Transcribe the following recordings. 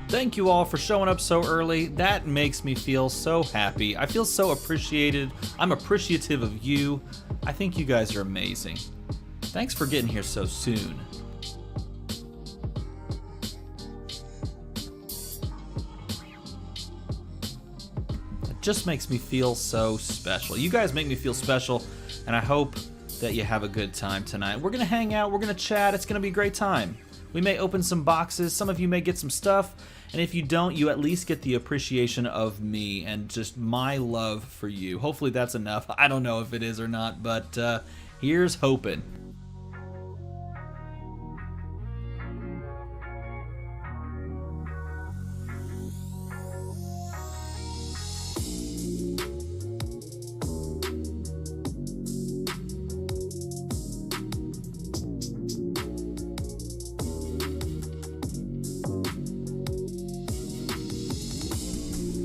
Thank you all for showing up so early. That makes me feel so happy. I feel so appreciated. I'm appreciative of you. I think you guys are amazing. Thanks for getting here so soon. It just makes me feel so special. You guys make me feel special, and I hope that you have a good time tonight. We're gonna hang out, we're gonna chat, it's gonna be a great time. We may open some boxes, some of you may get some stuff, and if you don't, you at least get the appreciation of me and just my love for you. Hopefully that's enough. I don't know if it is or not, but here's hoping.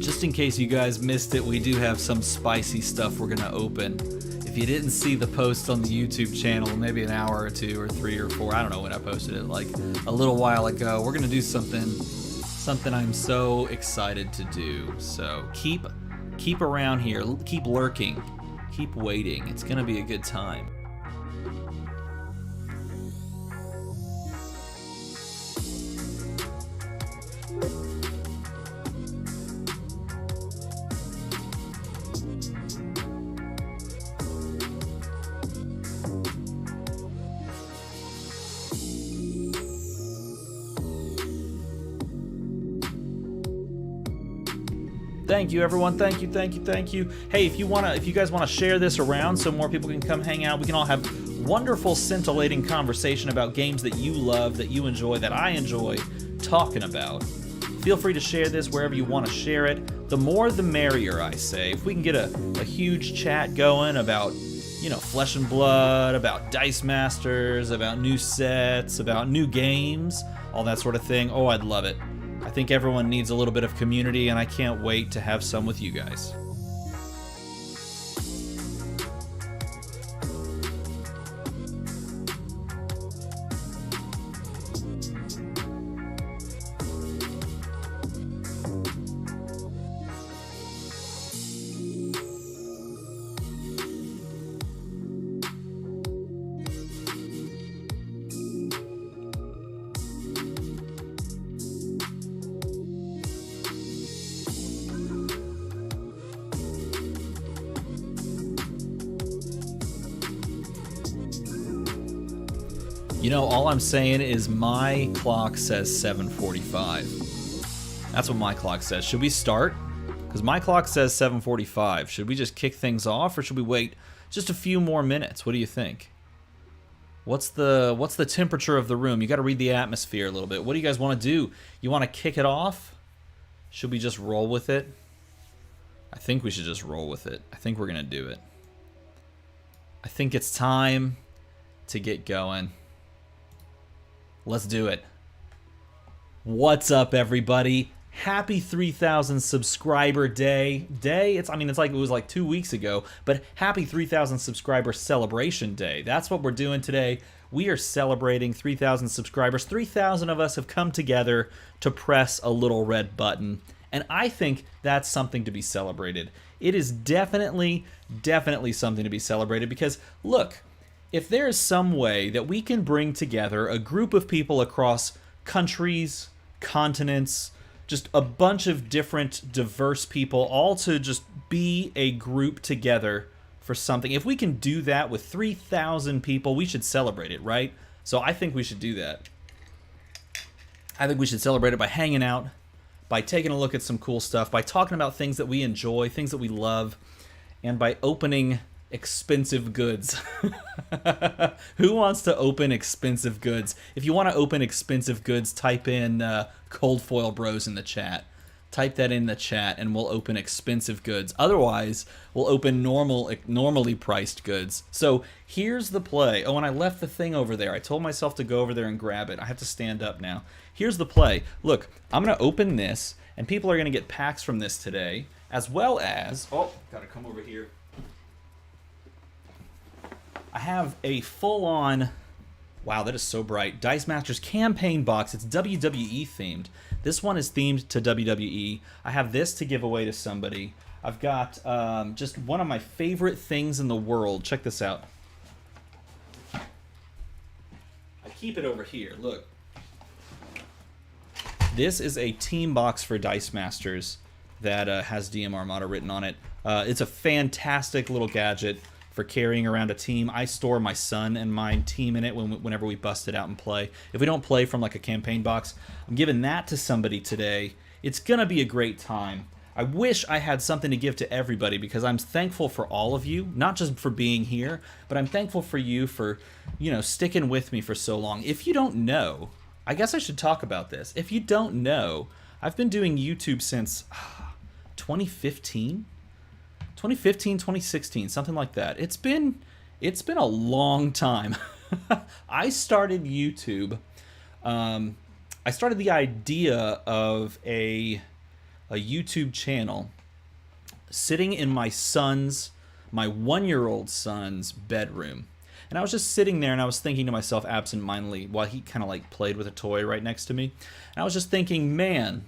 Just in case you guys missed it, we do have some spicy stuff we're gonna open. If you didn't see the post on the YouTube channel, maybe an hour or two or 3 or 4, I don't know when I posted it, like a little while ago, we're gonna do something I'm so excited to do. So keep around here, keep lurking, keep waiting. It's gonna be a good time. Thank you, everyone. Thank you, thank you, thank you. Hey, if you guys wanna share this around so more people can come hang out, we can all have wonderful, scintillating conversation about games that you love, that you enjoy, that I enjoy talking about. Feel free to share this wherever you want to share it. The more, the merrier, I say. If we can get a huge chat going about, you know, Flesh and Blood, about Dice Masters, about new sets, about new games, all that sort of thing, oh, I'd love it. I think everyone needs a little bit of community, and I can't wait to have some with you guys. You know, all I'm saying is my clock says 7:45. That's what my clock says. Should we start? Because my clock says 7:45. Should we just kick things off, or should we wait just a few more minutes? What do you think? What's the temperature of the room? You got to read the atmosphere a little bit. What do you guys want to do? You want to kick it off? Should we just roll with it? I think we should just roll with it. I think we're going to do it. I think it's time to get going. Let's do it. What's up, everybody? Happy 3,000 subscriber day. It's like it was like 2 weeks ago, but happy 3,000 subscriber celebration day. That's what we're doing today. We are celebrating 3,000 subscribers. 3,000 of us have come together to press a little red button, and I think that's something to be celebrated. It is definitely something to be celebrated because, look, if there is some way that we can bring together a group of people across countries, continents, just a bunch of different diverse people, all to just be a group together for something. If we can do that with 3,000 people, we should celebrate it, right? So I think we should do that. I think we should celebrate it by hanging out, by taking a look at some cool stuff, by talking about things that we enjoy, things that we love, and by opening expensive goods. Who wants to open expensive goods? If you want to open expensive goods, type in Cold Foil Bros in the chat. Type that in the chat and we'll open expensive goods. Otherwise, we'll open normally priced goods. So here's the play. Oh, and I left the thing over there. I told myself to go over there and grab it. I have to stand up now. Here's the play. Look, I'm going to open this, and people are going to get packs from this today, as well as... Oh, got to come over here. I have a full-on Wow, that is so bright. Dice Masters campaign box. It's WWE themed. This one is themed to WWE. I have this to give away to somebody. I've got just one of my favorite things in the world. Check this out. I keep it over here. Look. This is a team box for Dice Masters that has DM Armada written on it. It's a fantastic little gadget for carrying around a team. I store my son and my team in it whenever we bust it out and play. If we don't play from like a campaign box, I'm giving that to somebody today. It's gonna be a great time. I wish I had something to give to everybody because I'm thankful for all of you, not just for being here, but I'm thankful for you for, you know, sticking with me for so long. If you don't know, I guess I should talk about this. If you don't know, I've been doing YouTube since 2015? 2015, 2016, something like that. It's been a long time. I started YouTube. I started the idea of a YouTube channel sitting in my 1-year-old son's bedroom. And I was just sitting there and I was thinking to myself absentmindedly while he kind of like played with a toy right next to me. And I was just thinking, man,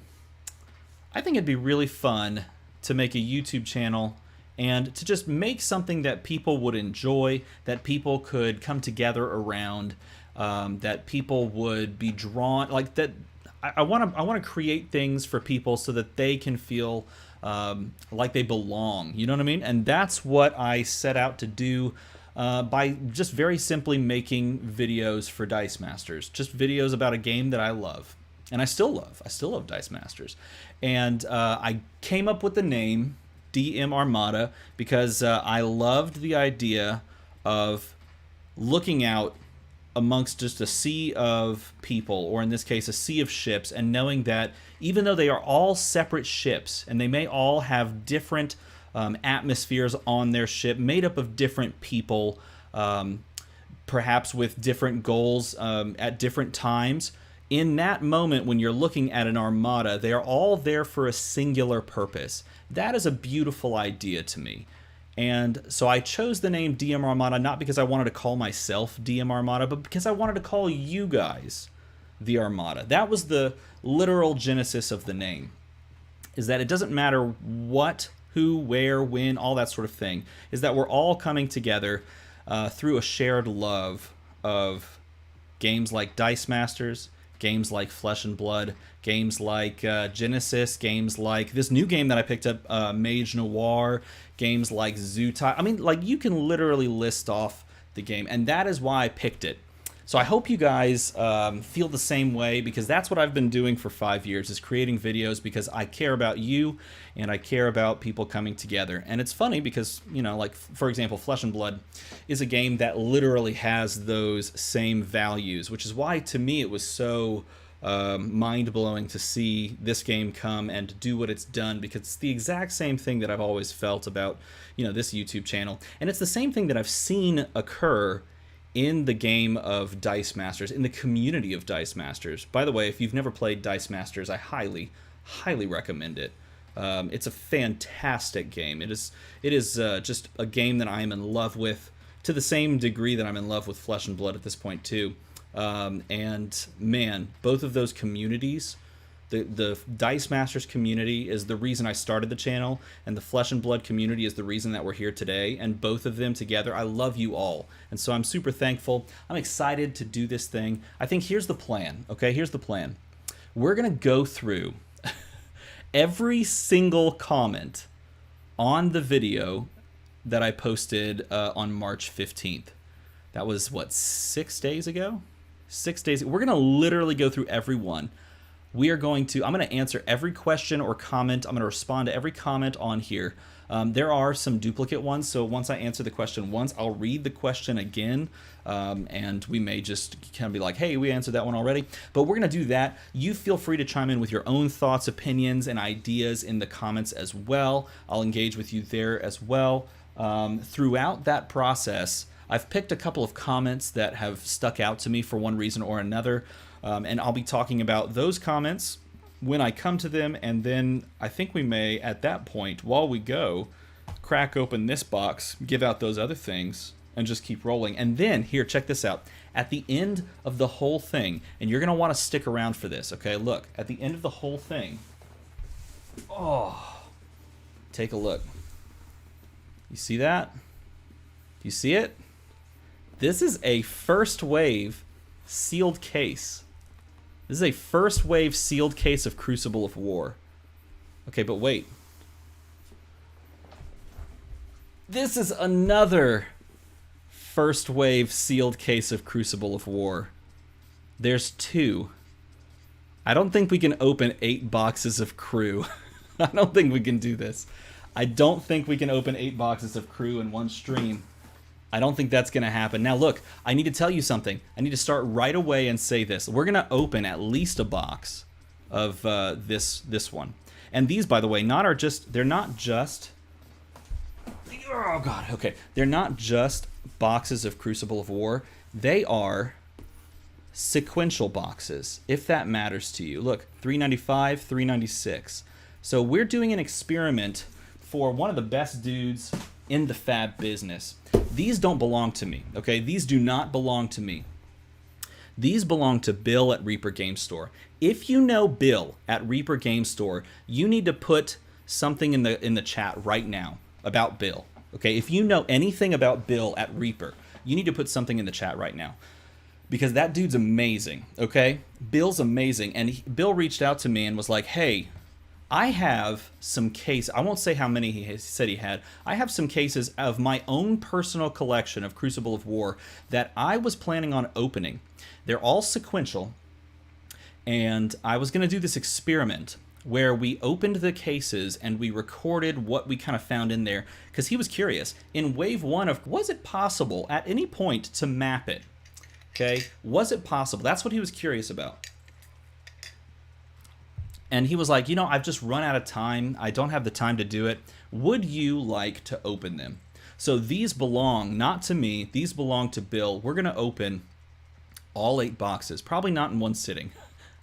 I think it'd be really fun to make a YouTube channel and to just make something that people would enjoy, that people could come together around, that people would be drawn, like that. I want to create things for people so that they can feel like they belong. You know what I mean? And that's what I set out to do by just very simply making videos for Dice Masters, just videos about a game that I love, and I still love. I still love Dice Masters, and I came up with the name DM Armada because I loved the idea of looking out amongst just a sea of people, or in this case a sea of ships, and knowing that even though they are all separate ships and they may all have different atmospheres on their ship made up of different people, perhaps with different goals at different times, in that moment when you're looking at an armada, they are all there for a singular purpose. That is a beautiful idea to me. And so I chose the name DM Armada not because I wanted to call myself DM Armada, but because I wanted to call you guys the Armada. That was the literal genesis of the name, is that it doesn't matter what, who, where, when, all that sort of thing, is that we're all coming together through a shared love of games like Dice Masters, games like Flesh and Blood, games like Genesis, games like this new game that I picked up, Mage Noir, games like Zootai. I mean, like, you can literally list off the game, and that is why I picked it. So I hope you guys feel the same way, because that's what I've been doing for 5 years, is creating videos because I care about you and I care about people coming together. And it's funny because, you know, like, for example, Flesh and Blood is a game that literally has those same values, which is why to me it was so mind-blowing to see this game come and do what it's done, because it's the exact same thing that I've always felt about, you know, this YouTube channel. And it's the same thing that I've seen occur in the game of Dice Masters, in the community of Dice Masters. By the way, if you've never played Dice Masters, I highly, highly recommend it. It's a fantastic game. It is just a game that I am in love with, to the same degree that I'm in love with Flesh and Blood at this point too. And man, both of those communities, the Dice Masters community is the reason I started the channel, and the Flesh and Blood community is the reason that we're here today, and both of them together, I love you all. And so I'm super thankful. I'm excited to do this thing. I think here's the plan, okay? Here's the plan. We're going to go through every single comment on the video that I posted on March 15th. That was, what, 6 days ago? 6 days. We're going to literally go through every one. I'm going to answer every question or comment. I'm going to respond to every comment on here. There are some duplicate ones, so once I answer the question once, I'll read the question again, and we may just kind of be like, hey, we answered that one already. But we're going to do that. You feel free to chime in with your own thoughts, opinions, and ideas in the comments as well. I'll engage with you there as well. Throughout that process, I've picked a couple of comments that have stuck out to me for one reason or another. And I'll be talking about those comments when I come to them, and then I think we may, at that point, while we go, crack open this box, give out those other things, and just keep rolling. And then, here, check this out. At the end of the whole thing, and you're going to want to stick around for this, okay? Look, at the end of the whole thing, oh, take a look. You see that? Do you see it? This is a first wave sealed case. This is a first wave sealed case of Crucible of War. Okay, but wait. This is another first wave sealed case of Crucible of War. There's 2. I don't think we can open 8 boxes of Crew. I don't think we can do this. I don't think we can open 8 boxes of Crew in one stream. I don't think that's going to happen. Now look, I need to tell you something. I need to start right away and say this. We're going to open at least a box of this one. And these, by the way, they're not just... Oh god, okay. They're not just boxes of Crucible of War. They are sequential boxes, if that matters to you. Look, $3.95, $3.96. So we're doing an experiment for one of the best dudes in the fab business. These don't belong to me, okay? These do not belong to me. These belong to Bill at Reaper Game Store. If you know Bill at Reaper Game Store, you need to put something in the chat right now about Bill. Okay, if you know anything about Bill at Reaper, you need to put something in the chat right now. Because that dude's amazing, okay? Bill's amazing. And Bill reached out to me and was like, hey, I have some cases. I won't say how many he said he had. I have some cases of my own personal collection of Crucible of War that I was planning on opening. They're all sequential. And I was going to do this experiment where we opened the cases and we recorded what we kind of found in there, because he was curious. In wave 1 of, was it possible at any point to map it? Okay, was it possible? That's what he was curious about. And he was like, you know, I've just run out of time. I don't have the time to do it. Would you like to open them? So these belong not to me. These belong to Bill. We're going to open all 8 boxes. Probably not in one sitting.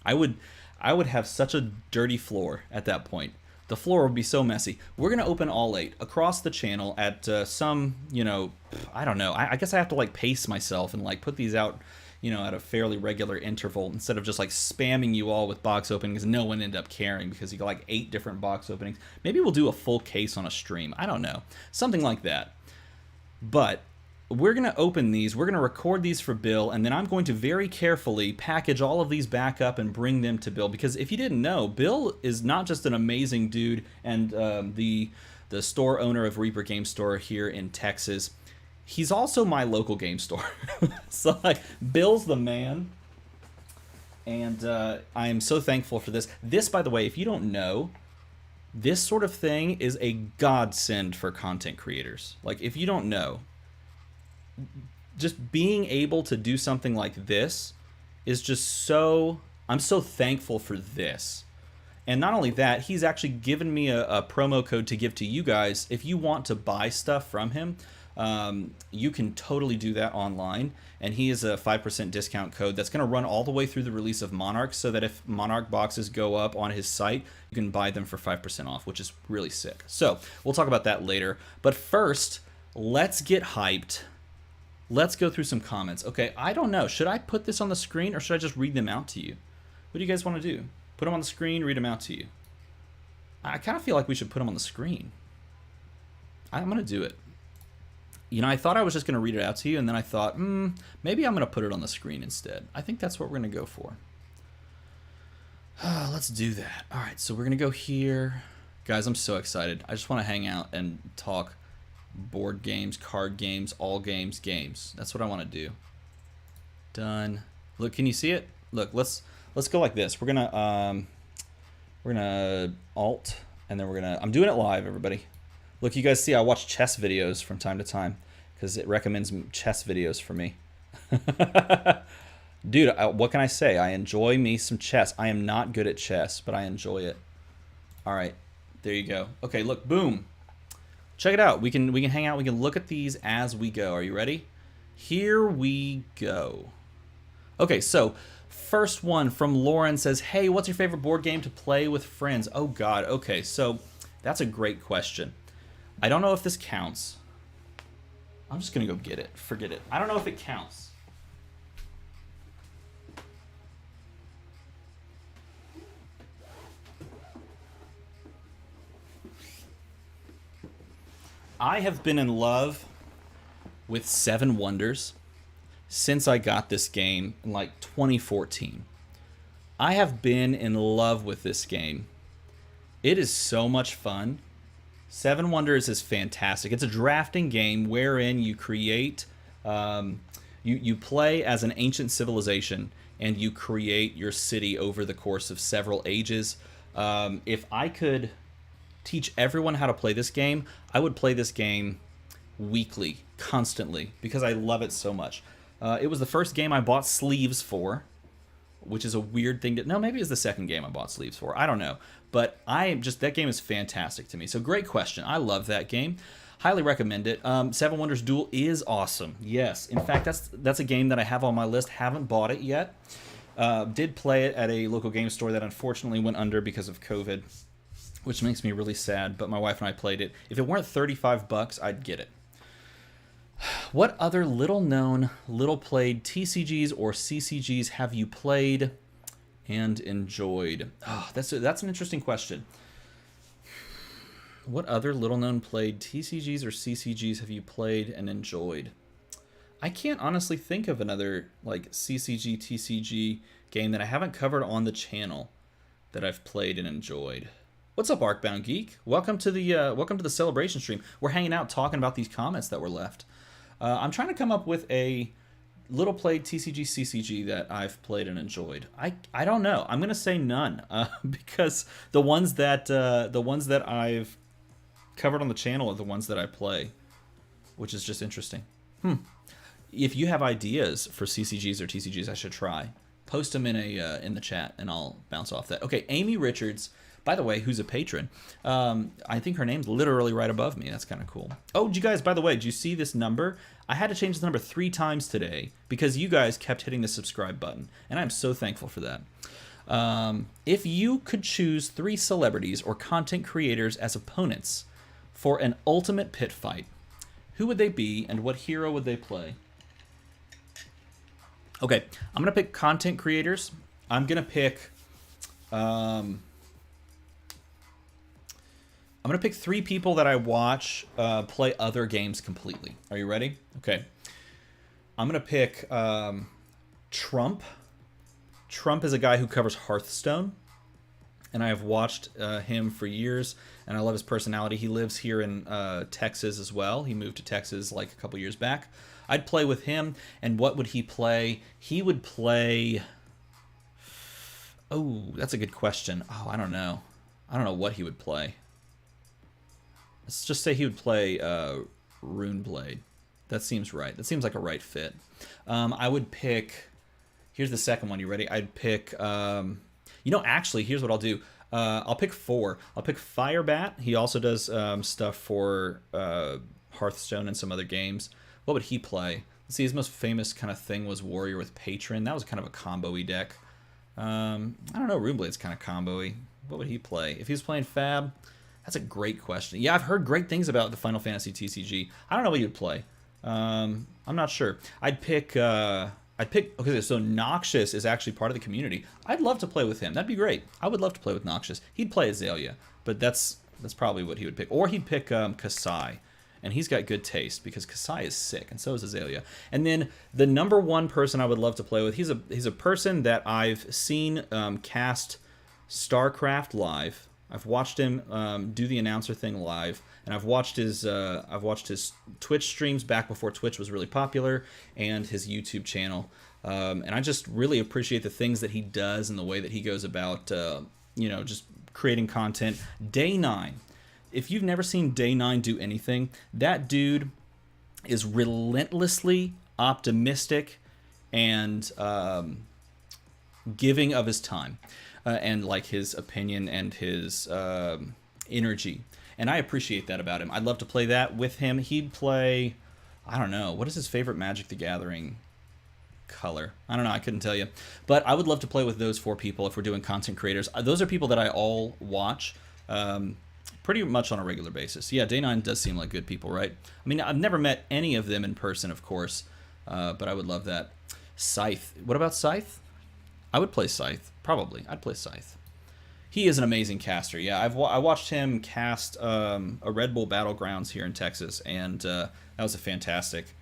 I would have such a dirty floor at that point. The floor would be so messy. We're going to open all 8 across the channel at some, you know, I don't know. I guess I have to like pace myself and like put these out, you know, at a fairly regular interval instead of just like spamming you all with box openings. No one ended up caring because you got like 8 different box openings. Maybe we'll do a full case on a stream. I don't know. Something like that. But we're going to open these, we're going to record these for Bill, and then I'm going to very carefully package all of these back up and bring them to Bill, because if you didn't know, Bill is not just an amazing dude and the store owner of Reaper Game Store here in Texas, he's also my local game store. So like, Bill's the man, and I am so thankful for this. This, by the way, if you don't know, this sort of thing is a godsend for content creators. Like, if you don't know, just being able to do something like this is just so... I'm so thankful for this. And not only that, he's actually given me a promo code to give to you guys. If you want to buy stuff from him, you can totally do that online. And he has a 5% discount code that's going to run all the way through the release of Monarch, so that if Monarch boxes go up on his site, you can buy them for 5% off, which is really sick. So we'll talk about that later. But first, let's get hyped. Let's go through some comments. Okay, I don't know. Should I put this on the screen or should I just read them out to you? What do you guys want to do? Put them on the screen, read them out to you. I kind of feel like we should put them on the screen. I'm going to do it. You know, I thought I was just going to read it out to you, and then I thought, maybe I'm going to put it on the screen instead. I think that's what we're going to go for. Let's do that. All right, so we're going to go here. Guys, I'm so excited. I just want to hang out and talk board games, card games, all games, games. That's what I want to do. Done. Look, can you see it? Look, let's go like this. We're gonna alt, and then I'm doing it live, everybody. Look, you guys see I watch chess videos from time to time because it recommends chess videos for me. Dude, what can I say? I enjoy me some chess. I am not good at chess, but I enjoy it. All right, there you go. Okay, look, boom. Check it out. We can hang out. We can look at these as we go. Are you ready? Here we go. Okay, so first one from Lauren says, hey, what's your favorite board game to play with friends? Oh, God. Okay, so that's a great question. I don't know if this counts. I'm just gonna go get it. Forget it. I don't know if it counts. I have been in love with Seven Wonders since I got this game in like 2014. I have been in love with this game. It is so much fun. Seven Wonders is fantastic. It's a drafting game wherein you create, you play as an ancient civilization and you create your city over the course of several ages. If I could teach everyone how to play this game, I would play this game weekly, constantly, because I love it so much. It was the first game I bought sleeves for, which is a weird thing to... No, maybe it's the second game I bought sleeves for. I don't know. But that game is fantastic to me. So great question. I love that game. Highly recommend it. Seven Wonders Duel is awesome. Yes. In fact, that's a game that I have on my list. Haven't bought it yet. Did play it at a local game store that unfortunately went under because of COVID, which makes me really sad. But my wife and I played it. If it weren't $35, I'd get it. What other little-known, little-played TCGs or CCGs have you played and enjoyed? Oh, that's an interesting question. What other little-known played TCGs or CCGs have you played and enjoyed? I can't honestly think of another like CCG, TCG game that I haven't covered on the channel that I've played and enjoyed. What's up, Arcbound Geek? Welcome to the celebration stream. We're hanging out talking about these comments that were left. I'm trying to come up with a little played TCG CCG that I've played and enjoyed. I don't know. I'm gonna say none because the ones that I've covered on the channel are the ones that I play, which is just interesting. If you have ideas for CCGs or TCGs I should try, post them in the chat and I'll bounce off that. Okay, Amy Richards, by the way, who's a patron. I think her name's literally right above me. That's kind of cool. Oh, did you guys, by the way, did you see this number? I had to change the number 3 times today because you guys kept hitting the subscribe button, and I'm so thankful for that. If you could choose 3 celebrities or content creators as opponents for an ultimate pit fight, who would they be and what hero would they play? Okay, I'm going to pick content creators. I'm going to pick... I'm going to pick 3 people that I watch play other games completely. Are you ready? Okay. I'm going to pick Trump. Trump is a guy who covers Hearthstone, and I have watched him for years, and I love his personality. He lives here in Texas as well. He moved to Texas like a couple years back. I'd play with him, and what would he play? He would play... Oh, that's a good question. Oh, I don't know. I don't know what he would play. Let's just say he would play Runeblade. That seems right. That seems like a right fit. I would pick... Here's the second one. You ready? I'd pick... You know, actually, here's what I'll do. I'll pick 4. I'll pick Firebat. He also does stuff for Hearthstone and some other games. What would he play? Let's see, his most famous kind of thing was Warrior with Patron. That was kind of a combo-y deck. I don't know. Runeblade's kind of combo-y. What would he play? If he was playing Fab... That's a great question. Yeah, I've heard great things about the Final Fantasy TCG. I don't know what you'd play. I'm not sure. I'd pick... Okay, so Noxious is actually part of the community. I'd love to play with him. That'd be great. I would love to play with Noxious. He'd play Azalea, but that's probably what he would pick. Or he'd pick Kasai, and he's got good taste because Kasai is sick, and so is Azalea. And then the number 1 person I would love to play with, he's a person that I've seen cast StarCraft live. I've watched him do the announcer thing live, and I've watched his Twitch streams back before Twitch was really popular, and his YouTube channel. And I just really appreciate the things that he does and the way that he goes about, just creating content. Day 9. If you've never seen Day 9 do anything, that dude is relentlessly optimistic and giving of his time. And like his opinion and his energy. And I appreciate that about him. I'd love to play that with him. He'd play, I don't know, what is his favorite Magic the Gathering color? I don't know, I couldn't tell you. But I would love to play with those 4 people if we're doing content creators. Those are people that I all watch. pretty much on a regular basis. Yeah, Day 9 does seem like good people, right? I mean, I've never met any of them in person, of course, but I would love that. Scythe. What about Scythe? I would play Scythe. Probably. I'd play Scythe. He is an amazing caster. Yeah, I watched him cast a Red Bull Battlegrounds here in Texas, and that was fantastic.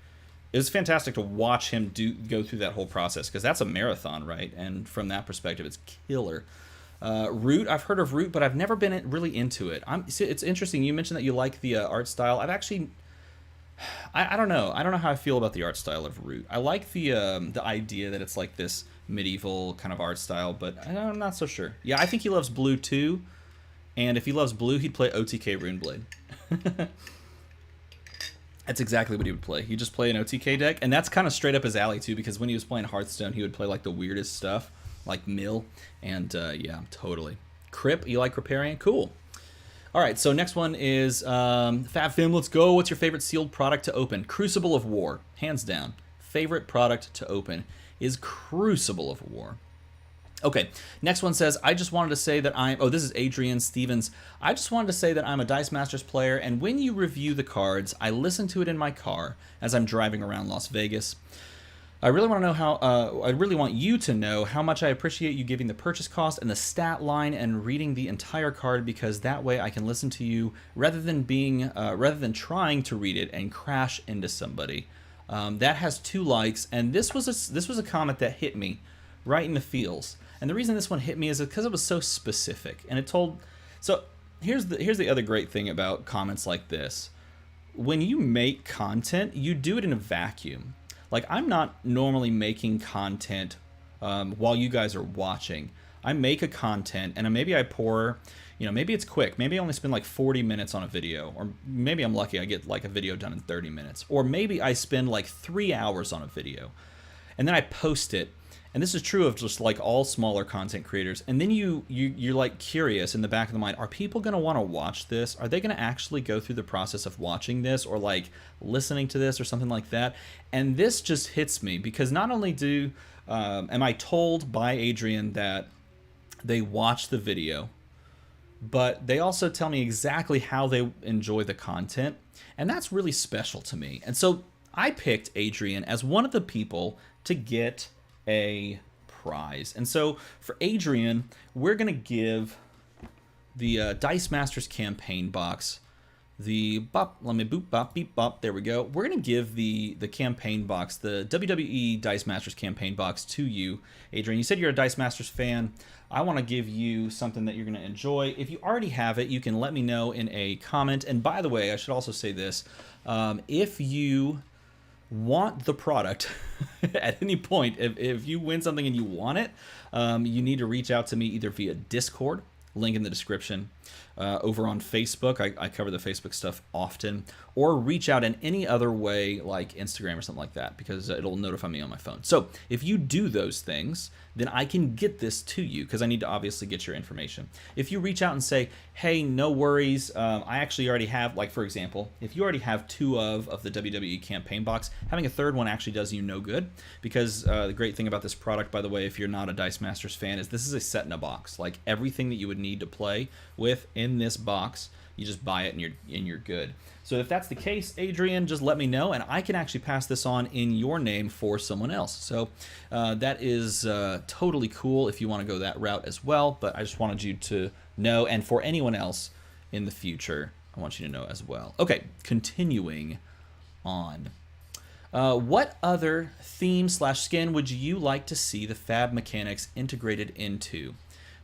It was fantastic to watch him go through that whole process, because that's a marathon, right? And from that perspective, it's killer. Root, I've heard of Root, but I've never been really into it. It's interesting. You mentioned that you like the art style. I've actually, I don't know. I don't know how I feel about the art style of Root. I like the idea that it's like this medieval kind of art style, but I'm not so sure. Yeah, I think he loves blue too, and if he loves blue, he'd play OTK Runeblade. That's exactly what he would play. He'd just play an OTK deck, and that's kind of straight up his alley too, because when he was playing Hearthstone, he would play like the weirdest stuff, like Mill, and yeah, totally. Crip, you like Riparian? Cool. All right, so next one is FabFim, let's go. What's your favorite sealed product to open? Crucible of War, hands down. Favorite product to open is Crucible of War. Okay, next one says, I just wanted to say that I'm... Oh, this is Adrian Stevens. I just wanted to say that I'm a Dice Masters player, and when you review the cards, I listen to it in my car as I'm driving around Las Vegas. I really want to know how... I really want you to know how much I appreciate you giving the purchase cost and the stat line and reading the entire card, because that way I can listen to you rather than trying to read it and crash into somebody. That has 2 likes, and this was a comment that hit me right in the feels. And the reason this one hit me is because it was so specific, and it told. So here's the other great thing about comments like this: when you make content, you do it in a vacuum. Like, I'm not normally making content while you guys are watching. I make a content, and maybe I pour. Maybe it's quick. Maybe I only spend like 40 minutes on a video, or maybe I'm lucky I get like a video done in 30 minutes, or maybe I spend like 3 hours on a video, and then I post it. And this is true of just like all smaller content creators. And then you're like curious in the back of the mind, are people going to want to watch this? Are they going to actually go through the process of watching this, or like listening to this or something like that? And this just hits me, because not only am I told by Adrian that they watch the video, but they also tell me exactly how they enjoy the content. And that's really special to me. And so I picked Adrian as one of the people to get a prize. And so for Adrian, we're going to give the Dice Masters campaign box, the bop, let me boop, bop, beep, bop, there we go. We're going to give the campaign box, the WWE Dice Masters campaign box, to you, Adrian. You said you're a Dice Masters fan. I want to give you something that you're going to enjoy. If you already have it, you can let me know in a comment. And by the way, I should also say this. If you want the product at any point, if you win something and you want it, you need to reach out to me either via Discord, link in the description, over on Facebook. I cover the Facebook stuff often, or reach out in any other way like Instagram or something like that, because it'll notify me on my phone. So if you do those things, then I can get this to you, because I need to obviously get your information. If you reach out and say, hey, no worries, I actually already have, like for example, if you already have 2 of the WWE campaign box, having a 3rd one actually does you no good, because the great thing about this product, by the way, if you're not a Dice Masters fan, is this is a set in a box. Like, everything that you would need to play with in this box, you just buy it and you're good. So if that's the case, Adrian, just let me know, and I can actually pass this on in your name for someone else. So that is totally cool if you want to go that route as well, but I just wanted you to know, and for anyone else in the future, I want you to know as well. Okay, continuing on. What other theme/skin would you like to see the Fab mechanics integrated into?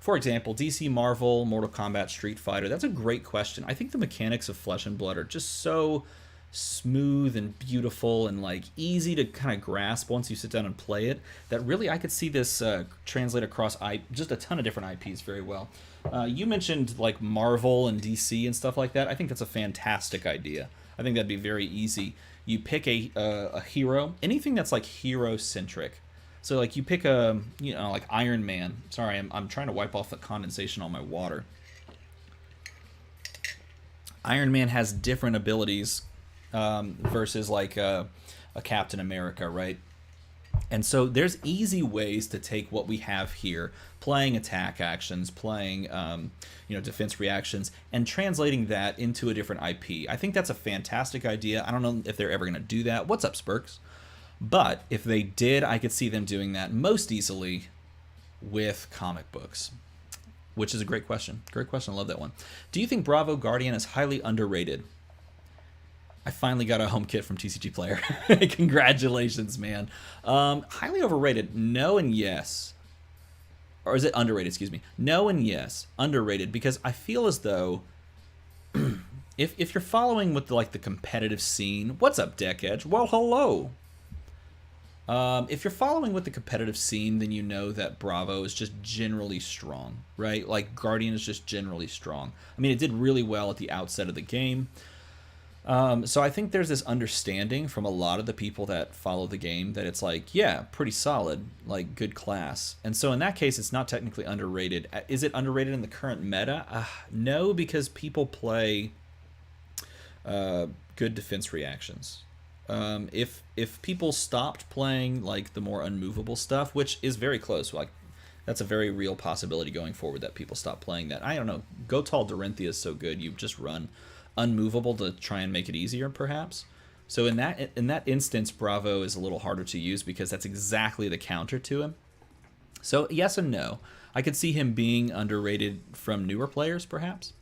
For example, DC, Marvel, Mortal Kombat, Street Fighter. That's a great question. I think the mechanics of Flesh and Blood are just so smooth and beautiful and like easy to kind of grasp once you sit down and play it, that really I could see this translate across just a ton of different IPs very well. You mentioned like Marvel and DC and stuff like that. I think that's a fantastic idea. I think that'd be very easy. You pick a hero, anything that's like hero-centric. So like you pick like Iron Man. Sorry, I'm trying to wipe off the condensation on my water. Iron Man has different abilities versus like a Captain America, right? And so there's easy ways to take what we have here, playing attack actions, playing defense reactions, and translating that into a different IP. I think that's a fantastic idea. I don't know if they're ever going to do that. What's up, Spurks? But if they did, I could see them doing that most easily with comic books, which is a great question. Great question. I love that one. Do you think Bravo Guardian is highly underrated? I finally got a home kit from TCG Player. Congratulations, man. Highly overrated. No and yes. Or is it underrated? Excuse me. No and yes. Underrated, because I feel as though if you're following with the competitive scene, what's up, Deck Edge? Well, hello. If you're following with the competitive scene, then you know that Bravo is just generally strong, right? Like Guardian is just generally strong. I mean, it did really well at the outset of the game. So I think there's this understanding from a lot of the people that follow the game that it's like, yeah, pretty solid, like good class. And so in that case, it's not technically underrated. Is it underrated in the current meta? No, because people play good defense reactions. If people stopped playing like the more unmovable stuff, which is very close, like that's a very real possibility going forward that people stop playing that. I don't know. Gotal Dorinthia is so good. You just run unmovable to try and make it easier, perhaps. So in that instance, Bravo is a little harder to use because that's exactly the counter to him. So yes and no. I could see him being underrated from newer players, perhaps.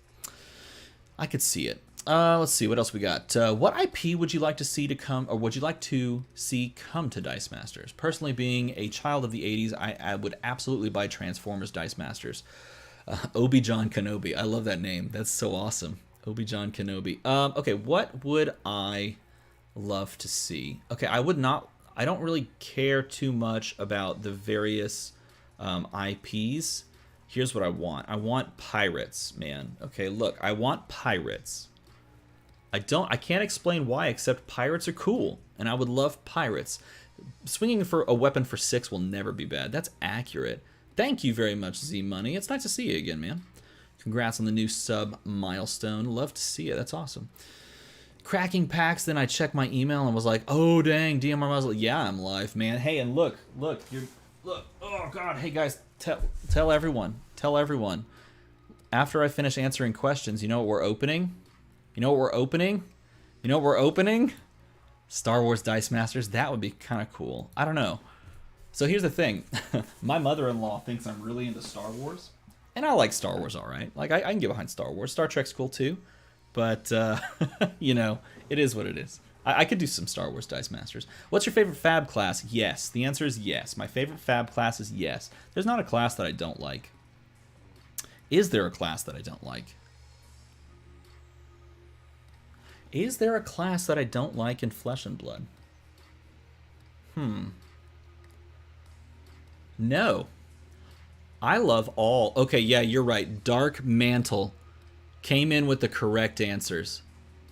I could see it. Let's see what else we got. What IP would you like to see to come, or would you like to see come to Dice Masters? Personally, being a child of the '80s, I would absolutely buy Transformers Dice Masters. Obi-Jon Kenobi. I love that name. That's so awesome. Obi-Jon Kenobi. Okay, what would I love to see? Okay, I don't really care too much about the various IPs. Here's what I want. I want pirates, man. Okay, look, I want pirates. I can't explain why, except pirates are cool, and I would love pirates. Swinging for a weapon for 6 will never be bad. That's accurate. Thank you very much, Z Money. It's nice to see you again, man. Congrats on the new sub milestone. Love to see it. That's awesome. Cracking packs. Then I checked my email and was like, "Oh dang, DMR muzzle." Yeah, I'm live, man. Hey, and look. Oh god. Hey guys, tell everyone. After I finish answering questions, you know what we're opening? Star Wars Dice Masters. That would be kind of cool. I don't know. So here's the thing. My mother-in-law thinks I'm really into Star Wars. And I like Star Wars all right. Like, I can get behind Star Wars. Star Trek's cool too. But, it is what it is. I could do some Star Wars Dice Masters. What's your favorite Fab class? Yes. The answer is yes. My favorite Fab class is yes. There's not a class that I don't like. Is there a class that I don't like? Is there a class that I don't like in Flesh and Blood? No. I love all. Okay, yeah, you're right. Dark Mantle came in with the correct answers.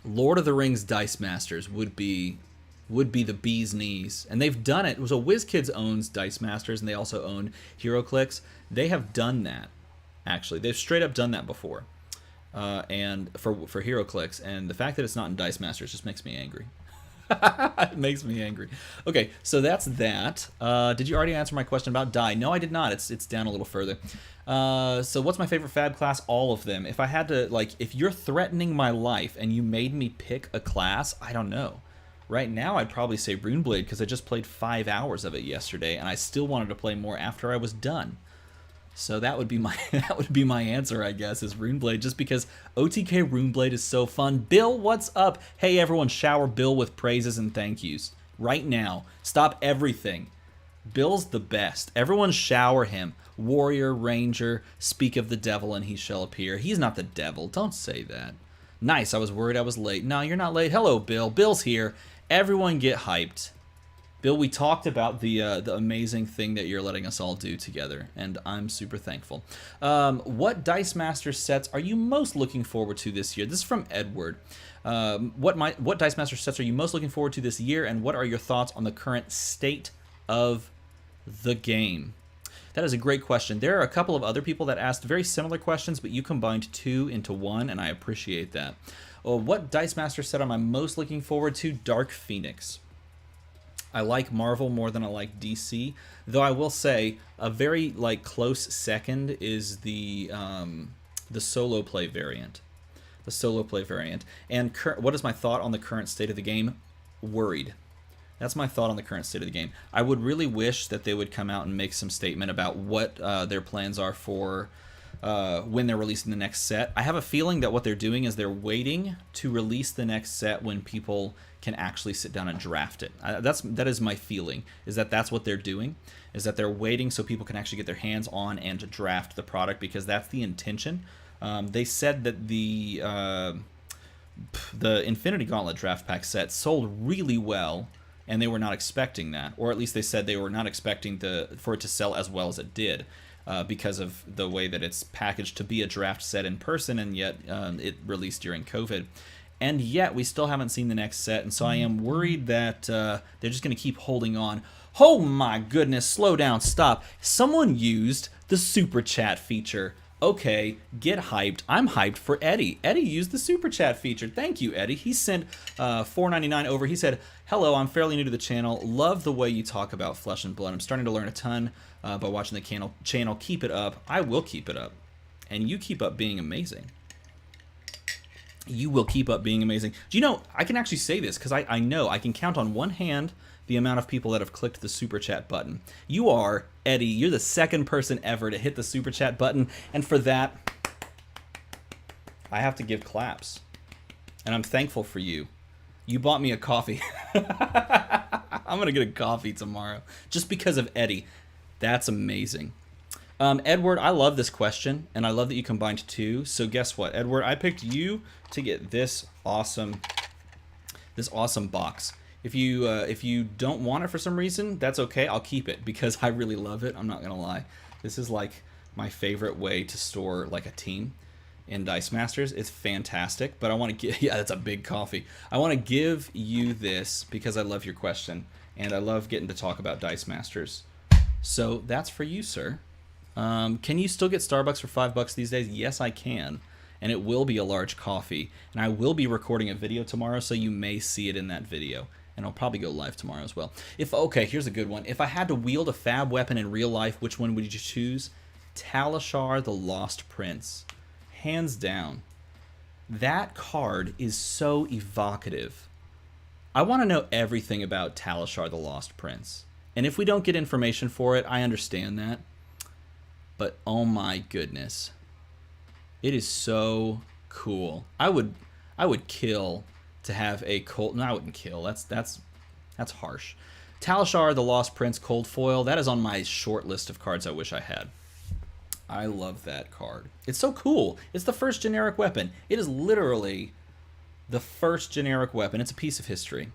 Lord of the Rings Dice Masters would be the bee's knees. And they've done it. So WizKids owns Dice Masters, and they also own HeroClix. They have done that, actually. They've straight up done that before. And for HeroClix. And the fact that it's not in Dice Masters just makes me angry. It makes me angry. Okay, so that's that. Did you already answer my question about die? No, I did not. It's down a little further. So what's my favorite Fab class? All of them. If I had to, if you're threatening my life and you made me pick a class, I don't know. Right now, I'd probably say Runeblade because I just played 5 hours of it yesterday, and I still wanted to play more after I was done. So that would be my answer, I guess, is Runeblade, just because OTK Runeblade is so fun. Bill, what's up? Hey, everyone, shower Bill with praises and thank yous. Right now. Stop everything. Bill's the best. Everyone shower him. Warrior, Ranger, speak of the devil and he shall appear. He's not the devil. Don't say that. Nice, I was worried I was late. No, you're not late. Hello, Bill. Bill's here. Everyone get hyped. Bill, we talked about the amazing thing that you're letting us all do together, and I'm super thankful. What Dice Master sets are you most looking forward to this year? This is from Edward. What Dice Master sets are you most looking forward to this year, and what are your thoughts on the current state of the game? That is a great question. There are a couple of other people that asked very similar questions, but you combined 2 into 1, and I appreciate that. What Dice Master set am I most looking forward to? Dark Phoenix. I like Marvel more than I like DC, though I will say a very like close second is the solo play variant. The solo play variant. And what is my thought on the current state of the game? Worried. That's my thought on the current state of the game. I would really wish that they would come out and make some statement about what their plans are for when they're releasing the next set. I have a feeling that what they're doing is they're waiting to release the next set when people can actually sit down and draft it. That is my feeling, is that that's what they're doing, is that they're waiting so people can actually get their hands on and to draft the product, because that's the intention. They said that the Infinity Gauntlet draft pack set sold really well, and they were not expecting that, or at least they said they were not expecting for it to sell as well as it did, because of the way that it's packaged to be a draft set in person, and yet it released during COVID. And yet we still haven't seen the next set, and so I am worried that they're just going to keep holding on. Oh my goodness, slow down, stop. Someone used the super chat feature. Okay, get hyped. I'm hyped for Eddie. Eddie used the super chat feature. Thank you, Eddie. He sent $4.99 over. He said, "Hello, I'm fairly new to the channel. Love the way you talk about Flesh and Blood. I'm starting to learn a ton by watching the channel. Keep it up." I will keep it up. And you keep up being amazing. You will keep up being amazing. Do you know, I can actually say this because I know I can count on one hand the amount of people that have clicked the super chat button. You are, Eddie, you're the second person ever to hit the super chat button, and for that, I have to give claps. And I'm thankful for you. You bought me a coffee. I'm gonna get a coffee tomorrow just because of Eddie. That's amazing. Edward, I love this question, and I love that you combined two. So guess what, Edward? I picked you to get this awesome box. If you don't want it for some reason, that's okay. I'll keep it because I really love it. I'm not gonna lie. This is like my favorite way to store like a team in Dice Masters. It's fantastic. But I want to give, yeah, that's a big coffee. I want to give you this because I love your question and I love getting to talk about Dice Masters. So that's for you, sir. Can you still get Starbucks for $5 these days? Yes, I can. And it will be a large coffee. And I will be recording a video tomorrow, so you may see it in that video. And I'll probably go live tomorrow as well. Okay, here's a good one. If I had to wield a fab weapon in real life, which one would you choose? Talishar the Lost Prince. Hands down. That card is so evocative. I want to know everything about Talishar the Lost Prince. And if we don't get information for it, I understand that. But oh my goodness, it is so cool. I would kill to have a cold. No, I wouldn't kill. That's harsh. Talishar the Lost Prince cold foil. That is on my short list of cards I wish I had. I love that card. It's so cool. It's the first generic weapon. It is literally the first generic weapon. It's a piece of history.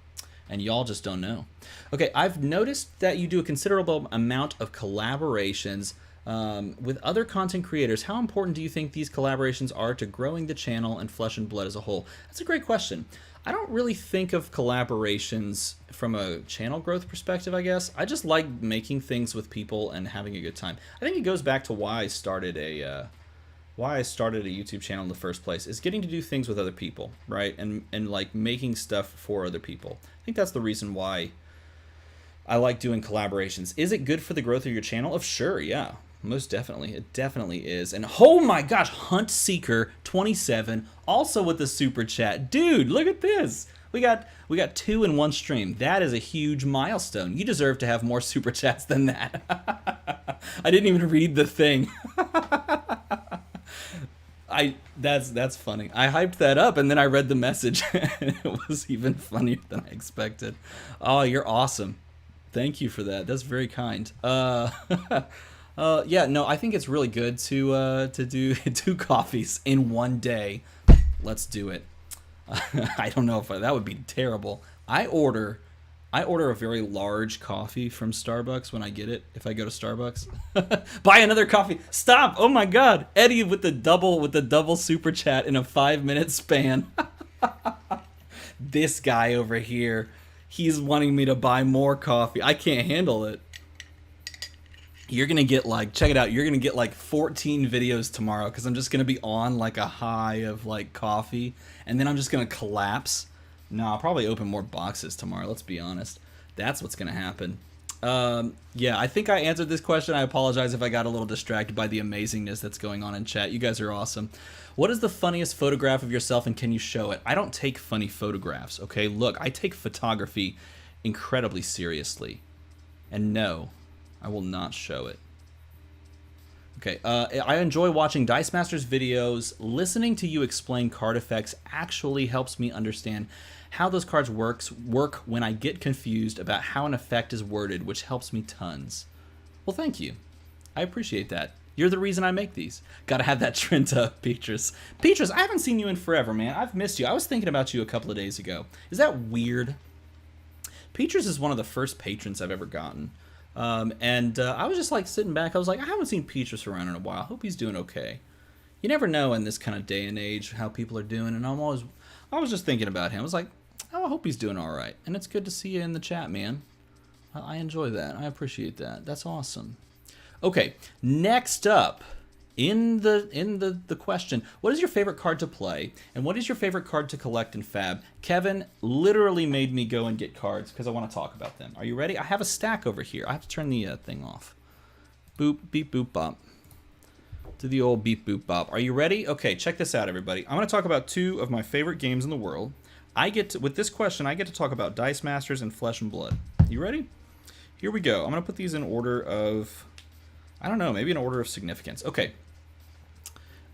And y'all just don't know. Okay, I've noticed that you do a considerable amount of collaborations with other content creators. How important do you think these collaborations are to growing the channel and Flesh and Blood as a whole? That's a great question. I don't really think of collaborations from a channel growth perspective, I guess. I just like making things with people and having a good time. I think it goes back to why I started a YouTube channel in the first place, is getting to do things with other people, right? And like making stuff for other people. I think that's the reason why I like doing collaborations. Is it good for the growth of your channel? Sure, yeah. Most definitely. It definitely is. And oh my gosh, Hunt Seeker 27 also with the super chat. Dude, look at this. We got 2 in one stream. That is a huge milestone. You deserve to have more super chats than that. I didn't even read the thing. That's funny. I hyped that up and then I read the message and it was even funnier than I expected. Oh, you're awesome. Thank you for that. That's very kind. Yeah, no, I think it's really good to do 2 coffees in one day. Let's do it. I don't know if that would be terrible. I order a very large coffee from Starbucks when I get it. If I go to Starbucks, buy another coffee. Stop! Oh my God, Eddie with the double super chat in a 5-minute span. This guy over here, he's wanting me to buy more coffee. I can't handle it. You're gonna get like, check it out, you're gonna get like 14 videos tomorrow because I'm just gonna be on like a high of like coffee and then I'm just gonna collapse. No, I'll probably open more boxes tomorrow, let's be honest. That's what's going to happen. Yeah, I think I answered this question. I apologize if I got a little distracted by the amazingness that's going on in chat. You guys are awesome. What is the funniest photograph of yourself, and can you show it? I don't take funny photographs, okay? Look, I take photography incredibly seriously. And no, I will not show it. Okay, I enjoy watching Dice Masters videos. Listening to you explain card effects actually helps me understand how those cards work when I get confused about how an effect is worded, which helps me tons. Well, thank you. I appreciate that. You're the reason I make these. Gotta have that trend up, Petrus. Petrus, I haven't seen you in forever, man. I've missed you. I was thinking about you a couple of days ago. Is that weird? Petrus is one of the first patrons I've ever gotten. I was just like sitting back. I was like, I haven't seen Petrus around in a while. I hope he's doing okay. You never know in this kind of day and age how people are doing, and I was just thinking about him. I was like, oh, I hope he's doing all right. And it's good to see you in the chat, man. I enjoy that. I appreciate that. That's awesome. Okay, next up in the question, what is your favorite card to play, and what is your favorite card to collect in Fab? Kevin literally made me go and get cards because I want to talk about them. Are you ready? I have a stack over here. I have to turn the thing off. Boop, beep, boop, bop. To the old beep, boop, bop. Are you ready? Okay, check this out, everybody. I'm going to talk about two of my favorite games in the world. With this question, I get to talk about Dice Masters and Flesh and Blood. You ready? Here we go. I'm going to put these in order of, I don't know, maybe in order of significance. Okay.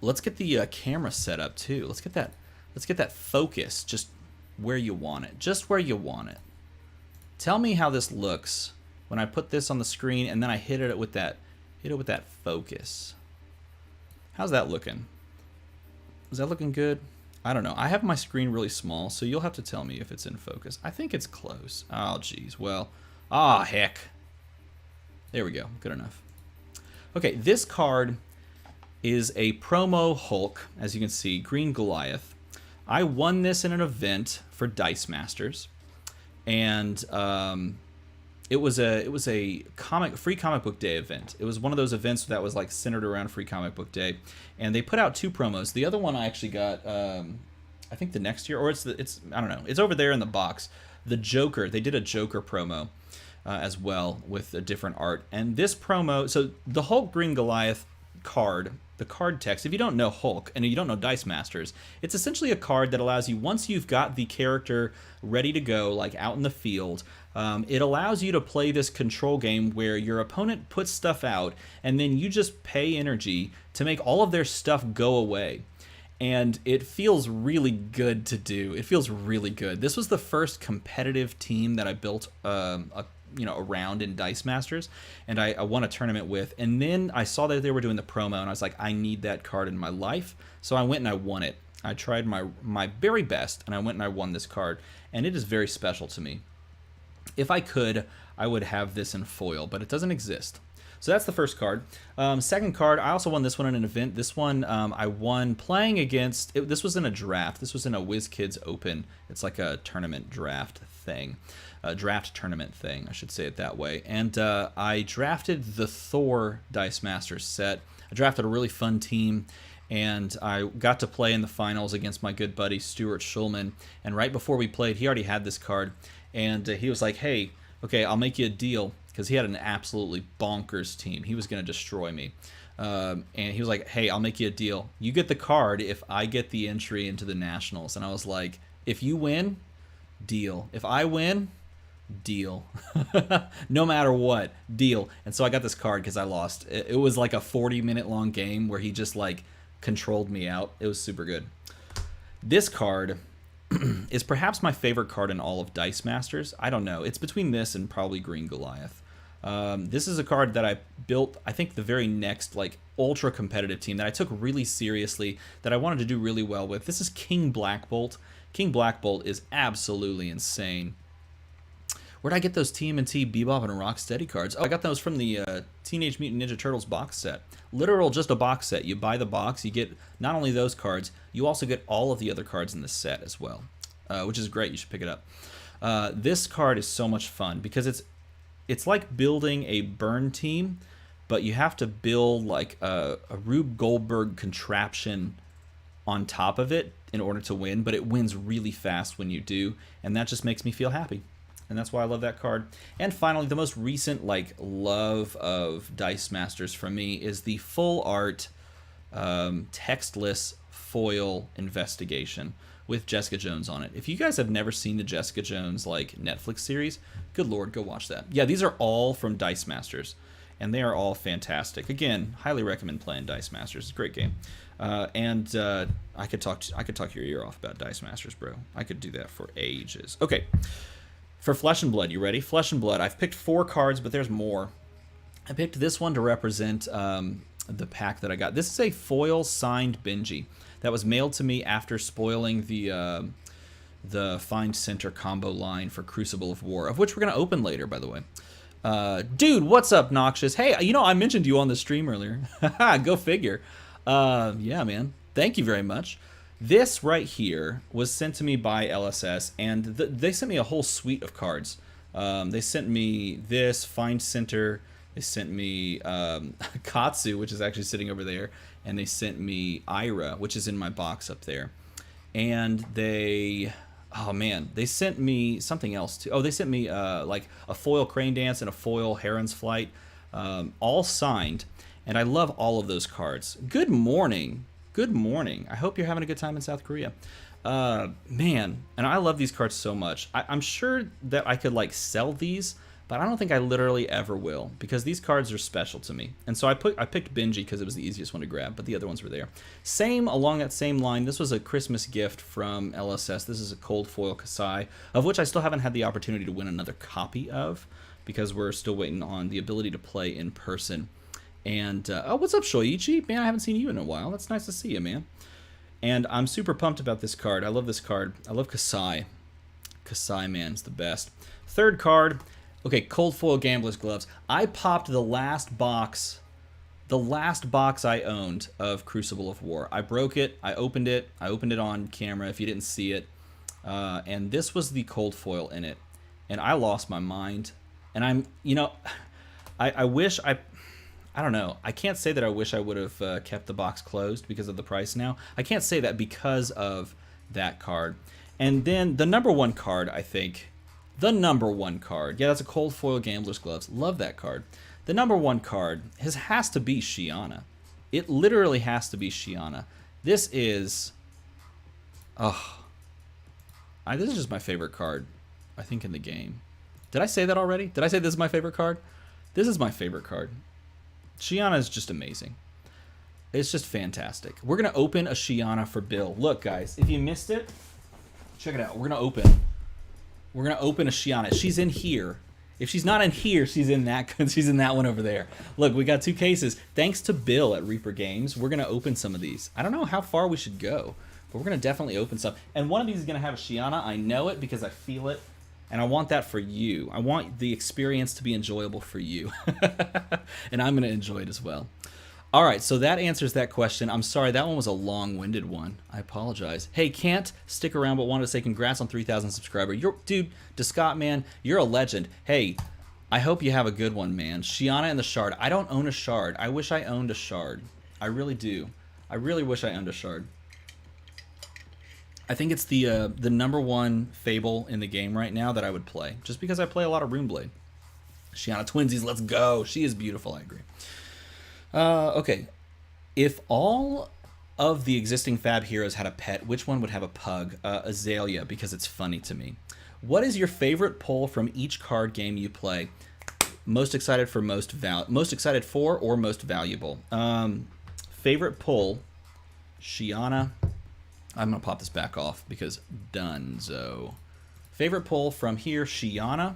Let's get the camera set up too. Let's get that focus just where you want it. Just where you want it. Tell me how this looks when I put this on the screen and then I hit it with that focus. How's that looking? Is that looking good? I don't know. I have my screen really small, so you'll have to tell me if it's in focus. I think it's close. Oh, geez. Well, heck. There we go. Good enough. Okay, this card is a promo Hulk, as you can see, Green Goliath. I won this in an event for Dice Masters, and it was a free comic book day event. It was one of those events that was like centered around free comic book day, and they put out 2 promos. The other one I actually got, I think the next year, or it's I don't know. It's over there in the box. The Joker. They did a Joker promo as well with a different art, and this promo. So the Hulk Green Goliath card. The card text, if you don't know Hulk and you don't know Dice Masters, it's essentially a card that allows you, once you've got the character ready to go, like out in the field, it allows you to play this control game where your opponent puts stuff out and then you just pay energy to make all of their stuff go away. And it feels really good to do. It feels really good. This was the first competitive team that I built around in Dice Masters, and I won a tournament with, and then I saw that they were doing the promo, and I was like, I need that card in my life, so I went and I won it. I tried my very best, and I went and I won this card, and it is very special to me. If I could, I would have this in foil, but it doesn't exist. So that's the first card. Second card, I also won this one in an event. This one I won playing against, this was in a draft. This was in a WizKids Open. It's like a tournament draft thing. A draft tournament thing, I should say it that way. And I drafted the Thor Dice Masters set. I drafted a really fun team, and I got to play in the finals against my good buddy Stuart Schulman. And right before we played, he already had this card, and he was like, hey, okay, I'll make you a deal, because he had an absolutely bonkers team. He was going to destroy me. And he was like, hey, I'll make you a deal. You get the card if I get the entry into the Nationals. And I was like, if you win, deal. If I win, deal. No matter what, deal. And so I got this card because I lost. It was like a 40-minute long game where he just like controlled me out. It was super good. This card is perhaps my favorite card in all of Dice Masters. I don't know. It's between this and probably Green Goliath. This is a card that I built, I think, the very next like ultra competitive team that I took really seriously, that I wanted to do really well with. This is King Black Bolt. King Black Bolt is absolutely insane. Where'd I get those TMNT Bebop and Rocksteady cards? Oh, I got those from the Teenage Mutant Ninja Turtles box set. Literal, just a box set. You buy the box, you get not only those cards, you also get all of the other cards in the set as well, which is great. You should pick it up. This card is so much fun because it's like building a burn team, but you have to build like a Rube Goldberg contraption on top of it in order to win, but it wins really fast when you do, and that just makes me feel happy. and that's why I love that card. And finally, the most recent like love of Dice Masters for me is the full art textless foil investigation with Jessica Jones on it. If you guys have never seen the Jessica Jones like Netflix series, good lord, go watch that. Yeah, these are all from Dice Masters, and they are all fantastic. Again, highly recommend playing Dice Masters. It's a great game. I could talk your ear off about Dice Masters, bro. I could do that for ages. Okay, for Flesh and Blood, you ready? Flesh and Blood. I've picked 4 cards, but there's more. I picked this one to represent the pack that I got. This is a foil signed Benji that was mailed to me after spoiling the Find Center combo line for Crucible of War, of which we're going to open later, by the way. Dude, what's up, Noxious? Hey, you know, I mentioned you on the stream earlier. Go figure. Yeah, man. Thank you very much. This right here was sent to me by LSS, and they sent me a whole suite of cards. They sent me this, Find Center. They sent me Katsu, which is actually sitting over there. And they sent me Ira, which is in my box up there. And they... Oh, man. They sent me something else, too. Oh, they sent me like a foil Crane Dance and a foil Heron's Flight. All signed. And I love all of those cards. Good morning. Good morning. I hope you're having a good time in South Korea. Man, and I love these cards so much. I'm sure that I could, like, sell these, but I don't think I literally ever will, because these cards are special to me. And so I picked Benji because it was the easiest one to grab, but the other ones were there. Same, along that same line, this was a Christmas gift from LSS. This is a cold foil Kasai, of which I still haven't had the opportunity to win another copy of, because we're still waiting on the ability to play in person. And, oh, what's up, Shoichi? Man, I haven't seen you in a while. That's nice to see you, man. And I'm super pumped about this card. I love this card. I love Kasai. Kasai, man, is the best. Third card. Okay, cold foil Gambler's Gloves. I popped the last box I owned of Crucible of War. I broke it. I opened it on camera if you didn't see it. And this was the cold foil in it. And I lost my mind. And I'm, you know, I wish I don't know. I can't say that I wish I would have kept the box closed because of the price now. I can't say that because of that card. And then the number one card, I think... The number one card. Yeah, that's a cold foil Gambler's Gloves. Love that card. The number one card has to be Shiana. It literally has to be Shiana. This is... Oh. This is just my favorite card, I think, in the game. Did I say that already? Did I say this is my favorite card? This is my favorite card. Shiana is just amazing. It's just fantastic. We're going to open a Shiana for Bill. Look, guys, if you missed it, check it out. We're going to open a Shiana. She's in here. If she's not in here, she's in that one over there. Look, we got 2 cases. Thanks to Bill at Reaper Games, we're going to open some of these. I don't know how far we should go, but we're going to definitely open some. And one of these is going to have a Shiana. I know it because I feel it, and I want that for you. I want the experience to be enjoyable for you, and I'm going to enjoy it as well. All right, so that answers that question. I'm sorry, that one was a long-winded one. I apologize. Hey, can't stick around, but wanted to say congrats on 3,000 subscribers. Dude, Descott, man, you're a legend. Hey, I hope you have a good one, man. Shiana and the Shard. I don't own a Shard. I wish I owned a Shard. I really do. I really wish I owned a Shard. I think it's the number one Fable in the game right now that I would play, just because I play a lot of Runeblade. Shiana Twinsies, let's go. She is beautiful, I agree. Okay, if all of the existing Fab Heroes had a pet, which one would have a pug? Azalea, because it's funny to me. What is your favorite pull from each card game you play? Most excited for most excited for or most valuable? Favorite pull, Shiana. I'm gonna pop this back off because dunzo. Favorite pull from here, Shiana.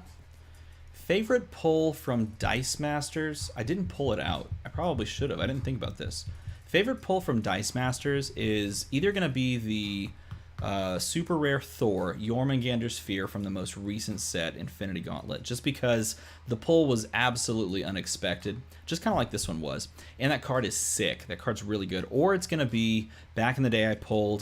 Favorite pull from Dice Masters. I didn't pull it out. I probably should have. I didn't think about this. Favorite pull from Dice Masters is either going to be the super rare Thor, Jormungandr's Fear from the most recent set, Infinity Gauntlet, just because the pull was absolutely unexpected, just kind of like this one was. And that card is sick. That card's really good. Or it's going to be, back in the day I pulled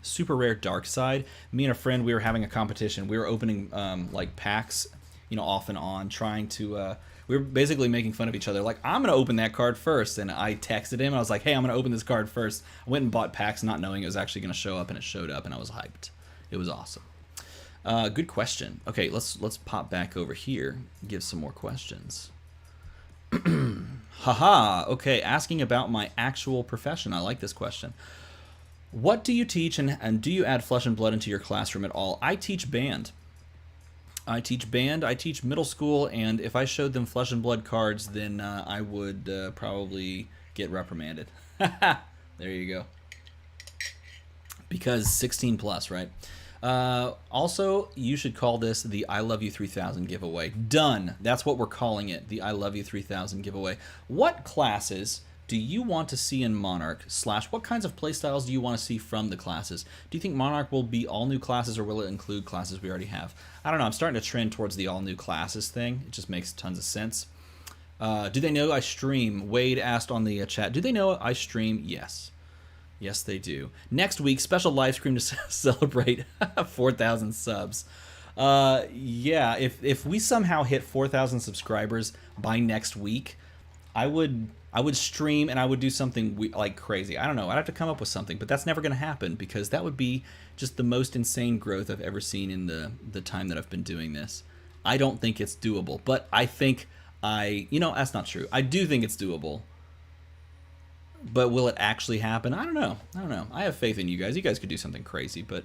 super rare Darkside. Me and a friend, we were having a competition. We were opening like packs, you know, off and on, trying to, we were basically making fun of each other. Like, I'm going to open that card first. And I texted him. I was like, hey, I'm going to open this card first. I went and bought packs not knowing it was actually going to show up, and it showed up, and I was hyped. It was awesome. Good question. Okay, let's pop back over here and give some more questions. Haha, okay, asking about my actual profession. I like this question. What do you teach, and do you add flesh and blood into your classroom at all? I teach band. I teach middle school, and if I showed them flesh and blood cards, then I would probably get reprimanded. There you go. Because 16 plus, right? Also, you should call this the I Love You 3000 giveaway. Done. That's what we're calling it, the I Love You 3000 giveaway. What classes do you want to see in Monarch / what kinds of playstyles do you want to see from the classes? Do you think Monarch will be all new classes, or will it include classes we already have? I don't know. I'm starting to trend towards the all new classes thing. It just makes tons of sense. Do they know I stream? Wade asked on the chat. Do they know I stream? Yes. Yes, they do. Next week, special live stream to celebrate 4,000 subs. Yeah, if we somehow hit 4,000 subscribers by next week, I would stream and I would do something like crazy. I don't know. I'd have to come up with something, but that's never going to happen because that would be just the most insane growth I've ever seen in the time that I've been doing this. I don't think it's doable, but I think that's not true. I do think it's doable. But will it actually happen? I don't know. I have faith in you guys. You guys could do something crazy, but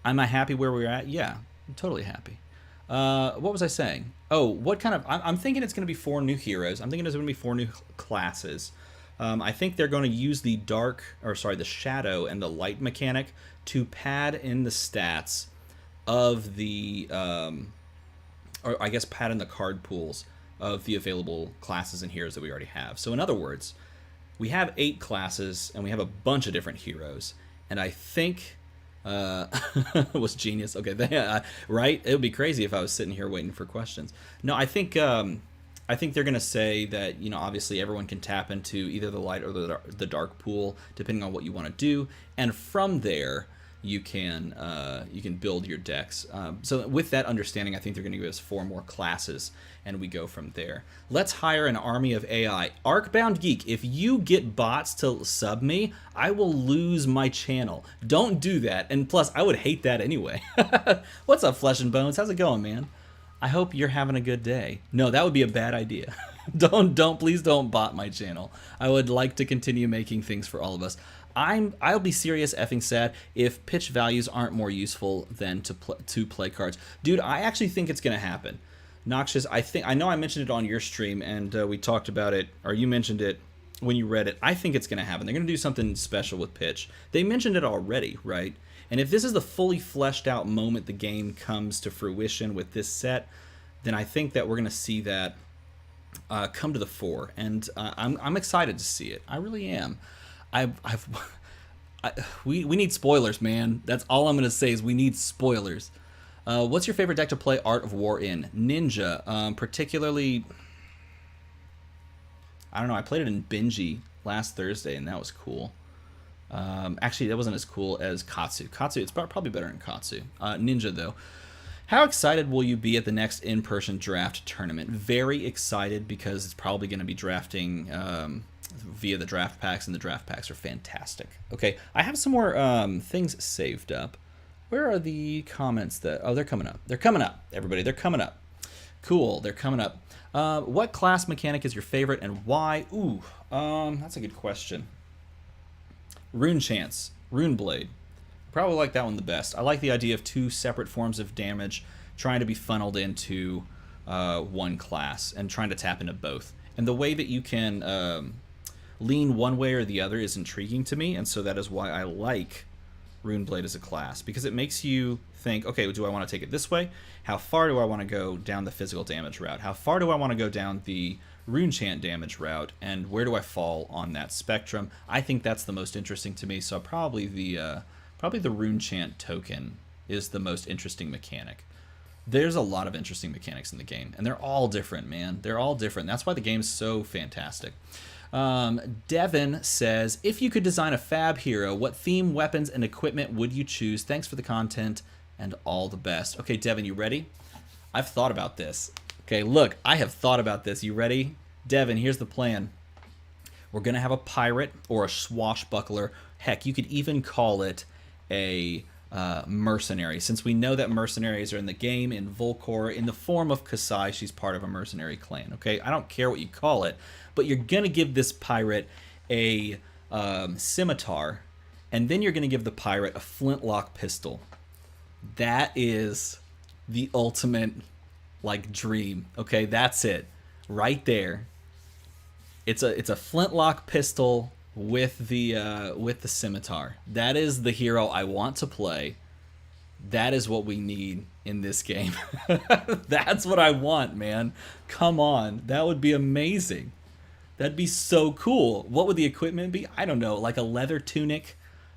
am I happy where we're at? Yeah, I'm totally happy. What was I saying? Oh, what kind of... I'm thinking it's going to be 4 new heroes. I'm thinking there's going to be 4 new classes. I think they're going to use the the shadow and the light mechanic to pad in the stats of the... or I guess pad in the card pools of the available classes and heroes that we already have. So in other words... we have 8 classes, and we have a bunch of different heroes. And I think... was genius. Okay, right? It would be crazy if I was sitting here waiting for questions. No, I think they're going to say that, obviously everyone can tap into either the light or the dark pool, depending on what you want to do. And from there... you can build your decks. So with that understanding, I think they're going to give us 4 more classes, and we go from there. Let's hire an army of AI. Arcbound Geek, if you get bots to sub me, I will lose my channel. Don't do that. And plus, I would hate that anyway. What's up, Flesh and Bones? How's it going, man? I hope you're having a good day. No, that would be a bad idea. Please don't bot my channel. I would like to continue making things for all of us. I'll be serious effing sad if pitch values aren't more useful than to play cards. Dude, I actually think it's going to happen. Noxious, I know I mentioned it on your stream, and we talked about it, or you mentioned it when you read it. I think it's going to happen. They're going to do something special with pitch. They mentioned it already, right? And if this is the fully fleshed out moment the game comes to fruition with this set, then I think that we're going to see that come to the fore. And I'm excited to see it. I really am. We need spoilers, man. That's all I'm gonna say is we need spoilers. What's your favorite deck to play Art of War in? Ninja, particularly. I don't know. I played it in Benji last Thursday, and that was cool. Actually, that wasn't as cool as Katsu. It's probably better in Katsu. Ninja, though. How excited will you be at the next in-person draft tournament? Very excited, because it's probably going to be drafting via the draft packs, and the draft packs are fantastic. Okay, I have some more things saved up. Where are the comments that... oh, they're coming up. They're coming up, everybody. They're coming up. Cool, they're coming up. What class mechanic is your favorite, and why? Ooh, that's a good question. Rune Chance, Rune Blade. Probably like that one the best. I like the idea of 2 separate forms of damage trying to be funneled into one class and trying to tap into both. And the way that you can lean one way or the other is intriguing to me, and so that is why I like Rune Blade as a class, because it makes you think, okay, do I want to take it this way? How far do I want to go down the physical damage route? How far do I want to go down the rune chant damage route, and where do I fall on that spectrum? I think that's the most interesting to me, so probably the rune chant token is the most interesting mechanic. There's a lot of interesting mechanics in the game, and they're all different, man. They're all different. That's why the game's so fantastic. Devin says, if you could design a fab hero, what theme, weapons, and equipment would you choose? Thanks for the content, and all the best. Okay, Devin, you ready? I've thought about this. Okay, look, I have thought about this. You ready? Devin, here's the plan. We're going to have a pirate or a swashbuckler. Heck, you could even call it a mercenary. Since we know that mercenaries are in the game in Volcor in the form of Kasai, she's part of a mercenary clan. Okay, I don't care what you call it, but you're gonna give this pirate a scimitar, and then you're gonna give the pirate a flintlock pistol. That is the ultimate like dream. Okay, that's it right there. It's a flintlock pistol with the scimitar. That is the hero I want to play. That is what we need in this game. That's what I want, man. Come on, that would be amazing. That'd be so cool. What would the equipment be? I don't know, like a leather tunic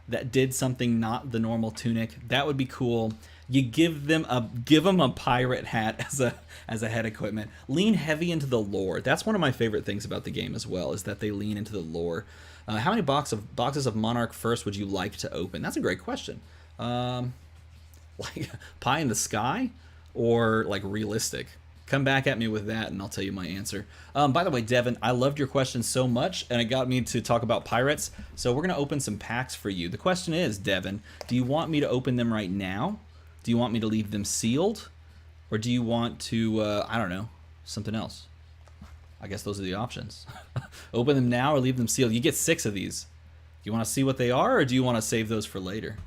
that did something not the normal tunic. That would be cool. You give them a pirate hat as a head equipment. Lean heavy into the lore. That's one of my favorite things about the game as well, is that they lean into the lore. How many boxes of Monarch First would you like to open? That's a great question. Like pie in the sky or like realistic? Come back at me with that and I'll tell you my answer. By the way, Devin, I loved your question so much and it got me to talk about pirates. So we're going to open some packs for you. The question is, Devin, do you want me to open them right now? Do you want me to leave them sealed? Or do you want to, I don't know, something else? I guess those are the options. Open them now or leave them sealed. You get 6 of these. Do you want to see what they are or do you want to save those for later?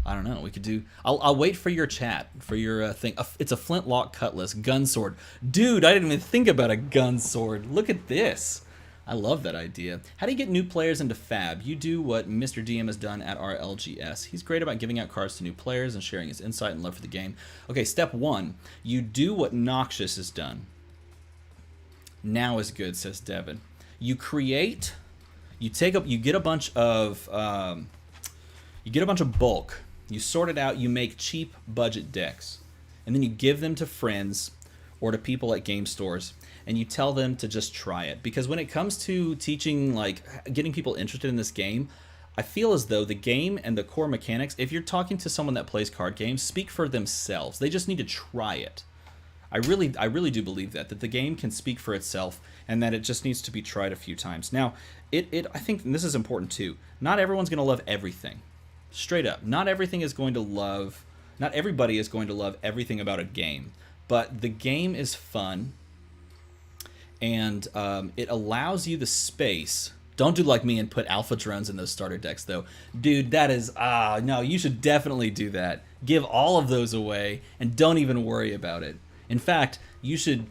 I don't know. We could do... I'll wait for your chat, for your thing. It's a flintlock cutlass, gun sword. Dude, I didn't even think about a gun sword. Look at this. I love that idea. How do you get new players into Fab? You do what Mr. DM has done at our LGS. He's great about giving out cards to new players and sharing his insight and love for the game. Okay, step 1. You do what Noxious has done. Now is good, says Devin. You create... You get a bunch of... you get a bunch of bulk. You sort it out. You make cheap budget decks. And then you give them to friends or to people at game stores. And you tell them to just try it. Because when it comes to teaching, like, getting people interested in this game, I feel as though the game and the core mechanics, if you're talking to someone that plays card games, speak for themselves. They just need to try it. I really do believe that the game can speak for itself and that it just needs to be tried a few times. Now, I think, and this is important too, not everyone's going to love everything. Straight up. Not everybody is going to love everything about a game. But the game is fun. And it allows you the space. Don't do like me and put alpha drones in those starter decks, though. Dude, that is... no, you should definitely do that. Give all of those away, and don't even worry about it. In fact, you should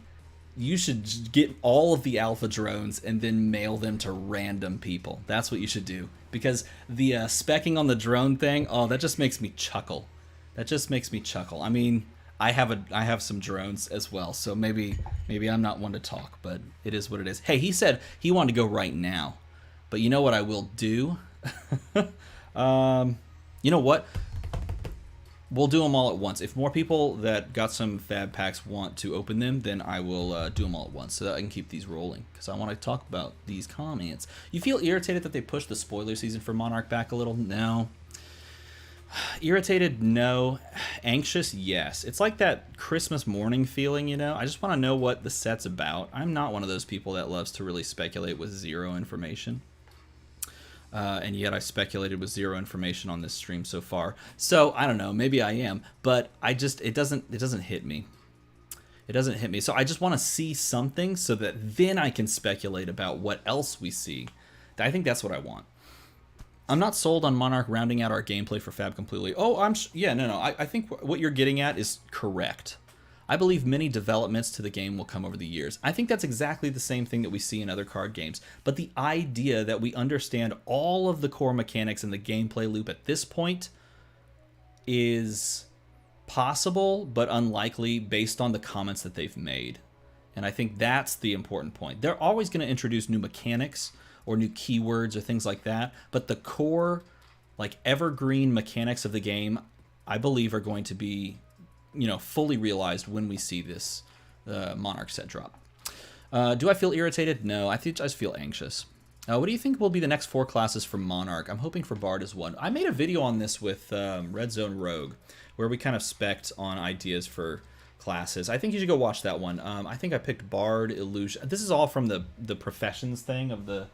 get all of the alpha drones and then mail them to random people. That's what you should do. Because the specking on the drone thing, oh, that just makes me chuckle. That just makes me chuckle. I mean... I have some drones as well, so maybe I'm not one to talk, but it is what it is. Hey, he said he wanted to go right now, but you know what I will do? You know what? We'll do them all at once. If more people that got some Fab packs want to open them, then I will do them all at once so that I can keep these rolling, because I want to talk about these comments. You feel irritated that they pushed the spoiler season for Monarch back a little? No. Irritated? No. Anxious? Yes. It's like that Christmas morning feeling, you know? I just want to know what the set's about. I'm not one of those people that loves to really speculate with zero information. And yet I speculated with zero information on this stream so far. So, I don't know. Maybe I am. But it doesn't hit me. It doesn't hit me. So I just want to see something so that then I can speculate about what else we see. I think that's what I want. I'm not sold on Monarch rounding out our gameplay for Fab completely. Oh, no. I think what you're getting at is correct. I believe many developments to the game will come over the years. I think that's exactly the same thing that we see in other card games. But the idea that we understand all of the core mechanics in the gameplay loop at this point is possible, but unlikely based on the comments that they've made. And I think that's the important point. They're always going to introduce new mechanics or new keywords or things like that. But the core, like, evergreen mechanics of the game, I believe are going to be, you know, fully realized when we see this Monarch set drop. Do I feel irritated? No, I just feel anxious. What do you think will be the next 4 classes for Monarch? I'm hoping for Bard as one. I made a video on this with Red Zone Rogue, where we kind of spec'd on ideas for classes. I think you should go watch that one. I think I picked Bard, Illusion. This is all from the professions thing of the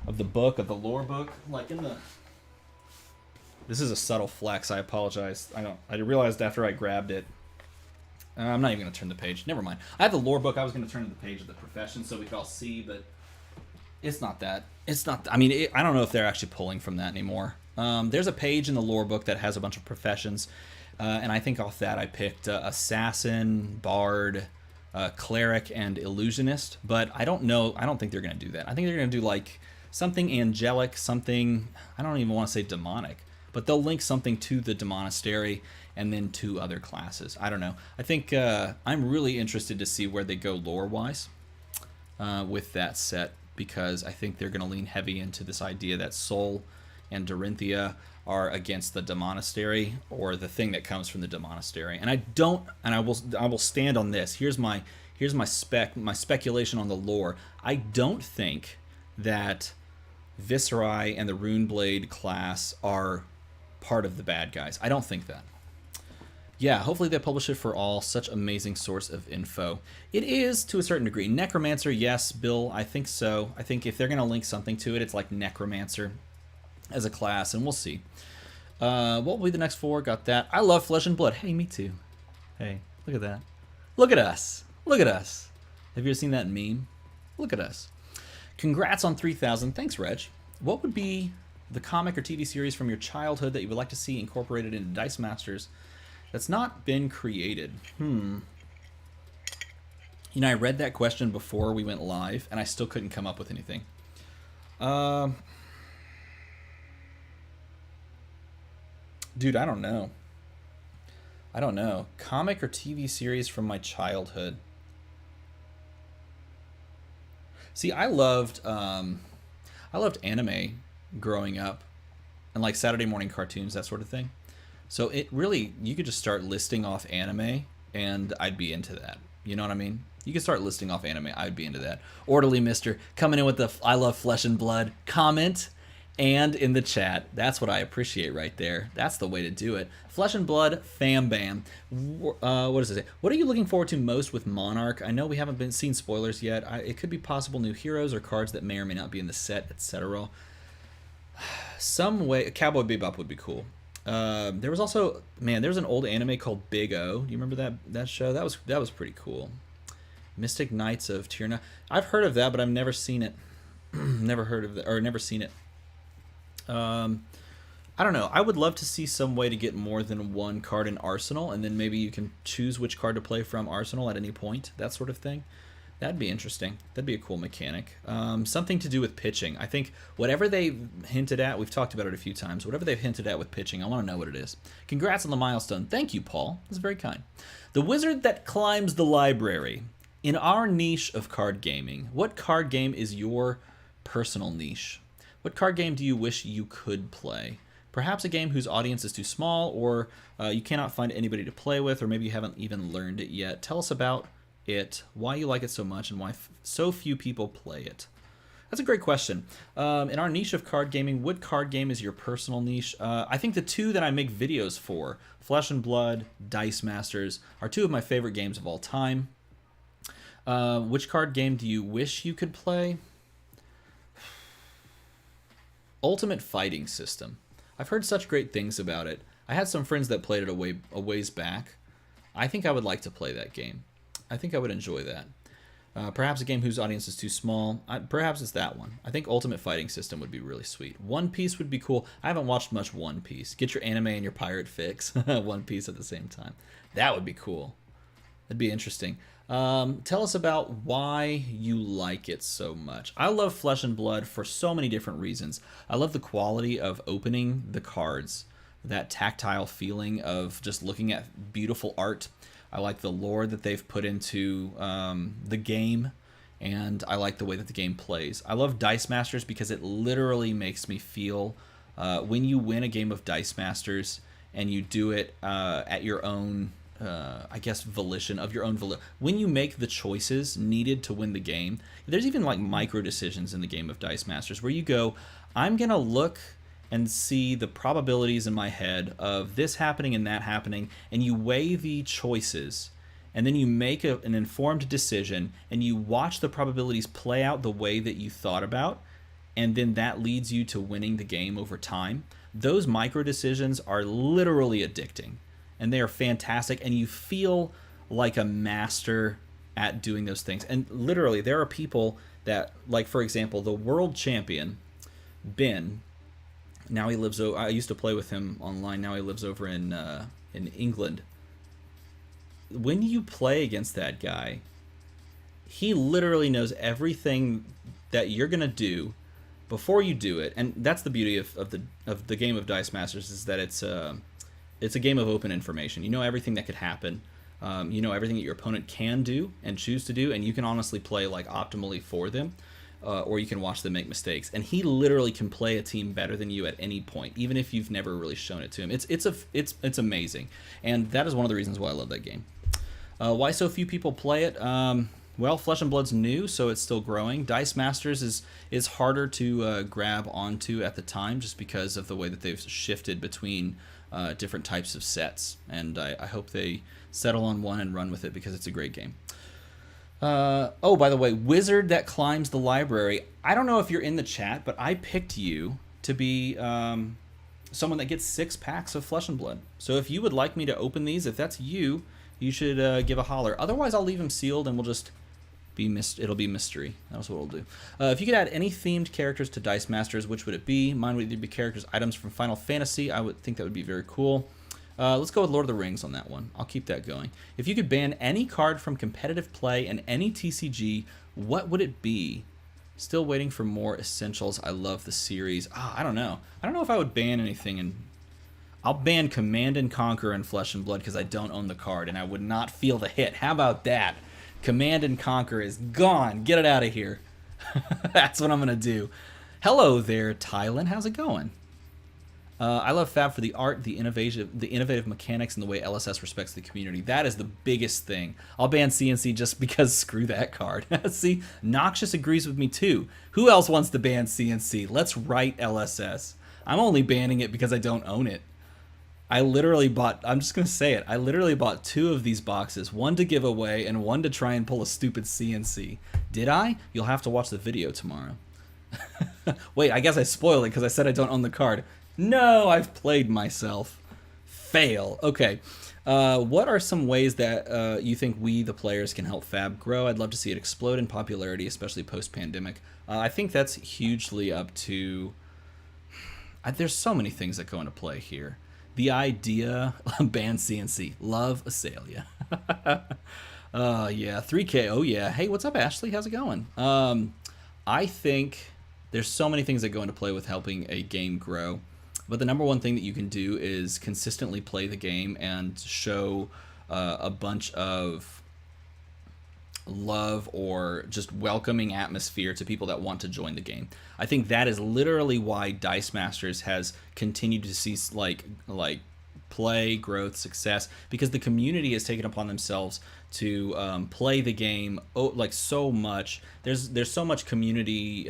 book, of the lore book. Like in the This is a subtle flex. I apologize. I realized after I grabbed it. I'm not even going to turn the page. Never mind. I have the lore book. I was going to turn to the page of the profession so we could all see, but it's not that. It's not. I mean, I don't know if they're actually pulling from that anymore. There's a page in the lore book that has a bunch of professions, and I think off that I picked assassin, bard, cleric, and illusionist. But I don't know. I don't think they're going to do that. I think they're going to do like something angelic, something. I don't even want to say demonic, but they'll link something to the demonastery and then to other classes. I don't know. I think I'm really interested to see where they go lore-wise with that set, because I think they're going to lean heavy into this idea that Sol and Dorinthia are against the demonastery, or the thing that comes from the demonastery. And I will stand on this. Here's my speculation on the lore. I don't think that Viserai and the Runeblade class are part of the bad guys. I don't think that. Yeah, hopefully they publish it for all. Such amazing source of info. It is, to a certain degree. Necromancer, yes, Bill, I think so. I think if they're going to link something to it, it's like Necromancer as a class, and we'll see. What will be the next 4? Got that. I love Flesh and Blood. Hey, me too. Hey, look at that. Look at us. Look at us. Have you ever seen that meme? Look at us. Congrats on 3,000. Thanks, Reg. What would be the comic or TV series from your childhood that you would like to see incorporated into Dice Masters that's not been created? You know, I read that question before we went live, and I still couldn't come up with anything. Dude, I don't know. Comic or TV series from my childhood. See, I loved anime growing up, and like Saturday morning cartoons, that sort of thing. So it really, you could just start listing off anime, and I'd be into that. You know what I mean? You could start listing off anime, I'd be into that. Orderly Mister coming in with the I love Flesh and Blood comment, and in the chat. That's what I appreciate right there. That's the way to do it. Flesh and Blood, fam bam. What does it say? What are you looking forward to most with Monarch? I know we haven't seen spoilers yet. It could be possible new heroes or cards that may or may not be in the set, etc. Some way, Cowboy Bebop would be cool. There was also, man, there was an old anime called Big O. Do you remember that show? That was pretty cool. Mystic Knights of Tyrna. I've heard of that, but I've never seen it. Never heard of it, or never seen it. I don't know. I would love to see some way to get more than one card in Arsenal, and then maybe you can choose which card to play from Arsenal at any point. That sort of thing. That'd be interesting. That'd be a cool mechanic. Something to do with pitching. I think whatever they hinted at, we've talked about it a few times, whatever they've hinted at with pitching, I want to know what it is. Congrats on the milestone. Thank you, Paul. That's very kind. The wizard that climbs the library. In our niche of card gaming, what card game is your personal niche? What card game do you wish you could play? Perhaps a game whose audience is too small, or you cannot find anybody to play with, or maybe you haven't even learned it yet. Tell us about it, why you like it so much, and why so few people play it. That's a great question. In our niche of card gaming, what card game is your personal niche? I think the two that I make videos for, Flesh and Blood, Dice Masters, are two of my favorite games of all time. Which card game do you wish you could play? Ultimate Fighting System. I've heard such great things about it. I had some friends that played it a ways back. I think I would like to play that game. I think I would enjoy that. Perhaps a game whose audience is too small. Perhaps it's that one. I think Ultimate Fighting System would be really sweet. One Piece would be cool. I haven't watched much One Piece. Get your anime and your pirate fix. One Piece at the same time. That would be cool. That'd be interesting. Tell us about why you like it so much. I love Flesh and Blood for so many different reasons. I love the quality of opening the cards, that tactile feeling of just looking at beautiful art. I like the lore that they've put into the game, and I like the way that the game plays. I love Dice Masters because it literally makes me feel when you win a game of Dice Masters and you do it at your own I guess volition, of your own volition. When you make the choices needed to win the game, there's even like micro decisions in the game of Dice Masters where you go, I'm gonna look and see the probabilities in my head of this happening and that happening, and you weigh the choices, and then you make an informed decision, and you watch the probabilities play out the way that you thought about, and then that leads you to winning the game over time. Those micro decisions are literally addicting, and they are fantastic, and you feel like a master at doing those things. And literally, there are people that, like, for example, the world champion, Ben, now he lives over, I used to play with him online, now he lives over in England. When you play against that guy, he literally knows everything that you're going to do before you do it. And that's the beauty of the game of Dice Masters, is that it's a game of open information. You know everything that could happen. You know everything that your opponent can do and choose to do, and you can honestly play like optimally for them, or you can watch them make mistakes. And he literally can play a team better than you at any point, even if you've never really shown it to him. It's amazing, and that is one of the reasons why I love that game. Why so few people play it? Well, Flesh and Blood's new, so it's still growing. Dice Masters is harder to grab onto at the time, just because of the way that they've shifted between different types of sets. And I hope they settle on one and run with it, because it's a great game. Oh, by the way, Wizard that climbs the library. I don't know if you're in the chat, but I picked you to be someone that gets 6 packs of Flesh and Blood. So if you would like me to open these, if that's you, you should give a holler. Otherwise, I'll leave them sealed, and we'll just it'll be mystery. That's what we'll do. If you could add any themed characters to Dice Masters, which would it be? Mine would either be characters, items from Final Fantasy. I would think that would be very cool. Let's go with Lord of the Rings on that one. I'll keep that going. If you could ban any card from competitive play and any TCG, what would it be? Still waiting for more essentials. I love the series. I don't know. I don't know if I would ban anything. And I'll ban Command and Conquer and Flesh and Blood, because I don't own the card, and I would not feel the hit. How about that? Command and Conquer is gone. Get it out of here. That's what I'm going to do. Hello there, Tylen. How's it going? I love Fab for the art, the innovative mechanics, and the way LSS respects the community. That is the biggest thing. I'll ban CNC just because screw that card. See, Noxious agrees with me too. Who else wants to ban CNC? Let's write LSS. I'm only banning it because I don't own it. I literally bought, I'm just going to say it, I literally bought 2 of these boxes, one to give away and one to try and pull a stupid CNC. Did I? You'll have to watch the video tomorrow. Wait, I guess I spoiled it because I said I don't own the card. No, I've played myself. Fail. Okay. What are some ways that you think we, the players, can help Fab grow? I'd love to see it explode in popularity, especially post-pandemic. I think that's hugely up to... there's so many things that go into play here. The idea, ban CNC, love Azalea. Yeah, 3K, oh yeah. Hey, what's up, Ashley? How's it going? I think there's so many things that go into play with helping a game grow, but the number one thing that you can do is consistently play the game and show a bunch of love or just welcoming atmosphere to people that want to join the game. I think that is literally why Dice Masters has continued to see like play, growth, success, because the community has taken upon themselves to play the game like so much. There's so much community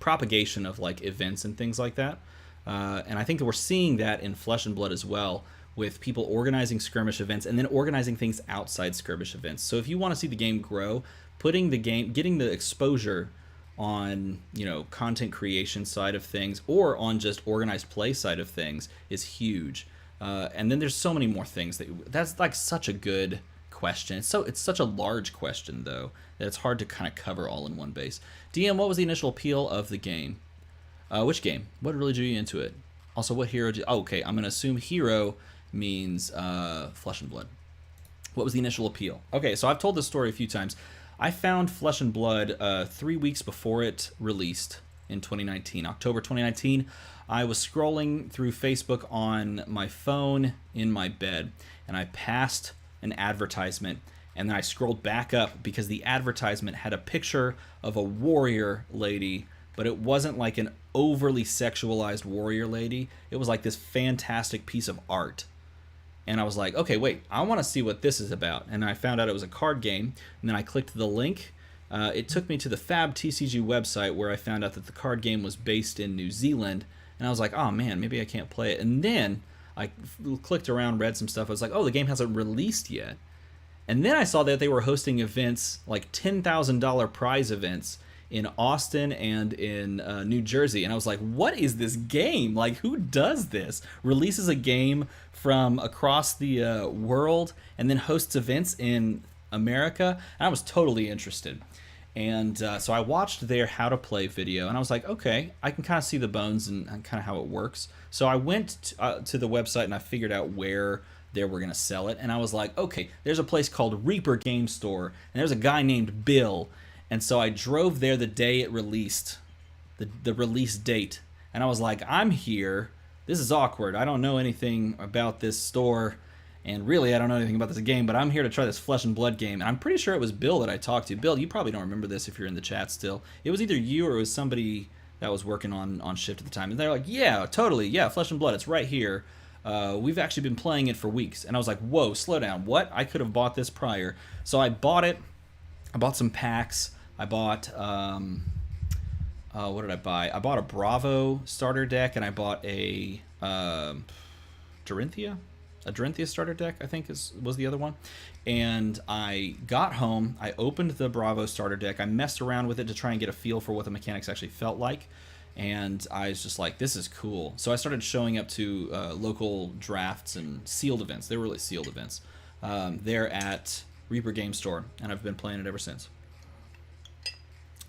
propagation of like events and things like that, and I think that we're seeing that in Flesh and Blood as well, with people organizing skirmish events and then organizing things outside skirmish events. So if you want to see the game grow, getting the exposure on, you know, content creation side of things or on just organized play side of things is huge. And then there's so many more things that's like such a good question. It's such a large question though that it's hard to kind of cover all in one base. DM, what was the initial appeal of the game? Which game? What really drew you into it? Also, what hero okay, I'm gonna assume hero means Flesh and Blood. What was the initial appeal? Okay, so I've told this story a few times. I found Flesh and Blood 3 weeks before it released in 2019, October 2019. I was scrolling through Facebook on my phone in my bed, and I passed an advertisement, and then I scrolled back up because the advertisement had a picture of a warrior lady, but it wasn't like an overly sexualized warrior lady. It was like this fantastic piece of art. And I was like, okay, wait, I want to see what this is about. And I found out it was a card game. And then I clicked the link. It took me to the Fab TCG website, where I found out that the card game was based in New Zealand. And I was like, oh man, maybe I can't play it. And then I clicked around, read some stuff. I was like, oh, the game hasn't released yet. And then I saw that they were hosting events, like $10,000 prize events in Austin and in New Jersey. And I was like, what is this game? Like, who does this? Releases a game from across the world and then hosts events in America. And I was totally interested. And so I watched their how to play video, and I was like, okay, I can kind of see the bones and kind of how it works. So I went to the website and I figured out where they were going to sell it. And I was like, okay, there's a place called Reaper Game Store, and there's a guy named Bill. And so I drove there the day it released, the release date. And I was like, I'm here. This is awkward. I don't know anything about this store. And really, I don't know anything about this game, but I'm here to try this Flesh and Blood game. And I'm pretty sure it was Bill that I talked to. Bill, you probably don't remember this if you're in the chat still. It was either you or it was somebody that was working on shift at the time. And they're like, yeah, totally. Yeah, Flesh and Blood. It's right here. We've actually been playing it for weeks. And I was like, whoa, slow down. What? I could have bought this prior. So I bought it. I bought some packs. I bought, what did I buy? I bought a Bravo starter deck, and I bought a Dorinthia? A Dorinthia starter deck, I think was the other one. And I got home, I opened the Bravo starter deck, I messed around with it to try and get a feel for what the mechanics actually felt like. And I was just like, this is cool. So I started showing up to local drafts and sealed events. They were really sealed events. They're at Reaper Game Store, and I've been playing it ever since.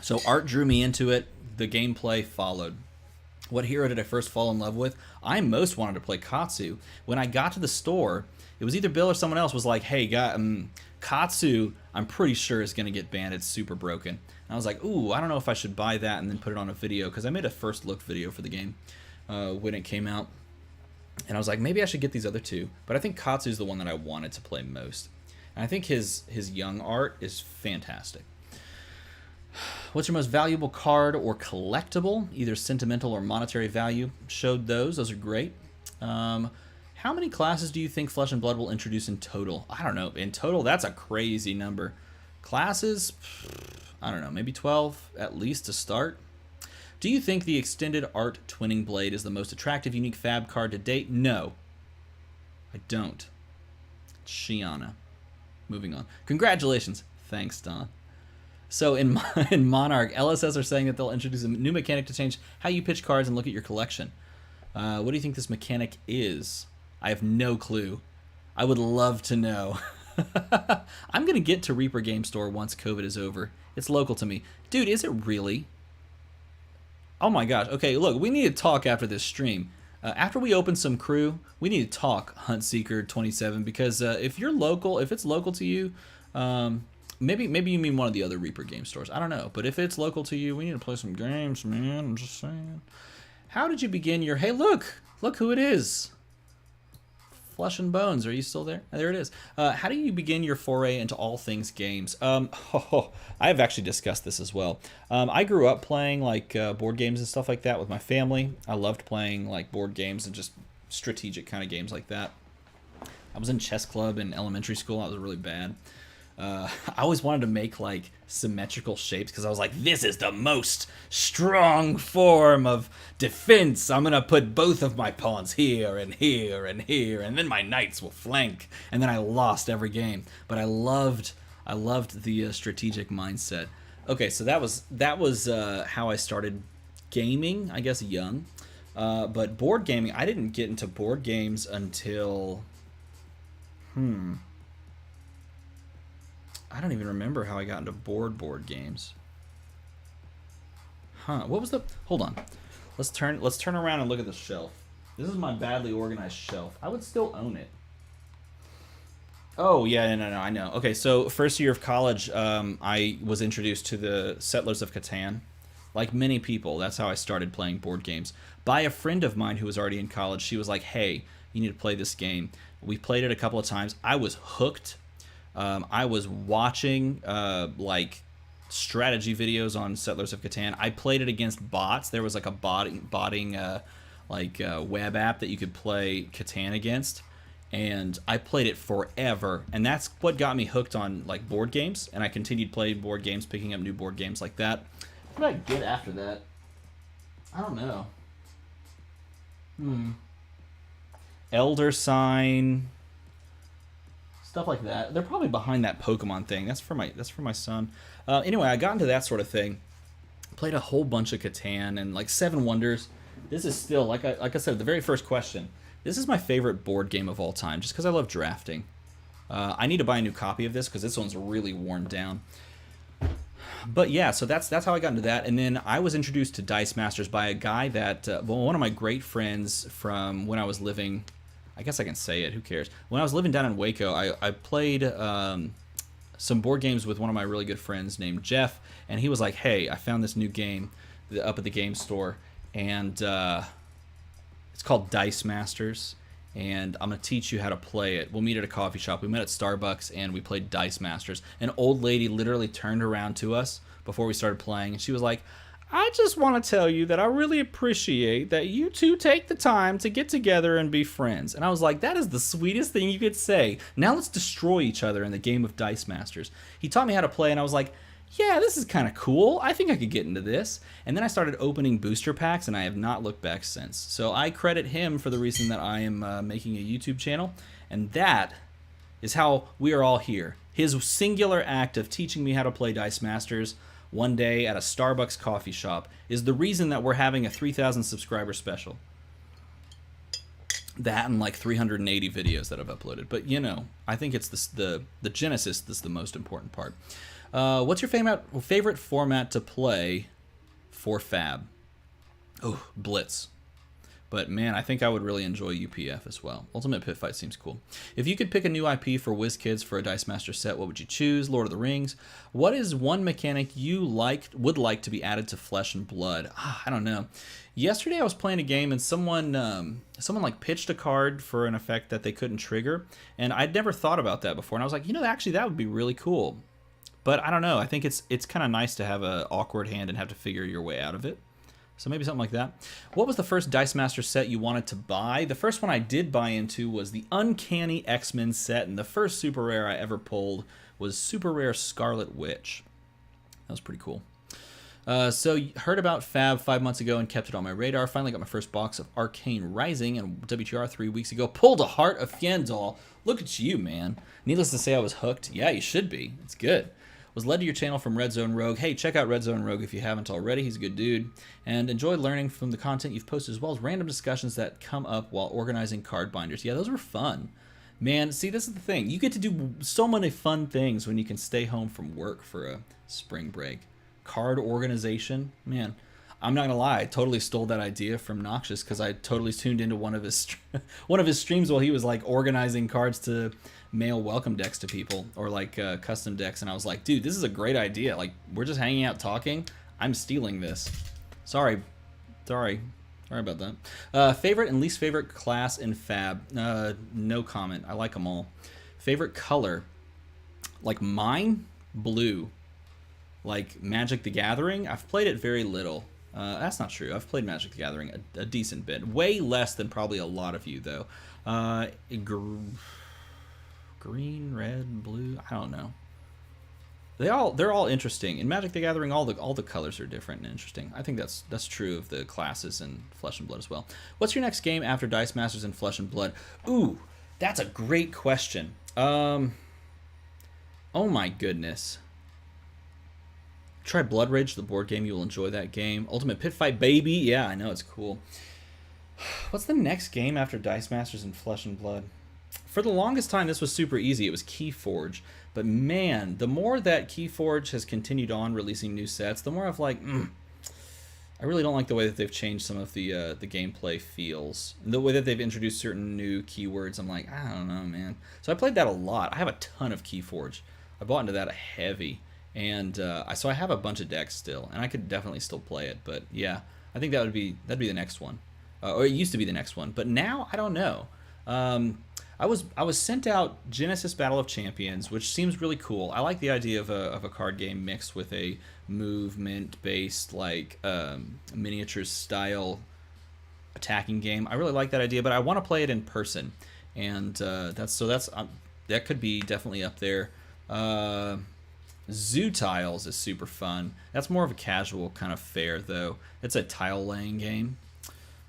So art drew me into it. The gameplay followed. What hero did I first fall in love with? I most wanted to play Katsu. When I got to the store, it was either Bill or someone else was like, hey, Katsu, I'm pretty sure is going to get banned. It's super broken. And I was like, ooh, I don't know if I should buy that and then put it on a video, because I made a first look video for the game when it came out. And I was like, maybe I should get these other two. But I think Katsu is the one that I wanted to play most. And I think his young art is fantastic. What's your most valuable card or collectible, either sentimental or monetary value? Showed those. Those are great. How many classes do you think Flesh and Blood will introduce in total? I don't know. In total, that's a crazy number. Classes, I don't know, maybe 12 at least to start. Do you think the extended art Twinning Blade is the most attractive unique fab card to date? No, I don't. Shiana. Moving on. Congratulations. Thanks, Don. So in Monarch, LSS are saying that they'll introduce a new mechanic to change how you pitch cards and look at your collection. What do you think this mechanic is? I have no clue. I would love to know. I'm going to get to Reaper Game Store once COVID is over. It's local to me. Dude, is it really? Oh my gosh. Okay, look, we need to talk after this stream. After we open some crew, we need to talk Huntseeker 27, because if you're local, if it's local to you, maybe you mean one of the other Reaper game stores. I don't know. But if it's local to you, we need to play some games, man. I'm just saying. How did you begin your... Hey, look who it is. Flesh and Bones. Are you still there? There it is. How do you begin your foray into all things games? I've actually discussed this as well. I grew up playing like board games and stuff like that with my family. I loved playing like board games and just strategic kind of games like that. I was in chess club in elementary school. I was really bad. I always wanted to make like symmetrical shapes because I was like, this is the most strong form of defense. I'm gonna put both of my pawns here and here and here, and then my knights will flank. And then I lost every game, but I loved the strategic mindset. Okay, so that was how I started gaming, I guess young. But board gaming, I didn't get into board games until I don't even remember how I got into board games. What was the... Hold on. Let's turn around and look at the shelf. This is my badly organized shelf. I would still own it. Oh, yeah, no, I know. Okay, so first year of college, I was introduced to the Settlers of Catan. Like many people, that's how I started playing board games. By a friend of mine who was already in college. She was like, hey, you need to play this game. We played it a couple of times. I was hooked. I was watching like strategy videos on Settlers of Catan. I played it against bots. There was like a botting web app that you could play Catan against, and I played it forever. And that's what got me hooked on like board games. And I continued playing board games, picking up new board games like that. What did I get after that? I don't know. Elder Sign. Stuff like that. They're probably behind that Pokemon thing. That's for my son. Anyway, I got into that sort of thing. Played a whole bunch of Catan and like Seven Wonders. This is still, like I said, the very first question. This is my favorite board game of all time, just because I love drafting. I need to buy a new copy of this because this one's really worn down. But yeah, so that's how I got into that. And then I was introduced to Dice Masters by a guy that, one of my great friends from when I was living, I guess I can say it, who cares? When I was living down in Waco, I played some board games with one of my really good friends named Jeff, and he was like, hey, I found this new game up at the game store, and it's called Dice Masters, and I'm going to teach you how to play it. We'll meet at a coffee shop. We met at Starbucks, and we played Dice Masters. An old lady literally turned around to us before we started playing, and she was like, I just want to tell you that I really appreciate that you two take the time to get together and be friends. And I was like, that is the sweetest thing you could say. Now let's destroy each other in the game of Dice Masters. He taught me how to play, and I was like, yeah, this is kind of cool. I think I could get into this. And then I started opening booster packs, and I have not looked back since. So I credit him for the reason that I am making a YouTube channel, and that is how we are all here. His singular act of teaching me how to play Dice Masters one day at a Starbucks coffee shop is the reason that we're having a 3,000 subscriber special. That and like 380 videos that I've uploaded. But you know, I think it's the genesis that's the most important part. What's your favorite format to play for Fab? Oh, Blitz. But man, I think I would really enjoy UPF as well. Ultimate Pit Fight seems cool. If you could pick a new IP for WizKids for a Dice Master set, what would you choose? Lord of the Rings. What is one mechanic you would like to be added to Flesh and Blood? I don't know. Yesterday I was playing a game and someone like pitched a card for an effect that they couldn't trigger, and I'd never thought about that before. And I was like, you know, actually that would be really cool. But I don't know. I think it's kind of nice to have an awkward hand and have to figure your way out of it. So maybe something like that. What was the first Dice Master set you wanted to buy? The first one I did buy into was the Uncanny X-Men set, and the first super rare I ever pulled was Super Rare Scarlet Witch. That was pretty cool. So heard about Fab 5 months ago and kept it on my radar. Finally got my first box of Arcane Rising and WTR 3 weeks ago. Pulled a Heart of Fjendal. Look at you, man. Needless to say, I was hooked. Yeah, you should be. It's good. Was led to your channel from Red Zone Rogue. Hey, check out Red Zone Rogue if you haven't already. He's a good dude. And enjoyed learning from the content you've posted as well as random discussions that come up while organizing card binders. Yeah, those were fun. Man, see, this is the thing. You get to do so many fun things when you can stay home from work for a spring break. Card organization, man. I'm not gonna lie, I totally stole that idea from Noxious because I totally tuned into one of his streams while he was like organizing cards to mail welcome decks to people or like custom decks, and I was like, dude, this is a great idea. Like, we're just hanging out talking. I'm stealing this. Sorry about that. Favorite and least favorite class in Fab? No comment. I like them all. Favorite color? Like mine, blue. Like Magic the Gathering, I've played it very little. That's not true. I've played Magic the Gathering a decent bit. Way less than probably a lot of you, though. Green, red, blue, I don't know. They're all interesting. In Magic the Gathering, all the colors are different and interesting. I think that's true of the classes in Flesh and Blood as well. What's your next game after Dice Masters and Flesh and Blood? Ooh, that's a great question. Oh my goodness. Try Blood Rage, the board game. You will enjoy that game. Ultimate Pit Fight, baby. Yeah, I know, it's cool. What's the next game after Dice Masters and Flesh and Blood? For the longest time, this was super easy. It was Keyforge. But man, the more that Keyforge has continued on releasing new sets, the more I've like, I really don't like the way that they've changed some of the gameplay feels. The way that they've introduced certain new keywords, I'm like, I don't know, man. So I played that a lot. I have a ton of Keyforge. I bought into that heavy. And so I have a bunch of decks still, and I could definitely still play it. But yeah, I think that'd be the next one, or it used to be the next one. But now I don't know. I was sent out Genesis Battle of Champions, which seems really cool. I like the idea of a card game mixed with a movement based like miniatures style attacking game. I really like that idea, but I want to play it in person, and that could be definitely up there. Zoo Tiles is super fun. That's more of a casual kind of fare, though. It's a tile laying game.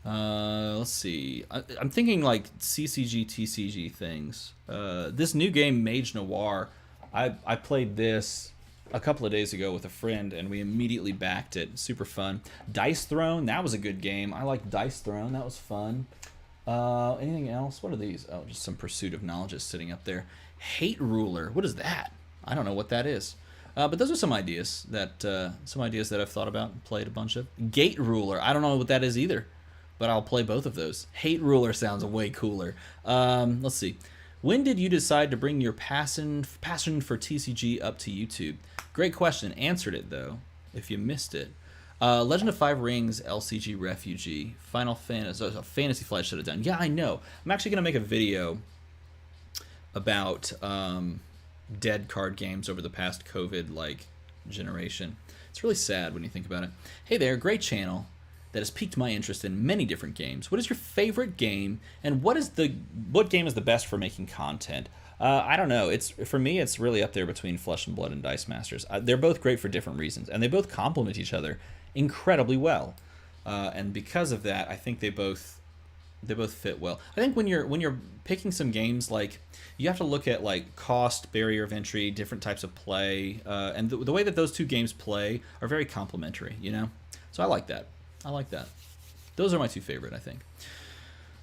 Let's see. I'm thinking like CCG, TCG things. This new game, Mage Noir, I played this a couple of days ago with a friend, and we immediately backed it. Super fun. Dice Throne, that was a good game. I liked Dice Throne. That was fun. Anything else? What are these? Oh, just some Pursuit of Knowledge is sitting up there. Hate Ruler. What is that? I don't know what that is. But those are some ideas that I've thought about and played a bunch of. Gate Ruler. I don't know what that is either, but I'll play both of those. Hate Ruler sounds way cooler. Let's see. When did you decide to bring your passion for TCG up to YouTube? Great question. Answered it, though, if you missed it. Legend of Five Rings, LCG Refugee, Final Fantasy, Fantasy Flight should have done. Yeah, I know. I'm actually going to make a video about dead card games over the past COVID generation. It's really sad when you think about it. Hey there, great channel that has piqued my interest in many different games. What is your favorite game, and what game is the best for making content? I don't know. For me, it's really up there between Flesh and Blood and Dice Masters. They're both great for different reasons, and they both complement each other incredibly well. And because of that, I think they both fit well. I think when you're picking some games, you have to look at cost, barrier of entry, different types of play, and the way that those two games play are very complementary. So I like that. Those are my two favorite, I think.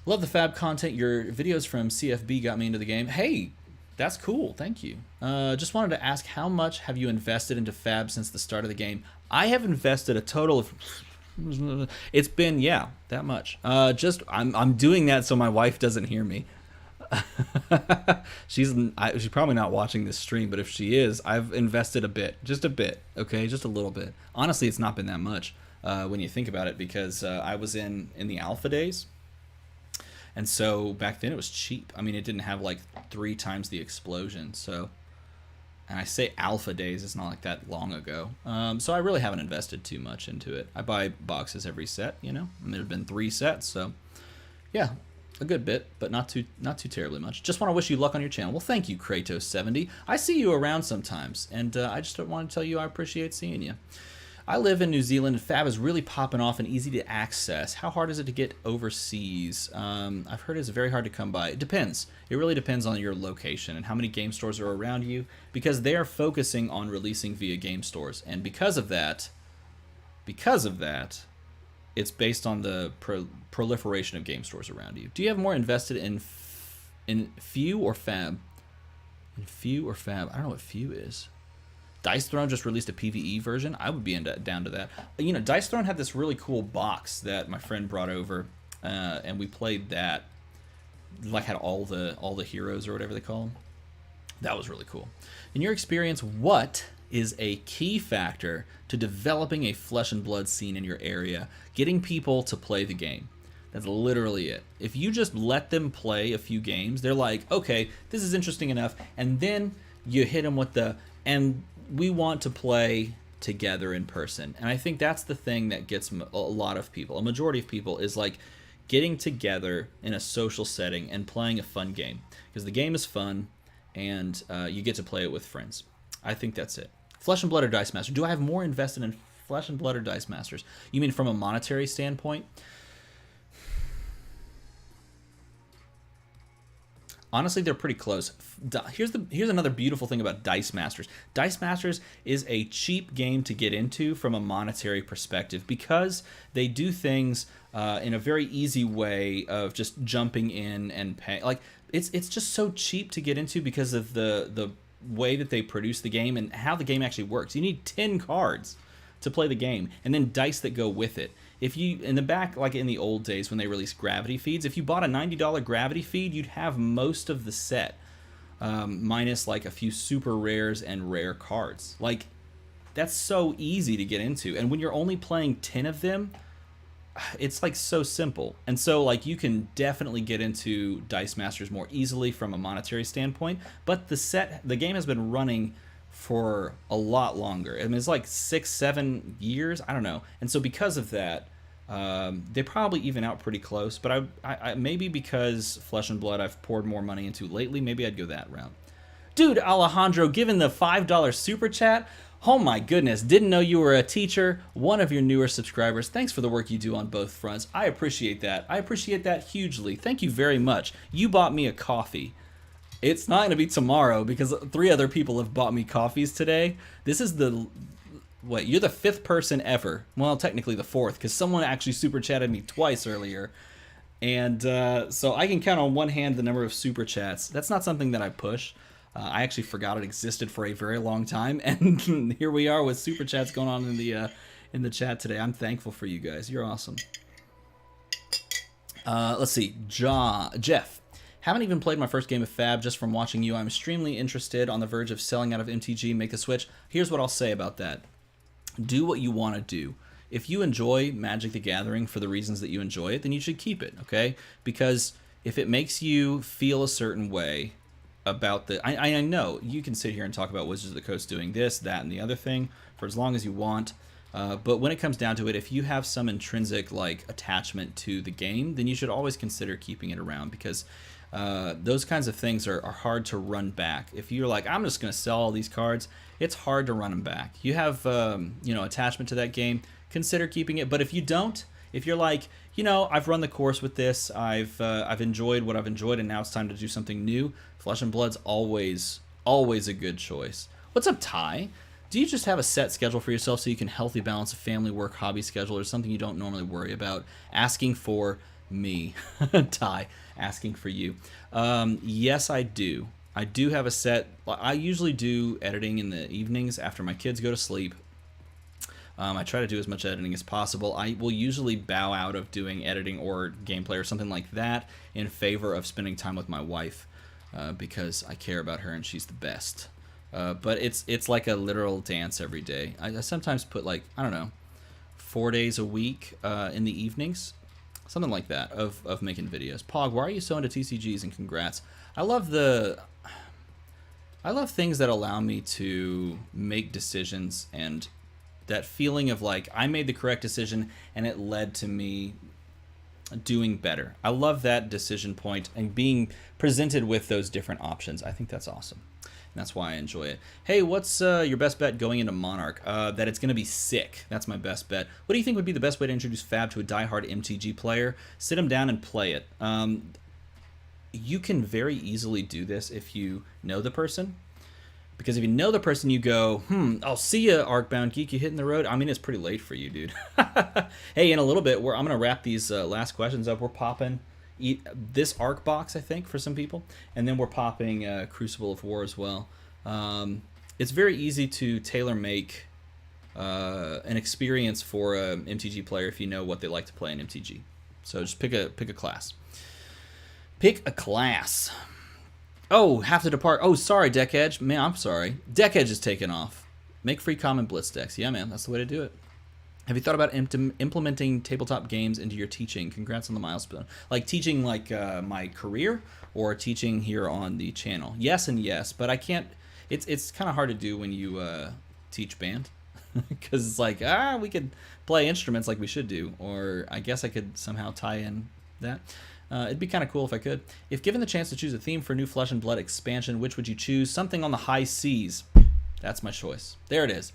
Love the Fab content. Your videos from CFB got me into the game. Hey, that's cool. Thank you. Just wanted to ask, how much have you invested into Fab since the start of the game? I have invested a total of... It's been, that much. I'm doing that so my wife doesn't hear me. She's probably not watching this stream, but if she is, I've invested a bit. Just a bit, okay? Just a little bit. Honestly, it's not been that much when you think about it, because I was in the alpha days. And so back then it was cheap. I mean, it didn't have 3 times the explosion. So, and I say alpha days, it's not that long ago. So I really haven't invested too much into it. I buy boxes every set, and there have been 3 sets. So yeah, a good bit, but not too terribly much. Just want to wish you luck on your channel. Well, thank you, Kratos70. I see you around sometimes, and I just want to tell you I appreciate seeing you. I live in New Zealand, and Fab is really popping off and easy to access. How hard is it to get overseas? I've heard it's very hard to come by. It depends. It really depends on your location and how many game stores are around you, because they are focusing on releasing via game stores. And because of that, it's based on the proliferation of game stores around you. Do you have more invested in Few or Fab? In Few or Fab? I don't know what Few is. Dice Throne just released a PvE version. I would be down to that. Dice Throne had this really cool box that my friend brought over, and we played that. Had all the heroes or whatever they call them. That was really cool. In your experience, what is a key factor to developing a Flesh and Blood scene in your area, getting people to play the game? That's literally it. If you just let them play a few games, they're like, okay, this is interesting enough, and then you hit them with and we want to play together in person. And I think that's the thing that gets a lot of people, a majority of people, is getting together in a social setting and playing a fun game, because the game is fun and you get to play it with friends. I think that's it. Flesh and Blood or Dice Masters? Do I have more invested in Flesh and Blood or Dice Masters? You mean from a monetary standpoint? Honestly, they're pretty close. Here's another beautiful thing about Dice Masters. Dice Masters is a cheap game to get into from a monetary perspective, because they do things in a very easy way of just jumping in and paying. It's just so cheap to get into because of the way that they produce the game and how the game actually works. You need 10 cards to play the game, and then dice that go with it. If you, in the back, in the old days when they released gravity feeds, if you bought a $90 gravity feed, you'd have most of the set, minus a few super rares and rare cards. That's so easy to get into, and when you're only playing 10 of them, it's so simple. And so you can definitely get into Dice Masters more easily from a monetary standpoint, but the game has been running for a lot longer. I mean, it's 6-7 years, I don't know. And so because of that, they probably even out pretty close, but I maybe because Flesh and Blood I've poured more money into lately, maybe I'd go that route. Dude, Alejandro, given the $5 super chat, oh my goodness, didn't know you were a teacher, one of your newer subscribers. Thanks for the work you do on both fronts. I appreciate that. I appreciate that hugely. Thank you very much. You bought me a coffee. It's not going to be tomorrow because 3 other people have bought me coffees today. This is the... What, you're the 5th person ever. Well, technically the 4th, because someone actually super chatted me twice earlier. And so I can count on one hand the number of super chats. That's not something that I push. I actually forgot it existed for a very long time, and here we are with super chats going on in the chat today. I'm thankful for you guys. You're awesome. Let's see. Jeff. Haven't even played my first game of Fab just from watching you. I'm extremely interested, on the verge of selling out of MTG, make the switch. Here's what I'll say about that. Do what you want to do. If you enjoy Magic the Gathering for the reasons that you enjoy it, then you should keep it, okay? Because if it makes you feel a certain way about the... I know you can sit here and talk about Wizards of the Coast doing this, that, and the other thing for as long as you want. But when it comes down to it, if you have some intrinsic like attachment to the game, then you should always consider keeping it around, because those kinds of things are hard to run back. If you're like, I'm just going to sell all these cards, it's hard to run them back. You have attachment to that game, consider keeping it. But if you don't, if you're like, I've run the course with this, I've enjoyed what I've enjoyed, and now it's time to do something new, Flesh and Blood's always a good choice. What's up, Ty? Do you just have a set schedule for yourself so you can healthy balance a family, work, hobby schedule, or something you don't normally worry about? Asking for me. Ty, asking for you. Yes, I do. I do have a set. I usually do editing in the evenings after my kids go to sleep. I try to do as much editing as possible. I will usually bow out of doing editing or gameplay or something like that in favor of spending time with my wife, because I care about her and she's the best. But it's like a literal dance every day. I sometimes put 4 days a week in the evenings, something like that, of making videos. Pog, why are you so into TCGs, and congrats. I love things that allow me to make decisions, and that feeling of like I made the correct decision and it led to me doing better. I love that decision point and being presented with those different options. I think that's awesome. And that's why I enjoy it. Hey, what's your best bet going into Monarch? That it's going to be sick. That's my best bet. What do you think would be the best way to introduce Fab to a diehard MTG player? Sit him down and play it. You can very easily do this if you know the person. Because if you know the person, you go, I'll see ya, Arcbound Geek. You hitting the road? I mean, it's pretty late for you, dude. Hey, in a little bit, I'm going to wrap these last questions up. We're popping this Arc box, I think, for some people. And then we're popping Crucible of War as well. It's very easy to tailor-make an experience for an MTG player if you know what they like to play in MTG. So just pick a class. Pick a class. Oh, have to depart. Oh, sorry, Deck Edge. Man, I'm sorry. Deck Edge is taken off. Make free common blitz decks. Yeah, man, that's the way to do it. Have you thought about implementing tabletop games into your teaching? Congrats on the milestone. Like teaching my career, or teaching here on the channel? Yes and yes, but I can't. It's kind of hard to do when you teach band. Because it's like, we could play instruments like we should do. Or I guess I could somehow tie in that. It'd be kind of cool if I could. If given the chance to choose a theme for new Flesh and Blood expansion, which would you choose? Something on the high seas. That's my choice. There it is.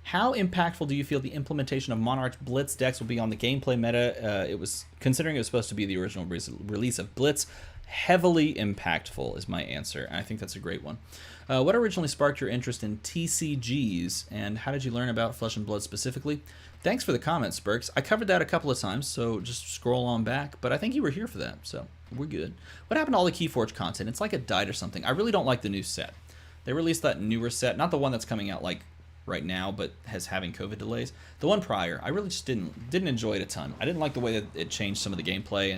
How impactful do you feel the implementation of Monarch Blitz decks will be on the gameplay meta? Considering it was supposed to be the original release of Blitz, heavily impactful is my answer. And I think that's a great one. What originally sparked your interest in TCGs, and how did you learn about Flesh and Blood specifically? Thanks for the comment, Spurks. I covered that a couple of times, so just scroll on back, but I think you were here for that, so we're good. What happened to all the Keyforge content? It's like it died or something. I really don't like the new set. They released that newer set, not the one that's coming out like right now, but having COVID delays. The one prior, I really just didn't enjoy it a ton. I didn't like the way that it changed some of the gameplay,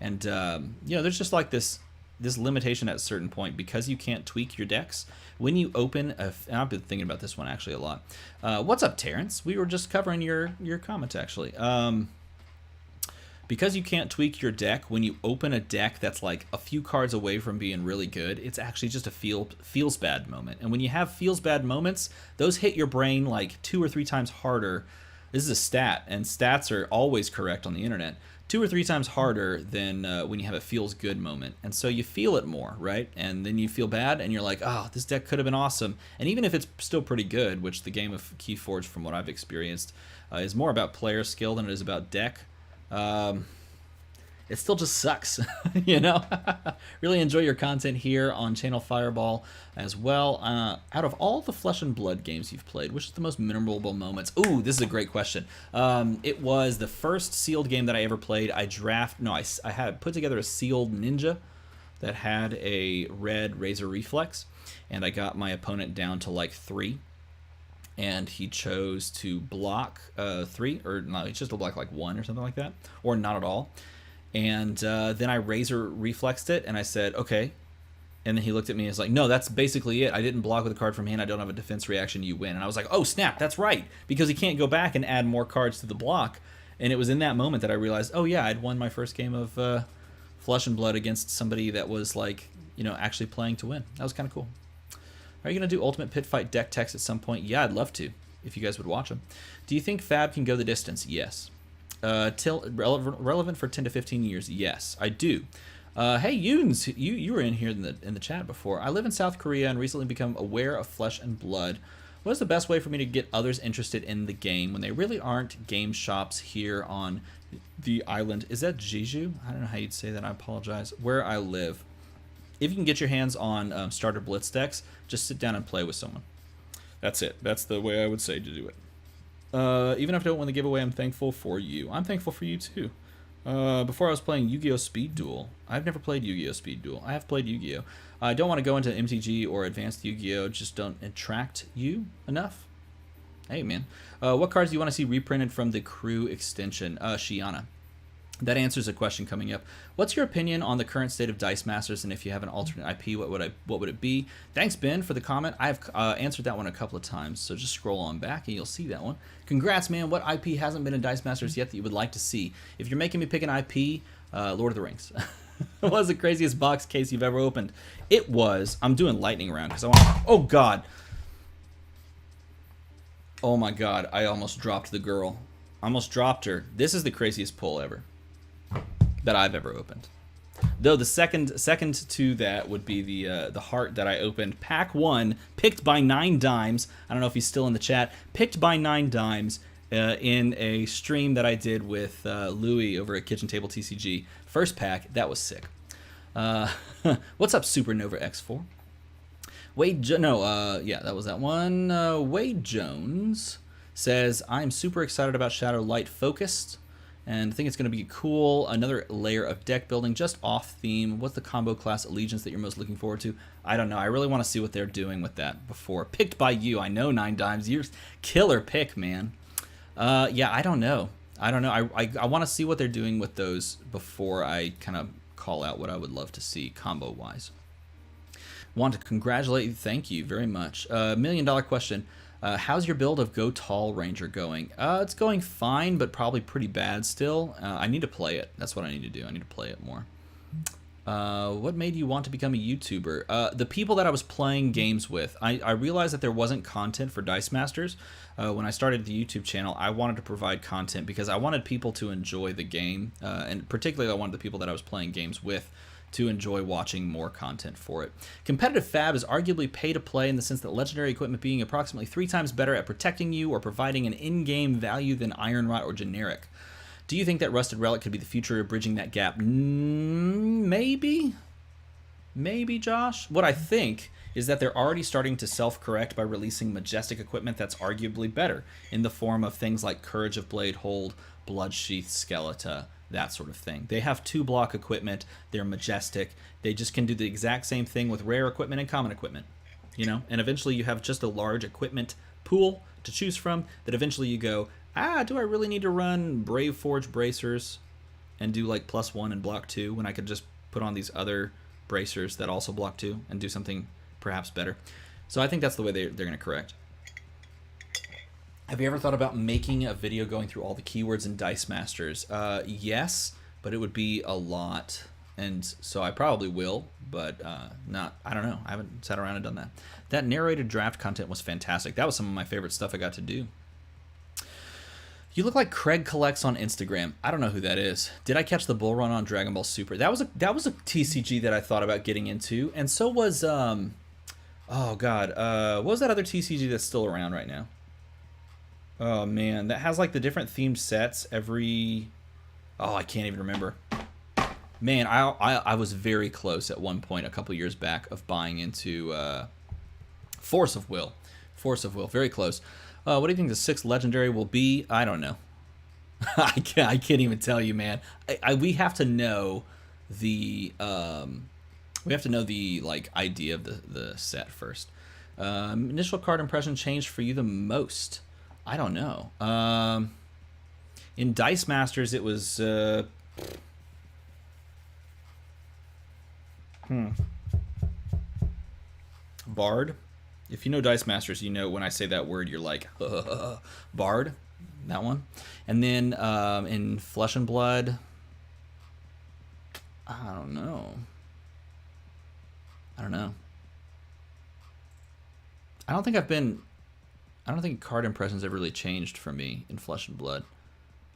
and there's just like this limitation at a certain point, because you can't tweak your decks. When you open and I've been thinking about this one actually a lot. What's up, Terrence? We were just covering your comment actually. Because you can't tweak your deck, when you open a deck that's like a few cards away from being really good, it's actually just a feels bad moment. And when you have feels bad moments, those hit your brain like 2 or 3 times harder. This is a stat, and stats are always correct on the internet. 2 or 3 times harder than when you have a feels good moment. And so you feel it more, right? And then you feel bad, and you're like, oh, this deck could have been awesome. And even if it's still pretty good, which the game of Keyforge, from what I've experienced, is more about player skill than it is about deck. it still just sucks, you know? Really enjoy your content here on Channel Fireball as well. Out of all the Flesh and Blood games you've played, which is the most memorable moments? Ooh, this is a great question. It was the first sealed game that I ever played. I had put together a sealed ninja that had a red razor reflex, and I got my opponent down to like 3. And he chose to block 3, or no, he chose to block like 1 or something like that, or not at all. And then I razor reflexed it, and I said, okay. And then he looked at me and was like, no, that's basically it. I didn't block with a card from hand. I don't have a defense reaction. You win. And I was like, oh, snap, that's right. Because he can't go back and add more cards to the block. And it was in that moment that I realized, oh, yeah, I'd won my first game of Flesh and Blood against somebody that was like, you know, actually playing to win. That was kind of cool. Are you going to do Ultimate Pit Fight deck techs at some point? Yeah, I'd love to, if you guys would watch them. Do you think Fab can go the distance? Yes. Relevant for 10 to 15 years? Yes, I do. Hey, Yoons, you were in here in the chat before. I live in South Korea and recently become aware of Flesh and Blood. What is the best way for me to get others interested in the game when they really aren't game shops here on the island? Is that Jeju? I don't know how you'd say that. I apologize. Where I live. If you can get your hands on starter blitz decks, just sit down and play with someone. That's it. That's the way I would say to do it. Even if I don't win the giveaway, I'm thankful for you. I'm thankful for you too. Before I was playing Yu-Gi-Oh! Speed Duel. I've never played Yu-Gi-Oh! Speed Duel. I have played Yu-Gi-Oh! I don't want to go into MTG or Advanced Yu-Gi-Oh! Just don't attract you enough. Hey, man. What cards do you want to see reprinted from the crew extension? Shiana. That answers a question coming up. What's your opinion on the current state of Dice Masters, and if you have an alternate IP, what would it be? Thanks, Ben, for the comment. I've answered that one a couple of times, so just scroll on back and you'll see that one. Congrats, man. What IP hasn't been in Dice Masters yet that you would like to see? If you're making me pick an IP, Lord of the Rings. What was the craziest box case you've ever opened? It was... I'm doing lightning round because I want... Oh, God. Oh, my God. I almost dropped the girl. Almost dropped her. This is the craziest pull ever that I've ever opened. Though the second to that would be the heart that I opened. Pack 1, picked by 9 Dimes. I don't know if he's still in the chat. Picked by 9 Dimes in a stream that I did with Louie over at Kitchen Table TCG. First pack, that was sick. What's up, Supernova X4? Yeah, that was that one. Wade Jones says, I'm super excited about Shadow Light Focused. And I think it's going to be cool. Another layer of deck building, just off theme. What's the combo class allegiance that you're most looking forward to? I don't know. I really want to see what they're doing with that before. Picked by you. I know 9 Dimes. You're killer pick, man. Yeah, I don't know. I want to see what they're doing with those before I kind of call out what I would love to see combo-wise. Want to congratulate you. Thank you very much. $1 million question. How's your build of Go Tall Ranger going? It's going fine, but probably pretty bad still. I need to play it. That's what I need to do. I need to play it more. What made you want to become a YouTuber? The people that I was playing games with. I realized that there wasn't content for Dice Masters. When I started the YouTube channel, I wanted to provide content because I wanted people to enjoy the game. And particularly I wanted the people that I was playing games with to enjoy watching more content for it. Competitive Fab is arguably pay to play in the sense that legendary equipment being approximately 3 times better at protecting you or providing an in-game value than Iron Rot or generic. Do you think that Rusted Relic could be the future of bridging that gap? Maybe. Maybe, Josh. What I think is that they're already starting to self-correct by releasing majestic equipment that's arguably better in the form of things like Courage of Blade Hold, Bloodsheath Skeleton, that sort of thing. They have 2-block equipment. They're majestic. They just can do the exact same thing with rare equipment and common equipment, you know? And eventually you have just a large equipment pool to choose from that eventually you go, do I really need to run Brave Forge Bracers and do like +1 and block 2 when I could just put on these other bracers that also block 2 and do something perhaps better? So I think that's the way they're going to correct. Have you ever thought about making a video going through all the keywords in Dice Masters? Yes, but it would be a lot, and so I probably will, but I don't know. I haven't sat around and done that. That narrated draft content was fantastic. That was some of my favorite stuff I got to do. You look like Craig Collects on Instagram. I don't know who that is. Did I catch the bull run on Dragon Ball Super? That was a TCG that I thought about getting into, and so was oh god, what was that other TCG that's still around right now? Oh man, that has like the different themed sets every... Oh, I can't even remember. Man, I was very close at one point a couple years back of buying into Force of Will. Force of Will, very close. What do you think the 6th legendary will be? I don't know. I can't even tell you, man. We have to know the like idea of the set first. Initial card impression changed for you the most. I don't know. In Dice Masters, it was Bard. If you know Dice Masters, you know when I say that word, you're like, Bard, that one. And then in Flesh and Blood, I don't know. I don't think card impressions have really changed for me in Flesh and Blood.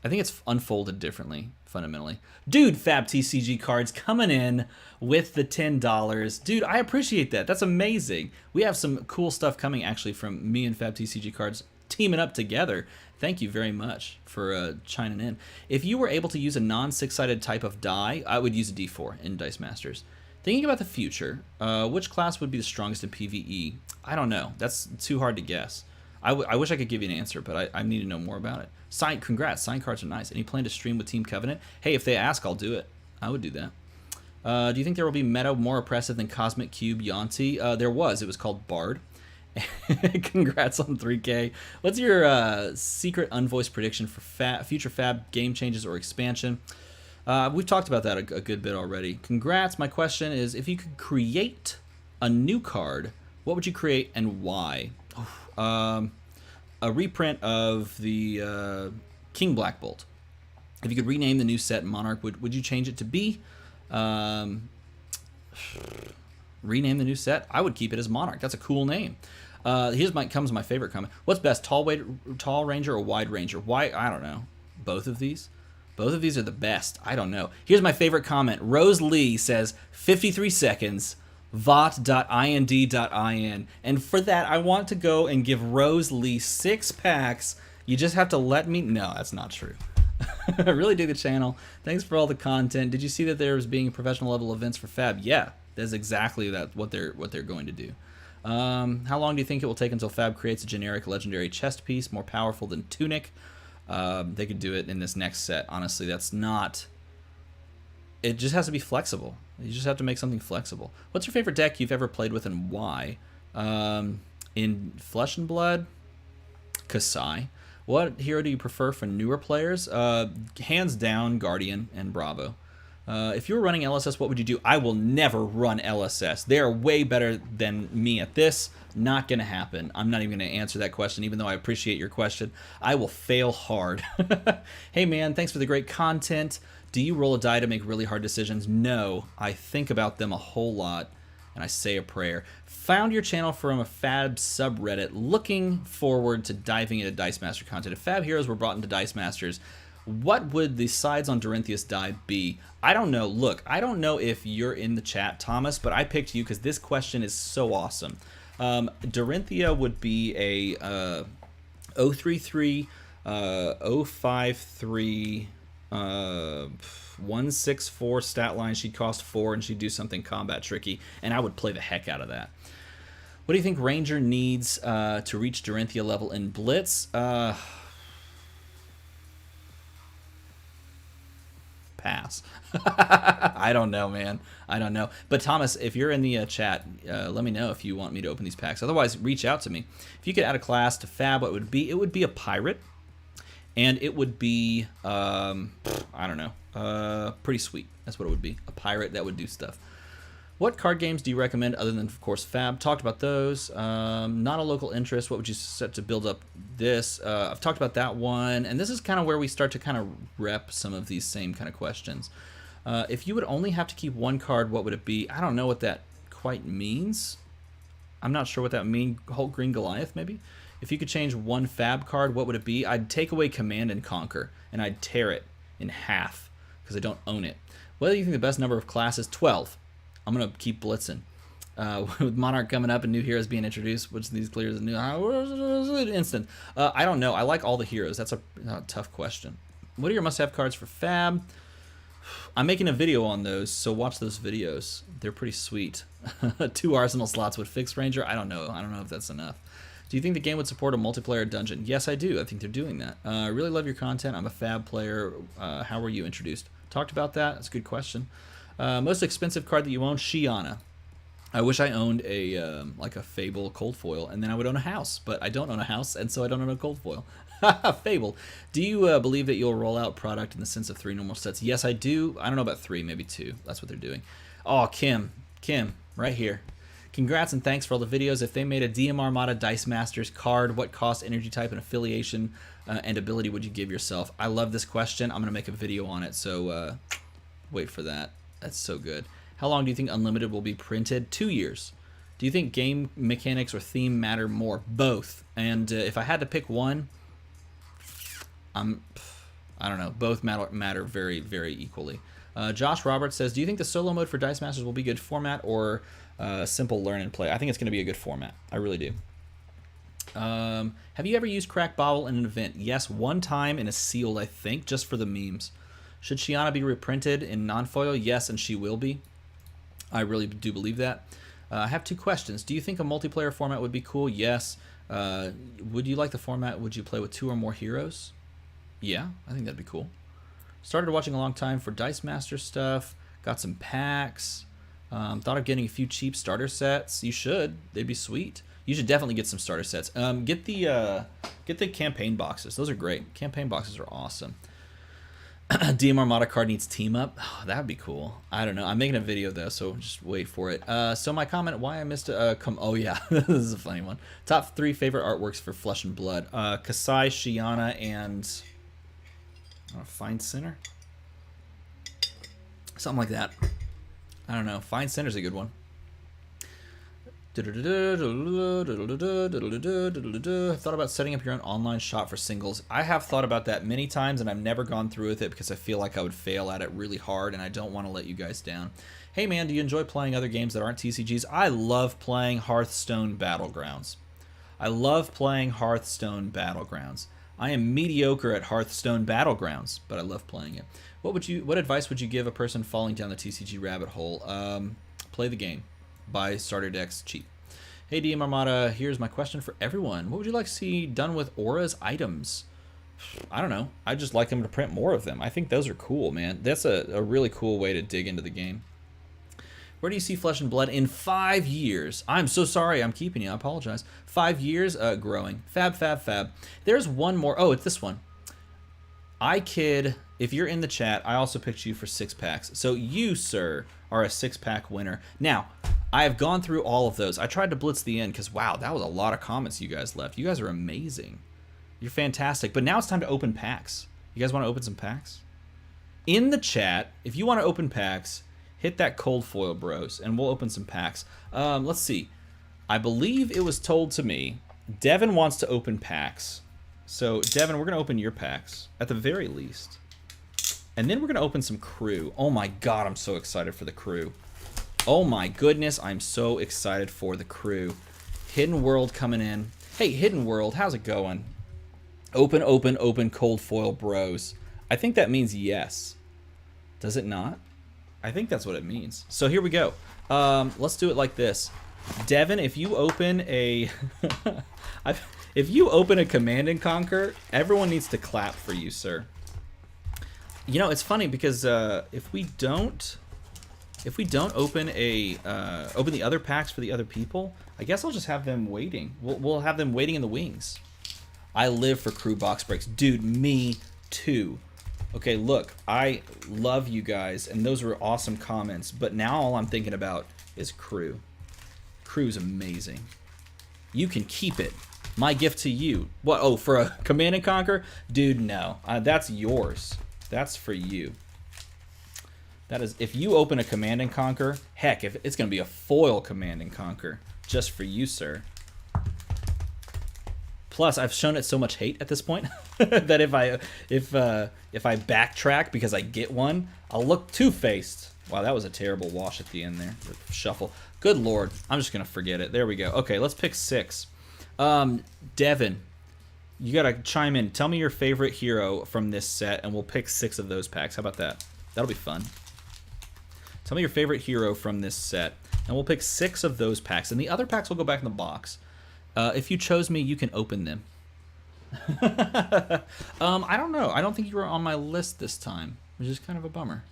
I think it's unfolded differently, fundamentally. Dude, Fab TCG cards coming in with the $10. Dude, I appreciate that. That's amazing. We have some cool stuff coming, actually, from me and Fab TCG cards teaming up together. Thank you very much for chiming in. If you were able to use a non-6-sided type of die, I would use a D4 in Dice Masters. Thinking about the future, which class would be the strongest in PvE? I don't know. That's too hard to guess. I wish I could give you an answer, but I need to know more about it. Congrats. Signed cards are nice. Any plan to stream with Team Covenant? Hey, if they ask, I'll do it. I would do that. Do you think there will be meta more oppressive than Cosmic Cube Yonti? There was. It was called Bard. Congrats on 3K. What's your secret unvoiced prediction for future Fab game changes or expansion? We've talked about that a good bit already. Congrats. My question is, if you could create a new card, what would you create and why? A reprint of the King Black Bolt. If you could rename the new set Monarch, would you change it to be? Rename the new set? I would keep it as Monarch. That's a cool name. Comes my favorite comment. What's best, tall ranger or wide ranger? Why? I don't know. Both of these? Both of these are the best. I don't know. Here's my favorite comment. Rose Lee says, 53 seconds, vot.ind.in. And for that, I want to go and give Rose Lee 6 packs. You just have to let me... No, that's not true. I really dig the channel. Thanks for all the content. Did you see that there was being professional level events for Fab? Yeah, that's exactly what they're going to do. How long do you think it will take until Fab creates a generic legendary chest piece more powerful than Tunic? They could do it in this next set. Honestly, that's not... It just has to be flexible. You just have to make something flexible. What's your favorite deck you've ever played with and why? In Flesh and Blood, Kasai. What hero do you prefer for newer players? Hands down, Guardian and Bravo. If you were running LSS, what would you do? I will never run LSS. They are way better than me at this. Not going to happen. I'm not even going to answer that question, even though I appreciate your question. I will fail hard. Hey, man, thanks for the great content. Do you roll a die to make really hard decisions? No. I think about them a whole lot, and I say a prayer. Found your channel from a Fab subreddit. Looking forward to diving into Dice Master content. If Fab Heroes were brought into Dice Masters, what would the sides on Dorinthia's die be? I don't know. Look, I don't know if you're in the chat, Thomas, but I picked you because this question is so awesome. Dorinthia would be a 033, 053, 164 stat line. She'd cost 4 and she'd do something combat tricky, and I would play the heck out of that. What do you think Ranger needs to reach Dorinthia level in Blitz? Pass. I don't know, man. I don't know. But Thomas, if you're in the chat, let me know if you want me to open these packs. Otherwise, reach out to me. If you could add a class to Fab, what would it be? It would be a pirate, and it would be I don't know, pretty sweet. That's what it would be. A pirate that would do stuff. What card games do you recommend other than, of course, Fab? Talked about those. Not a local interest. What would you set to build up this? I've talked about that one. And this is kind of where we start to kind of rep some of these same kind of questions. If you would only have to keep one card, what would it be? I don't know what that quite means. I'm not sure what that means. Hulk Green Goliath, maybe? If you could change one Fab card, what would it be? I'd take away Command and Conquer, and I'd tear it in half because I don't own it. What do you think the best number of classes? 12. I'm going to keep blitzing. With Monarch coming up and new heroes being introduced, which of these clears a new instant? I don't know. I like all the heroes. That's a tough question. What are your must-have cards for Fab? I'm making a video on those, so watch those videos. They're pretty sweet. 2 arsenal slots with fixed ranger. I don't know. I don't know if that's enough. Do you think the game would support a multiplayer dungeon? Yes, I do. I think they're doing that. I really love your content. I'm a Fab player. How were you introduced? Talked about that. That's a good question. Most expensive card that you own? Shiana. I wish I owned a like a Fable cold foil, and then I would own a house. But I don't own a house, and so I don't own a cold foil. Fable. Do you believe that you'll roll out product in the sense of 3 normal sets? Yes, I do. I don't know about 3, maybe 2. That's what they're doing. Oh, Kim, right here. Congrats and thanks for all the videos. If they made a DM Armada Dice Masters card, what cost, energy type, and affiliation and ability would you give yourself? I love this question. I'm going to make a video on it, so wait for that. That's so good. How long do you think Unlimited will be printed? 2 years. Do you think game mechanics or theme matter more? Both. And if I had to pick one, I don't know. Both matter very, very equally. Josh Roberts says, do you think the solo mode for Dice Masters will be a good format or simple learn and play? I think it's going to be a good format. I really do. Have you ever used Crack Bottle in an event? Yes, one time in a sealed, I think, just for the memes. Should Shiana be reprinted in non-foil? Yes, and she will be. I really do believe that. I have 2 questions. Do you think a multiplayer format would be cool? Yes. Would you like the format? Would you play with 2 or more heroes? Yeah, I think that'd be cool. Started watching a long time for Dice Master stuff. Got some packs. Thought of getting a few cheap starter sets. You should. They'd be sweet. You should definitely get some starter sets. Get the campaign boxes. Those are great. Campaign boxes are awesome. DM Armada card needs team up. Oh, that'd be cool. I don't know. I'm making a video though, so just wait for it. So my comment, why I missed oh yeah, this is a funny one. Top 3 favorite artworks for Flesh and Blood. Kasai, Shiana, and Find Center? Something like that. I don't know. Find Center's a good one. I've thought about setting up your own online shop for singles. I have thought about that many times, and I've never gone through with it because I feel like I would fail at it really hard, and I don't want to let you guys down. Hey man, do you enjoy playing other games that aren't TCGs? I love playing Hearthstone Battlegrounds. I am mediocre at Hearthstone Battlegrounds, but I love playing it. What advice would you give a person falling down the TCG rabbit hole? Play the game. Buy starter decks cheap. Hey DM Armada, here's my question for everyone. What would you like to see done with Aura's items? I don't know. I just like them to print more of them. I think those are cool, man. That's a really cool way to dig into the game. Where do you see Flesh and Blood in 5 years? I'm so sorry I'm keeping you. I apologize. 5 years? Growing. Fab. There's one more. Oh, it's this one. iKid, if you're in the chat, I also picked you for 6 packs. So you, sir, are a 6-pack winner. Now, I have gone through all of those. I tried to blitz the end because, wow, that was a lot of comments you guys left. You guys are amazing. You're fantastic. But now it's time to open packs. You guys want to open some packs? In the chat, if you want to open packs, hit that cold foil, bros, and we'll open some packs. Let's see. I believe it was told to me, Devin wants to open packs. So, Devin, we're going to open your packs, at the very least. And then we're going to open some crew. Oh my god, I'm so excited for the crew. Oh my goodness, I'm so excited for the crew. Hidden World coming in. Hey, Hidden World, how's it going? Open, cold foil, bros. I think that means yes. Does it not? I think that's what it means. So here we go. Let's do it like this. Devin, if you open a... if you open a Command and Conquer, everyone needs to clap for you, sir. You know, it's funny because if we don't open open the other packs for the other people, I guess I'll just have them waiting. We'll have them waiting in the wings. I live for crew box breaks. Dude, me too. Okay, look, I love you guys, and those were awesome comments, but now all I'm thinking about is crew. Crew's amazing. You can keep it. My gift to you. What? Oh, for a Command and Conquer? Dude, no. That's yours. That's for you. That is, if you open a Command and Conquer, heck, if it's going to be a foil Command and Conquer, just for you, sir. Plus, I've shown it so much hate at this point that if I backtrack because I get one, I'll look two-faced. Wow, that was a terrible wash at the end there. The shuffle. Good lord, I'm just gonna forget it. There we go. Okay, let's pick 6. Devin, you gotta chime in. Tell me your favorite hero from this set, and we'll pick 6 of those packs. How about that? That'll be fun. Tell me your favorite hero from this set, and we'll pick 6 of those packs, and the other packs will go back in the box. If you chose me, you can open them. I don't know. I don't think you were on my list this time, which is kind of a bummer.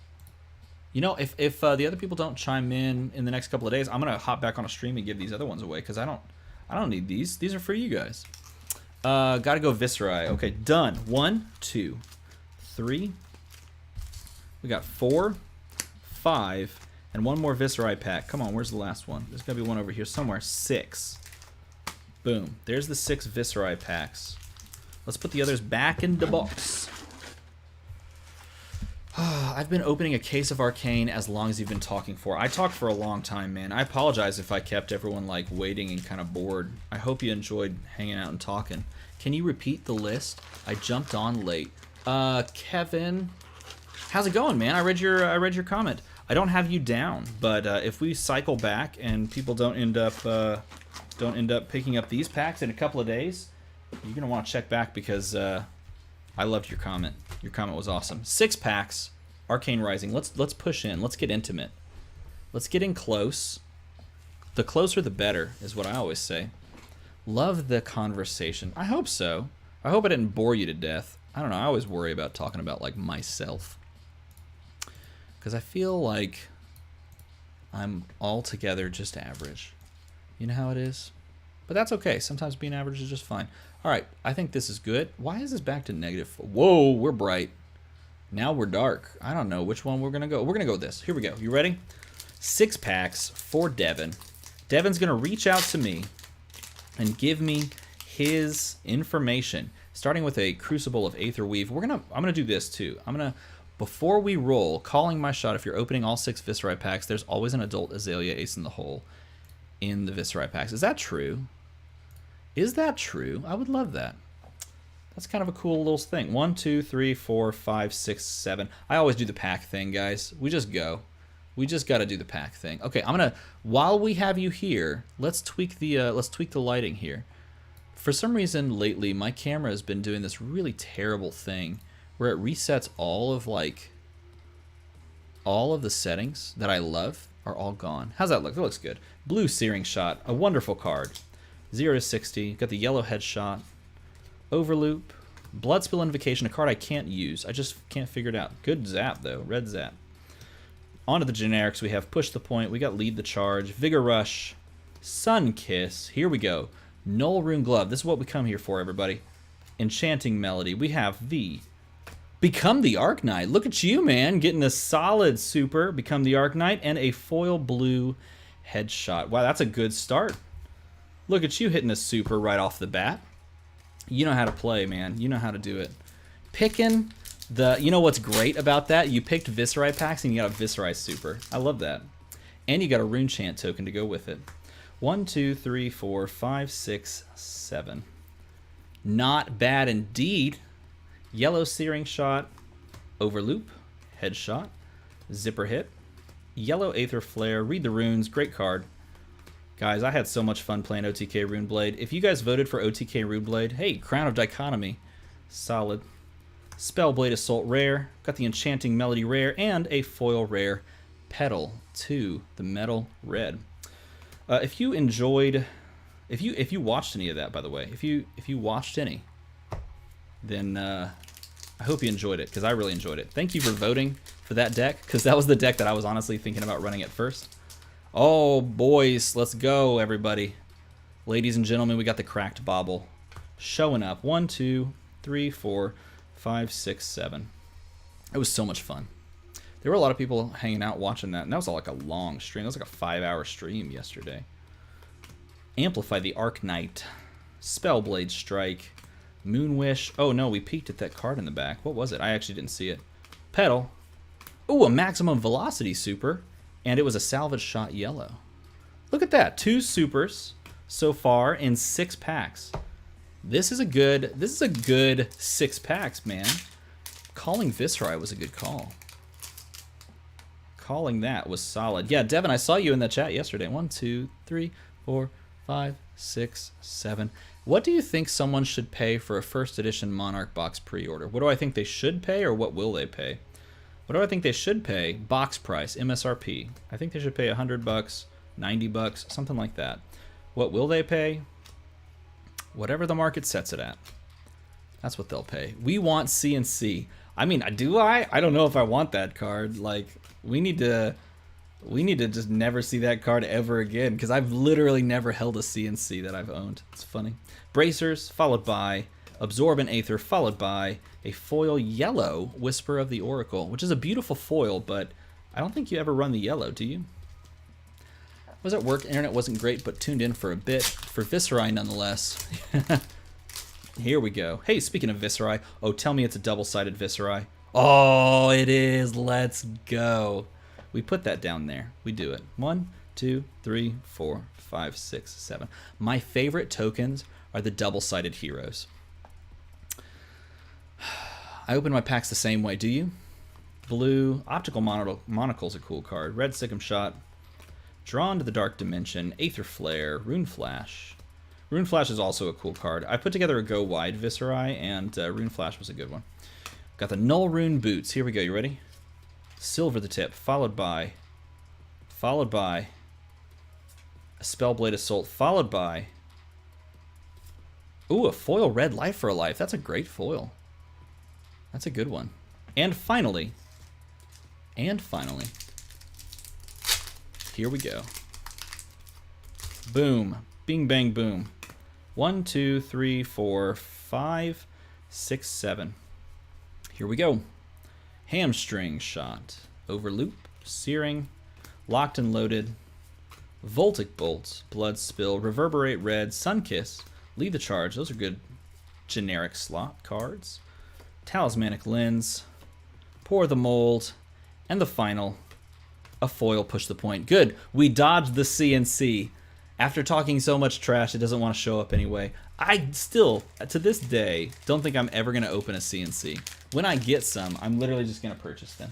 You know, if the other people don't chime in the next couple of days, I'm gonna hop back on a stream and give these other ones away because I don't need these. These are for you guys. Gotta go Viscerai. Okay, done. 1, 2, 3. We got 4, 5, and one more Viscerai pack. Come on, where's the last one? There's gotta be one over here somewhere. 6. Boom. There's the 6 Viscerai packs. Let's put the others back in the box. I've been opening a case of Arcane as long as you've been talking for. I talked for a long time, man. I apologize if I kept everyone like waiting and kind of bored. I hope you enjoyed hanging out and talking. Can you repeat the list? I jumped on late. Kevin, how's it going, man? I read your comment. I don't have you down, but if we cycle back and people don't end up picking up these packs in a couple of days, you're gonna want to check back because I loved your comment. Your comment was awesome. 6 packs, Arcane Rising. Let's push in. Let's get intimate. Let's get in close. The closer the better is what I always say. Love the conversation. I hope so. I hope I didn't bore you to death. I don't know. I always worry about talking about like myself because I feel like I'm altogether just average. You know how it is? But that's okay. Sometimes being average is just fine. All right, I think this is good. Why is this back to negative? Whoa, we're bright. Now we're dark. I don't know which one we're going to go. We're going to go with this. Here we go. You ready? 6 packs for Devin. Devin's going to reach out to me and give me his information, starting with a Crucible of Aether Weave. I'm going to do this too. Before we roll, calling my shot, if you're opening all 6 Viscerai packs, there's always an Adult Azalea Ace in the Hole in the Viscerai packs. Is that true? Is that true? I would love that. That's kind of a cool little thing. 1, 2, 3, 4, 5, 6, 7. I always do the pack thing, guys. We just go. We just got to do the pack thing. Okay, I'm gonna. While we have you here, let's tweak the lighting here. For some reason lately, my camera has been doing this really terrible thing where it resets all of the settings that I love are all gone. How's that look? That looks good. Blue Searing Shot, a wonderful card. 0 to 60. Got the yellow headshot. Overloop. Bloodspill Invocation, a card I can't use. I just can't figure it out. Good zap, though. Red zap. On to the generics. We have Push the Point. We got Lead the Charge. Vigor Rush. Sun Kiss. Here we go. Null Rune Glove. This is what we come here for, everybody. Enchanting Melody. We have the Become the Arc Knight. Look at you, man. Getting a solid super. Become the Arc Knight. And a foil blue headshot. Wow, that's a good start. Look at you hitting a super right off the bat. You know how to play, man. You know how to do it. Picking the... You know what's great about that? You picked Viscerai packs and you got a Viscerai super. I love that. And you got a Rune Chant token to go with it. 1, 2, 3, 4, 5, 6, 7. Not bad indeed. Yellow Searing Shot. Overloop. Headshot. Zipper Hit. Yellow Aether Flare. Read the Runes. Great card. Guys, I had so much fun playing OTK Runeblade. If you guys voted for OTK Runeblade, hey, Crown of Dichotomy. Solid. Spellblade Assault rare. Got the Enchanting Melody rare and a foil rare Petal to the Metal Red. If you enjoyed, if you watched any of that, by the way, if you watched any, then I hope you enjoyed it because I really enjoyed it. Thank you for voting for that deck because that was the deck that I was honestly thinking about running at first. Oh, boys, let's go, everybody. Ladies and gentlemen, we got the Cracked Bauble showing up. 1, 2, 3, 4, 5, 6, 7. It was so much fun. There were a lot of people hanging out watching that, and that was like a long stream. That was like a 5-hour stream yesterday. Amplify the Arc Knight. Spellblade Strike. Moonwish. Oh, no, we peeked at that card in the back. What was it? I actually didn't see it. Petal. Ooh, a Maximum Velocity super. And it was a Salvage Shot yellow. Look at that. 2 supers so far in 6 packs. This is a good 6 packs, man. Calling Viscerai was a good call. Calling that was solid. Yeah, Devin, I saw you in the chat yesterday. 1, 2, 3, 4, 5, 6, 7. What do you think someone should pay for a first edition Monarch box pre-order? What do I think they should pay or what will they pay? What do I think they should pay? Box price, MSRP. I think they should pay $100, $90, something like that. What will they pay? Whatever the market sets it at. That's what they'll pay. We want CNC. I mean, do I? I don't know if I want that card. Like, we need to just never see that card ever again, because I've literally never held a CNC that I've owned. It's funny. Bracers, followed by Absorbent Aether, followed by a foil yellow Whisper of the Oracle, which is a beautiful foil, but I don't think you ever run the yellow, do you? Was at work, internet wasn't great, but tuned in for a bit. For Viscerai nonetheless. Here we go. Hey, speaking of Viscerai, oh, tell me it's a double-sided Viscerai. Oh, it is. Let's go. We put that down there. We do it. 1, 2, 3, 4, 5, 6, 7. My favorite tokens are the double-sided heroes. I open my packs the same way. Do you? Blue. Optical Monocle's a cool card. Red Sikkim Shot. Drawn to the Dark Dimension. Aether Flare. Rune Flash. Rune Flash is also a cool card. I put together a Go Wide Viscerai, and Rune Flash was a good one. Got the Null Rune Boots. Here we go. You ready? Silver the Tip, followed by a Spellblade Assault, followed by, ooh, a foil red Life for a Life. That's a great foil. That's a good one. And finally, here we go. Boom. Bing, bang, boom. 1, 2, 3, 4, 5, 6, 7. Here we go. Hamstring Shot. Overloop. Searing. Locked and Loaded. Voltic Bolt. Blood Spill. Reverberate Red. Sunkiss. Lead the Charge. Those are good generic slot cards. Talismanic Lens. Pour the Mold. And the final, a foil Push the Point. Good. We dodged the CNC. After talking so much trash, it doesn't want to show up anyway. I still, to this day, don't think I'm ever going to open a CNC. When I get some, I'm literally just going to purchase them.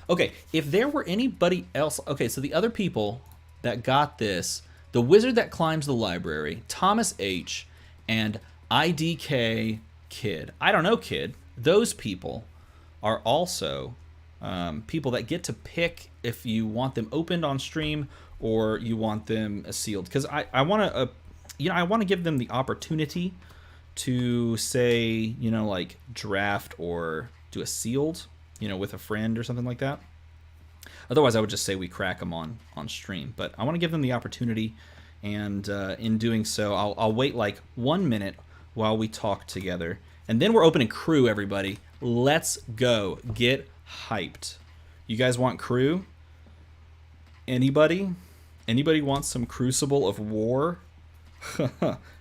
Okay, if there were anybody else... Okay, so the other people that got this, the Wizard That Climbs the Library, Thomas H., and IDK Kid. I don't know, Kid. Those people are also people that get to pick if you want them opened on stream or you want them sealed, because I want to I want to give them the opportunity to say, like draft or do a sealed, with a friend or something like that. Otherwise I would just say we crack them on stream, but I want to give them the opportunity, and in doing so I'll wait like 1 minute while we talk together, and then we're opening crew. Everybody, let's go. Get hyped. You guys want crew? Anybody want some Crucible of War?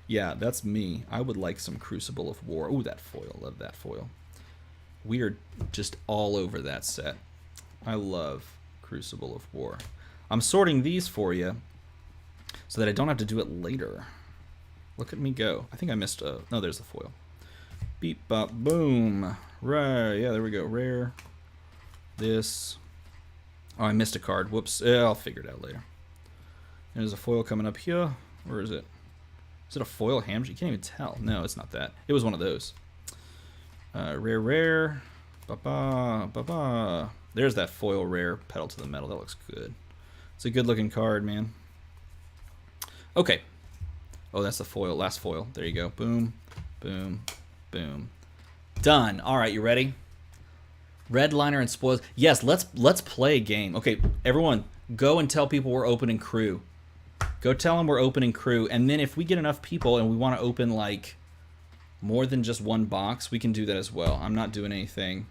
Yeah, that's me. I would like some Crucible of War. Ooh, that foil. Love that foil. We are just all over that set. I love Crucible of War. I'm sorting these for you so that I don't have to do it later. Look at me go. I think I missed a... No, there's the foil. Beep, bop, boom. Right. Yeah, there we go. Rare. This. Oh, I missed a card. Whoops. Yeah, I'll figure it out later. There's a foil coming up here. Where is it? Is it a foil hamstring? You can't even tell. No, it's not that. It was one of those. Rare. Ba-ba, ba-ba. There's that foil rare. Pedal to the Metal. That looks good. It's a good looking card, man. Okay. Oh, that's the foil. Last foil. There you go. Boom. Boom. Boom. Done. All right, you ready? Redliner and spoils. Yes, let's play a game. Okay, everyone, go and tell people we're opening crew. Go tell them we're opening crew, and then if we get enough people and we want to open like more than just one box, we can do that as well. I'm not doing anything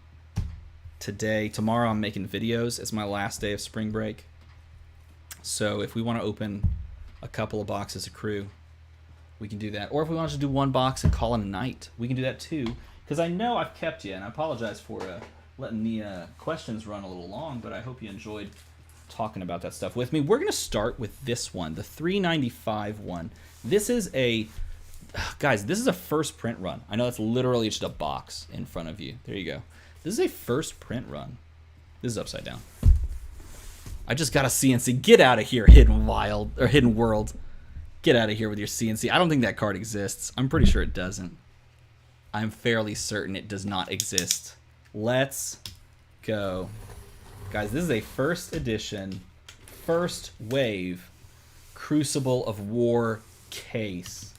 today. Tomorrow I'm making videos. It's my last day of spring break. So if we want to open a couple of boxes of crew, we can do that. Or if we want to do one box and call it a night, we can do that too. Because I know I've kept you, and I apologize for letting the questions run a little long, but I hope you enjoyed talking about that stuff with me. We're going to start with this one, the 395 one. This is a... Guys, this is a first print run. I know that's literally just a box in front of you. There you go. This is a first print run. This is upside down. I just got a CNC. Get out of here, Hidden World. Get out of here with your CNC. I don't think that card exists. I'm pretty sure it doesn't. I'm fairly certain it does not exist. Let's go. Guys, this is a first edition, first wave Crucible of War case.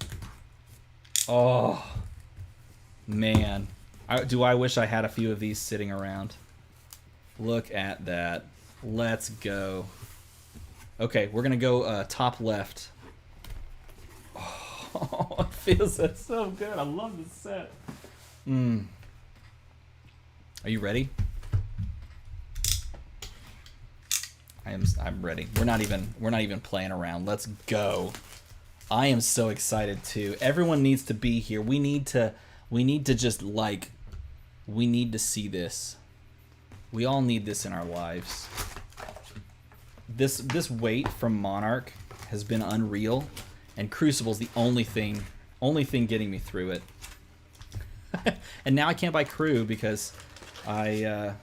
Oh, man. Do I wish I had a few of these sitting around. Look at that. Let's go. Okay, we're going to go top left. Oh, it feels so good. I love this set. Are you ready? I'm ready. We're not even playing around. Let's go. I am so excited too. Everyone needs to be here. We need to just like, we need to see this. We all need this in our lives. This weight from Monarch has been unreal, and Crucible's the only thing getting me through it. And now I can't buy Crew because I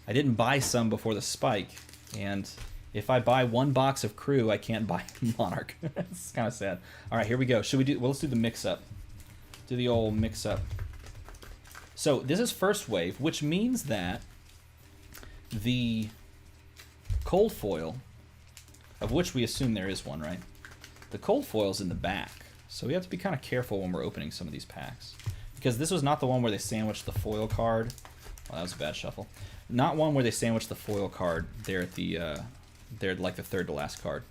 didn't buy some before the spike, and if I buy one box of Crew, I can't buy Monarch. It's kind of sad. All right, here we go. Should we do? Well, let's do the mix-up. Do the old mix-up. So this is first wave, which means that the cold foil, of which we assume there is one, right? The cold foil's in the back, so we have to be kind of careful when we're opening some of these packs, because this was not the one where they sandwiched the foil card. Well, that was a bad shuffle. Not one where they sandwiched the foil card there at the they're like the third to last card.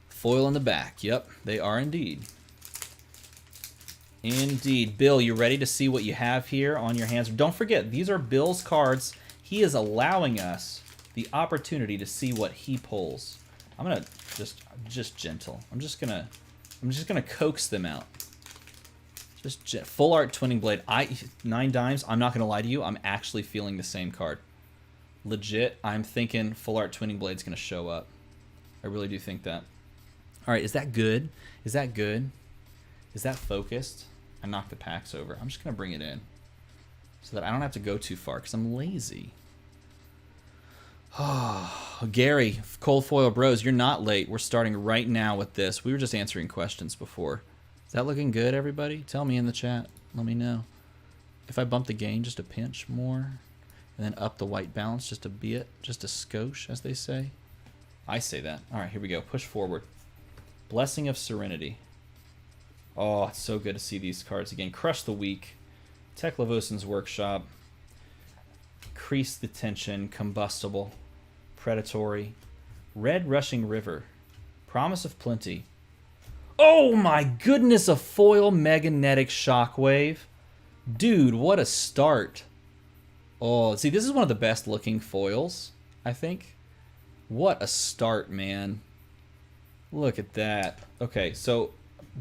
Foil in the back. Yep, they are indeed. Indeed. Bill, you ready to see what you have here on your hands? Don't forget, these are Bill's cards. He is allowing us the opportunity to see what he pulls. I'm gonna just gentle. I'm just gonna coax them out. Just full art twinning blade. 9 dimes. I'm not gonna lie to you. I'm actually feeling the same card. Legit, I'm thinking full art twinning blade's gonna show up. I really do think that. All right, is that good? Is that good? Is that focused? I knocked the packs over. I'm just gonna bring it in so that I don't have to go too far because I'm lazy. Oh, Gary, Cold Foil Bros, you're not late. We're starting right now with this. We were just answering questions before. Is that looking good, everybody? Tell me in the chat. Let me know. If I bump the gain just a pinch more, and then up the white balance just a bit, just a skosh, as they say. I say that. All right, here we go. Push forward. Blessing of Serenity. Oh, it's so good to see these cards again. Crush the Weak. Tech Levosin's Workshop. Increase the Tension. Combustible. Predatory. Red Rushing River. Promise of Plenty. Oh my goodness, a foil Magnetic Shockwave. Dude, what a start. Oh, see, this is one of the best looking foils, I think. What a start, man. Look at that. Okay, so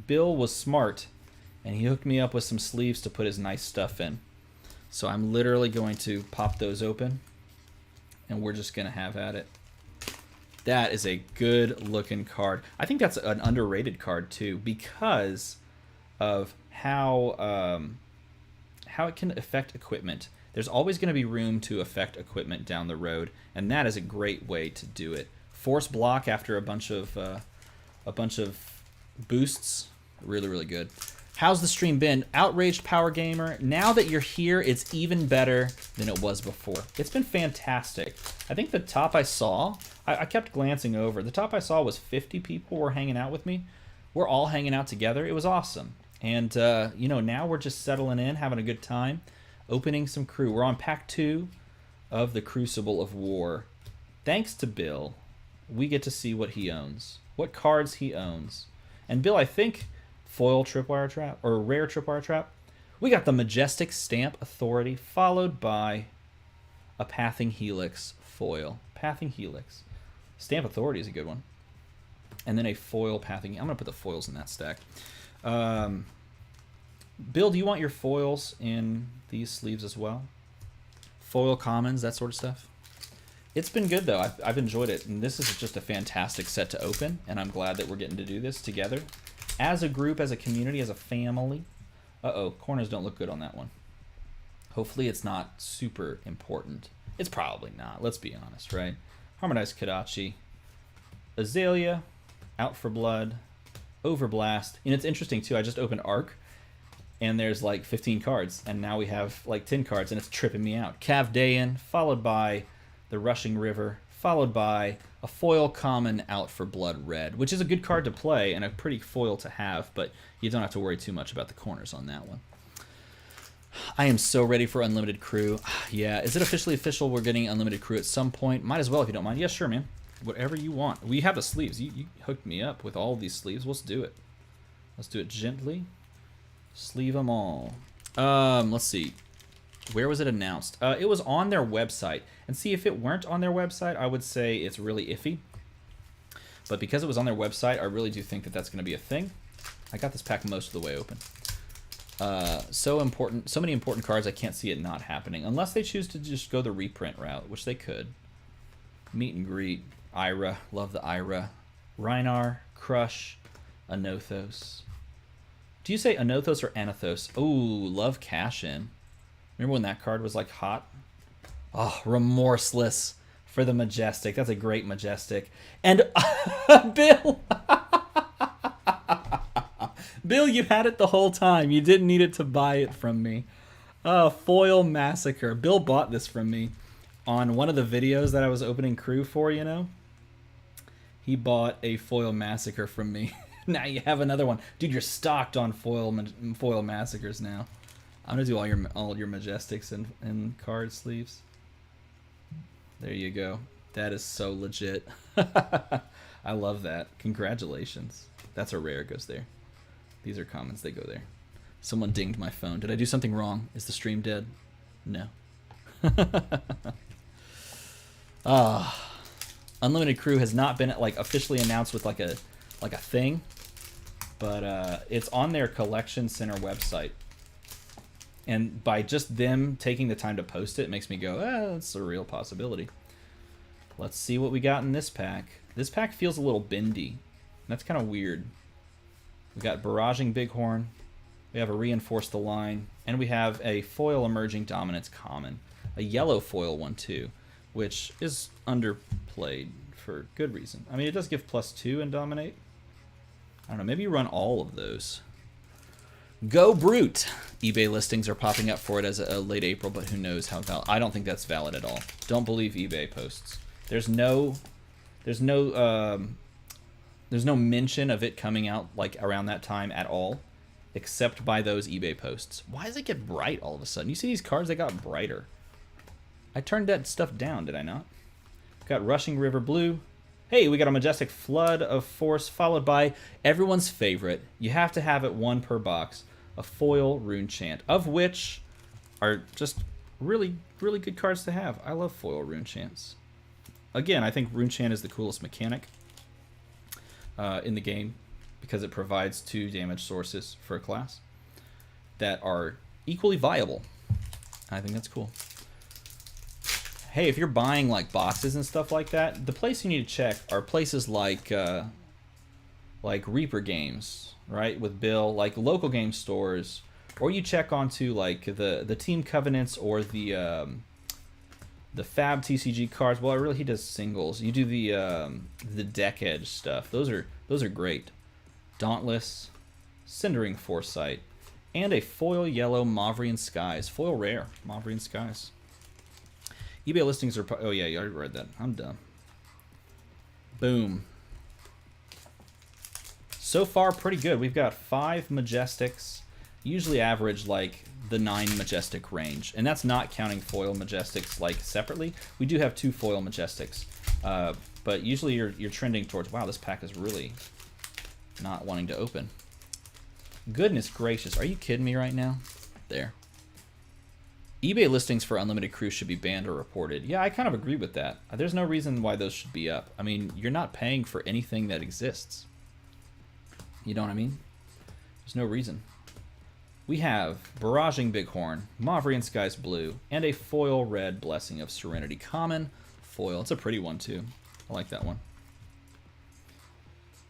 Bill was smart, and he hooked me up with some sleeves to put his nice stuff in. So I'm literally going to pop those open, and we're just going to have at it. That is a good looking card. I think that's an underrated card too, because of how it can affect equipment. There's always going to be room to affect equipment down the road, and that is a great way to do it. Force block after a bunch of boosts, really, really good. How's the stream been? Outraged Power Gamer, now that you're here, it's even better than it was before. It's been fantastic. I think the top I saw, I kept glancing over, the top I saw was 50 people were hanging out with me. We're all hanging out together. It was awesome. And, you know, now we're just settling in, having a good time, opening some Crew. We're on pack 2 of the Crucible of War. Thanks to Bill, we get to see what he owns, what cards he owns. And Bill, I think foil Tripwire Trap, or rare Tripwire Trap. We got the Majestic Stamp Authority, followed by a Pathing Helix foil. Pathing Helix. Stamp Authority is a good one. And then a foil Pathing. I'm going to put the foils in that stack. Bill, do you want your foils in these sleeves as well? Foil commons, that sort of stuff. It's been good, though. I've enjoyed it. And this is just a fantastic set to open. And I'm glad that we're getting to do this together. As a group, as a community, as a family. Uh-oh, corners don't look good on that one. Hopefully it's not super important. It's probably not, let's be honest, right? Harmonized Kadachi. Azalea. Out for Blood. Overblast. And it's interesting, too, I just opened Arc. and there's like 15 cards, and now we have like 10 cards, and it's tripping me out. Kavdayan, followed by the Rushing River, followed by a foil common out for Blood Red, which is a good card to play and a pretty foil to have, but you don't have to worry too much about the corners on that one. I am so ready for Unlimited Crew. Yeah, is it officially official we're getting Unlimited Crew at some point? Might as well if you don't mind. Yeah, sure, man. Whatever you want. We have the sleeves. You hooked me up with all these sleeves. Let's do it. Let's do it gently. Sleeve them all. Let's see. Where was it announced? It was on their website. And see, if it weren't on their website, I would say it's really iffy. But because it was on their website, I really do think that that's going to be a thing. I got this pack most of the way open. So many important cards, I can't see it not happening. Unless they choose to just go the reprint route, which they could. Meet and Greet, Ira, love the Ira. Rhinar, Crush, Anothos. Do you say Anothos or Anathos? Oh, love Cash In. Remember when that card was like hot? Oh, Remorseless for the Majestic. That's a great Majestic. And Bill! Bill, you had it the whole time. You didn't need it to buy it from me. Foil Massacre. Bill bought this from me on one of the videos that I was opening crew for, you know? He bought a Foil Massacre from me. Now you have another one. Dude, you're stocked on foil massacres now. I'm gonna do all your Majestics and card sleeves. There you go. That is so legit. I love that. Congratulations. That's a rare, goes there. These are commons, they go there. Someone dinged my phone. Did I do something wrong? Is the stream dead? No. Unlimited Crew has not been like officially announced with like a thing, but it's on their Collection Center website. And by just them taking the time to post it makes me go, that's a real possibility. Let's see what we got in this pack. This pack feels a little bendy. That's kind of weird. We got Barraging Bighorn. We have a Reinforce the Line. And we have a Foil Emerging Dominance Common. A yellow foil one, too, which is underplayed for good reason. I mean, it does give +2 in Dominate. I don't know, maybe you run all of those. Go Brute! eBay listings are popping up for it as a late April, but who knows how valid. I don't think that's valid at all. Don't believe eBay posts. There's no mention of it coming out like around that time at all, except by those eBay posts. Why does it get bright all of a sudden? You see these cards, they got brighter. I turned that stuff down, did I not? Got Rushing River Blue. Hey, we got a Majestic Flood of Force, followed by everyone's favorite. You have to have it one per box. A foil Rune Chant, of which are just really, really good cards to have. I love foil Rune Chants. Again, I think Rune Chant is the coolest mechanic in the game because it provides 2 damage sources for a class that are equally viable. I think that's cool. Hey, if you're buying like boxes and stuff like that, the place you need to check are places like Reaper Games, right? With Bill, like local game stores, or you check onto like the Team Covenants or the Fab TCG cards. Well, really, he does singles. You do the Deck Edge stuff. Those are great. Dauntless, Cindering Foresight, and a foil yellow Mavrian Skies, foil rare Mavrian Skies. eBay listings are... Oh, yeah, you already read that. I'm done. Boom. So far, pretty good. We've got 5 Majestics. Usually average, like, the 9 Majestic range. And that's not counting foil Majestics, like, separately. We do have 2 foil Majestics. But usually you're trending towards... Wow, this pack is really not wanting to open. Goodness gracious. Are you kidding me right now? There. eBay listings for Unlimited Crew should be banned or reported. Yeah, I kind of agree with that. There's no reason why those should be up. I mean, you're not paying for anything that exists. You know what I mean? There's no reason. We have Barraging Bighorn, Mavrian Skies Blue, and a foil red Blessing of Serenity Common. Foil. It's a pretty one, too. I like that one.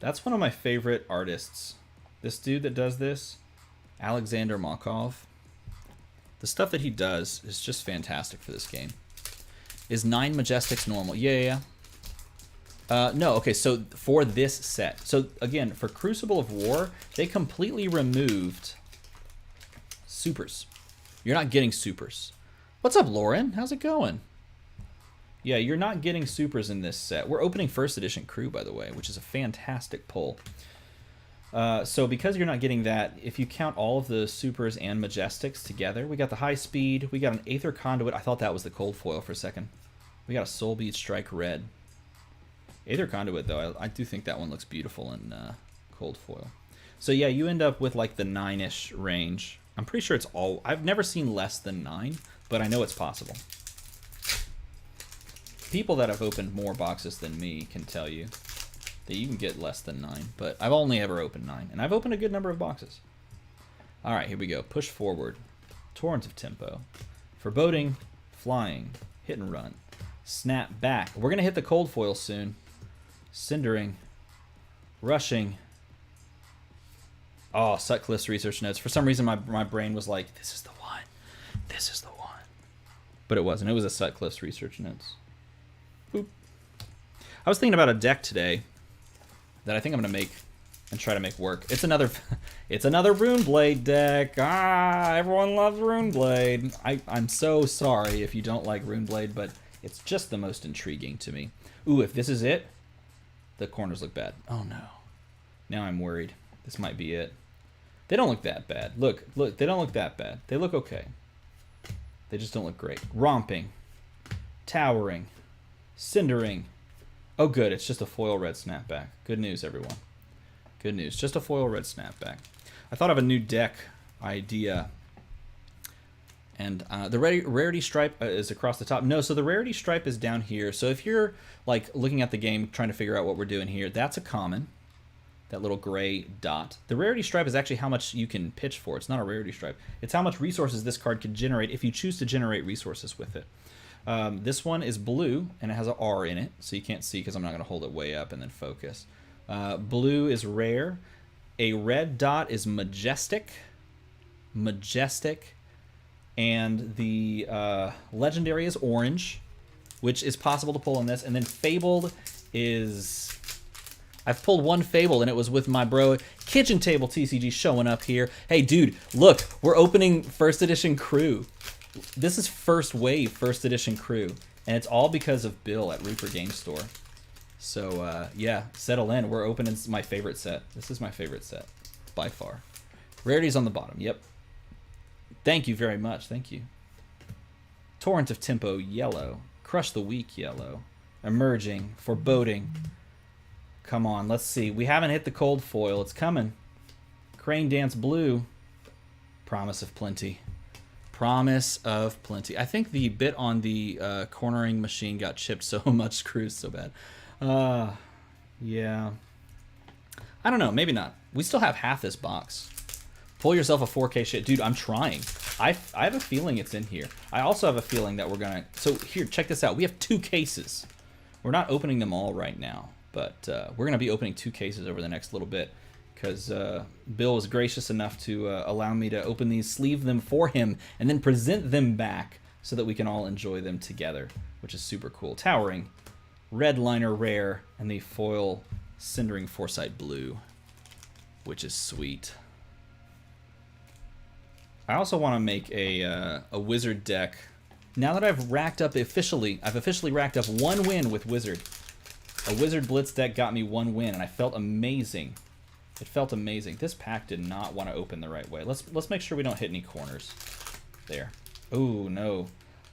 That's one of my favorite artists. This dude that does this, Alexander Markov. The stuff that he does is just fantastic for this game. Is 9 Majestics normal? Yeah. No, okay, so for this set. So, again, for Crucible of War, they completely removed supers. You're not getting supers. What's up, Lauren? How's it going? Yeah, you're not getting supers in this set. We're opening first edition crew, by the way, which is a fantastic pull. So because you're not getting that, if you count all of the supers and majestics together, we got the high speed, we got an Aether Conduit. I thought that was the cold foil for a second. We got a Soul Bead Strike red. Aether Conduit, though, I do think that one looks beautiful in cold foil. So yeah, you end up with like the 9-ish range. I'm pretty sure it's all... I've never seen less than 9, but I know it's possible. People that have opened more boxes than me can tell you that you can get less than 9, but I've only ever opened 9, and I've opened a good number of boxes. All right, here we go. Push forward. Torrent of Tempo. Foreboding. Flying. Hit and run. Snap back. We're going to hit the cold foil soon. Cindering. Rushing. Oh, Sutcliffe's Research Notes. For some reason, my brain was like, this is the one. This is the one. But it wasn't. It was a Sutcliffe's Research Notes. Boop. I was thinking about a deck today that I think I'm going to make and try to make work. It's another Runeblade deck. Everyone loves Runeblade. I'm so sorry if you don't like Runeblade, but it's just the most intriguing to me. Ooh, if this is it, the corners look bad. Oh no. Now I'm worried. This might be it. They don't look that bad. Look, they don't look that bad. They look okay. They just don't look great. Romping. Towering. Cindering. Oh good, it's just a foil red snapback. Good news, everyone. Good news. Just a foil red snapback. I thought of a new deck idea. And the rarity stripe is across the top. No, so the rarity stripe is down here. So if you're like looking at the game trying to figure out what we're doing here, that's a common. That little gray dot. The rarity stripe is actually how much you can pitch for. It's not a rarity stripe. It's how much resources this card can generate if you choose to generate resources with it. This one is blue, and it has an R in it, so you can't see because I'm not going to hold it way up and then focus. Blue is rare. A red dot is majestic. Majestic. And the legendary is orange, which is possible to pull in this. And then fabled is... I've pulled one Fable, and it was with my bro Kitchen Table TCG showing up here. Hey, dude, look, we're opening first edition crew. This is first wave first edition crew, and it's all because of Bill at Reaper Game Store. So, yeah, settle in. We're opening my favorite set. This is my favorite set, by far. Rarity's on the bottom, yep. Thank you very much, thank you. Torrent of Tempo, yellow. Crush the Weak, yellow. Emerging, Foreboding. Come on, let's see. We haven't hit the cold foil. It's coming. Crane Dance blue. Promise of Plenty. Promise of Plenty. I think the bit on the cornering machine got chipped so much. Screws so bad. Yeah. I don't know. Maybe not. We still have half this box. Pull yourself a 4K shit. Dude, I'm trying. I have a feeling it's in here. I also have a feeling that we're going to... So here, check this out. We have 2 cases. We're not opening them all right now. But we're going to be opening 2 cases over the next little bit because Bill was gracious enough to allow me to open these, sleeve them for him, and then present them back so that we can all enjoy them together, which is super cool. Towering, red liner rare, and the foil Cindering Foresight blue, which is sweet. I also want to make a wizard deck. Now that I've officially racked up 1 win with wizard. A Wizard Blitz deck got me 1 win, and I felt amazing. It felt amazing. This pack did not want to open the right way. Let's make sure we don't hit any corners. There. Oh, no.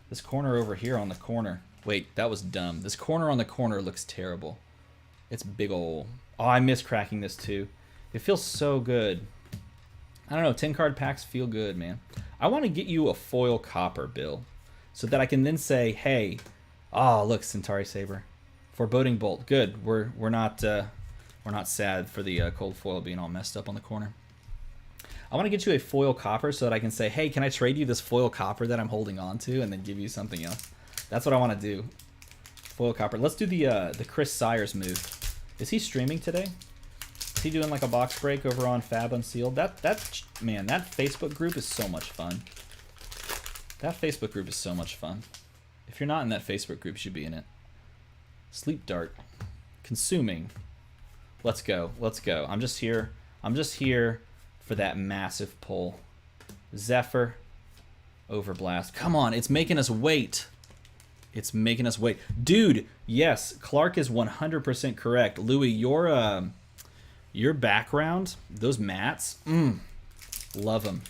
This corner over here on the corner. Wait, that was dumb. This corner on the corner looks terrible. It's big ol'... Oh, I miss cracking this, too. It feels so good. I don't know. 10-card packs feel good, man. I want to get you a foil copper, Bill, so that I can then say, hey... Oh, look, Centauri Saber. Foreboding Bolt, good. We're not sad for the cold foil being all messed up on the corner. I want to get you a foil copper so that I can say, hey, can I trade you this foil copper that I'm holding on to, and then give you something else? That's what I want to do. Foil copper. Let's do the Chris Sires move. Is he streaming today? Is he doing like a box break over on Fab Unsealed? Man, that Facebook group is so much fun. That Facebook group is so much fun. If you're not in that Facebook group, you should be in it. Sleep Dart. Consuming. Let's go. Let's go. I'm just here for that massive pull. Zephyr. Overblast. Come on, it's making us wait. It's making us wait. Dude, yes, Clark is 100% correct. Louis, your background, those mats, love them.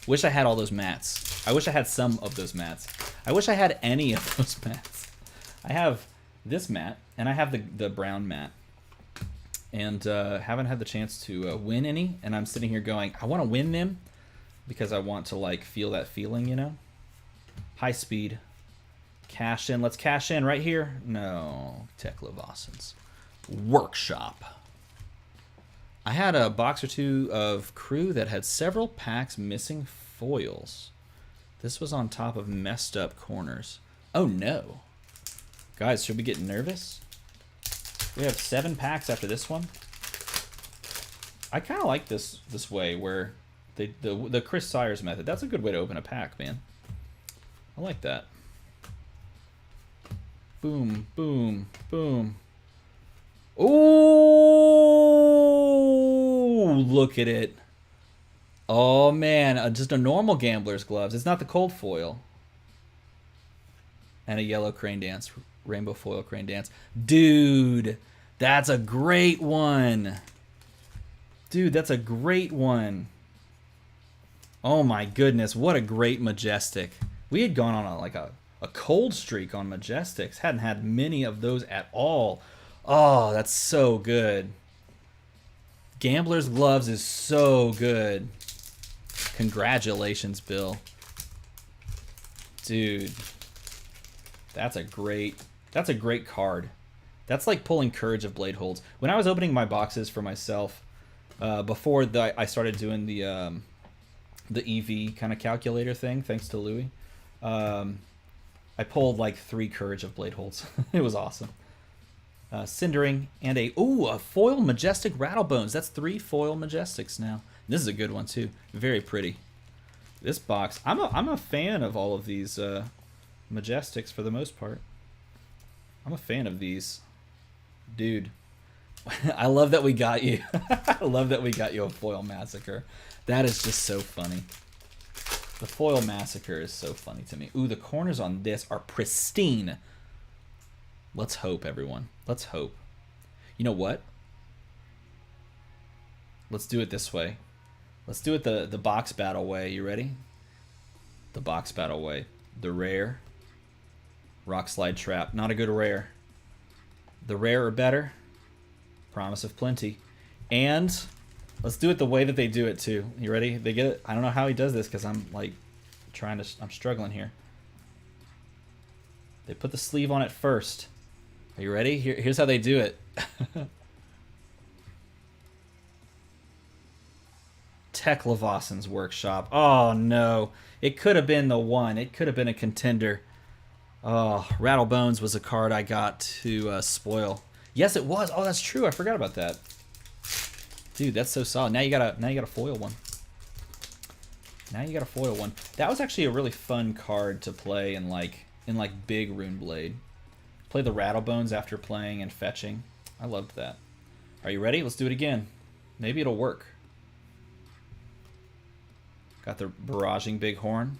Wish I had all those mats. I wish I had some of those mats. I wish I had any of those mats. I have this mat, and I have the brown mat. And haven't had the chance to win any, and I'm sitting here going, I want to win them because I want to, like, feel that feeling, you know? High speed. Cash in. Let's cash in right here. No. Teklovasins. Workshop. I had a box or two of crew that had several packs missing foils. This was on top of messed up corners. Oh no. Guys, should we get nervous? We have 7 packs after this one. I kind of like this way where the Chris Sires method. That's a good way to open a pack, man. I like that. Boom, boom, boom. Oh, look at it. Oh, man. Just a normal gambler's gloves. It's not the cold foil. And a yellow crane dance. Rainbow foil crane dance. Dude, that's a great one. Dude, that's a great one. Oh, my goodness. What a great Majestic. We had gone on a cold streak on Majestics. Hadn't had many of those at all. Oh, that's so good. Gambler's Gloves is so good. Congratulations, Bill. Dude. That's a great card. That's like pulling Courage of Blade Holds. When I was opening my boxes for myself, before I started doing the EV kind of calculator thing, thanks to Louis, I pulled like 3 Courage of Blade Holds. It was awesome. Cindering and a foil Majestic Rattlebones. That's 3 foil Majestics now. This is a good one too. Very pretty. This box, I'm a fan of all of these Majestics for the most part. I'm a fan of these. Dude, I love that we got you. I love that we got you a foil Massacre. That is just so funny. The foil Massacre is so funny to me. Ooh, the corners on this are pristine. Let's hope, everyone. Let's hope. You know what? Let's do it this way. Let's do it the box battle way. You ready? The box battle way. The rare. Rock Slide Trap. Not a good rare. The rare or better. Promise of Plenty. And let's do it the way that they do it too. You ready? They get it. I don't know how he does this because I'm like I'm struggling here. They put the sleeve on it first. Are you ready? Here's how they do it. Teklovassin's Workshop. Oh no. It could have been the one. It could have been a contender. Oh, Rattlebones was a card I got to spoil. Yes, it was. Oh, that's true. I forgot about that. Dude, that's so solid. Now you got a foil one. Now you got a foil one. That was actually a really fun card to play in like big Rune Blade. Play the Rattlebones after playing and fetching. I loved that. Are you ready? Let's do it again. Maybe it'll work. Got the Barraging Bighorn.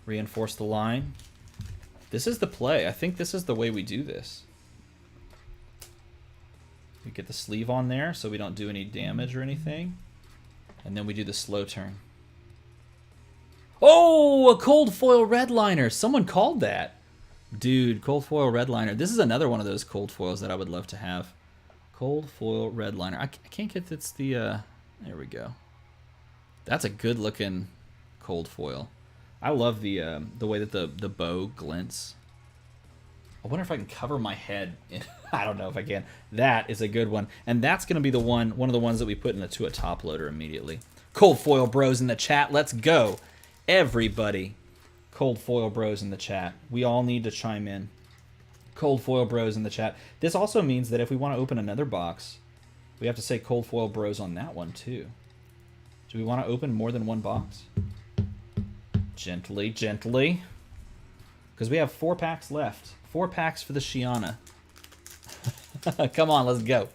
Reinforce the line. This is the play. I think this is the way we do this. We get the sleeve on there so we don't do any damage or anything. And then we do the slow turn. Oh, a cold foil redliner. Someone called that. Dude, cold foil redliner. This is another one of those cold foils that I would love to have. Cold foil redliner. I can't get that's the there we go. That's a good looking cold foil. I love the way that the bow glints. I wonder if I can cover my head in, I don't know if I can. That is a good one. And that's going to be the one of the ones that we put into a top loader immediately. Cold foil bros in the chat. Let's go. Everybody. Cold foil bros in the chat. We all need to chime in. Cold foil bros in the chat. This also means that if we want to open another box, we have to say cold foil bros on that one too. Do we want to open more than one box? Gently, gently. Because we have 4 packs left. 4 packs for the Shiana. Come on, let's go.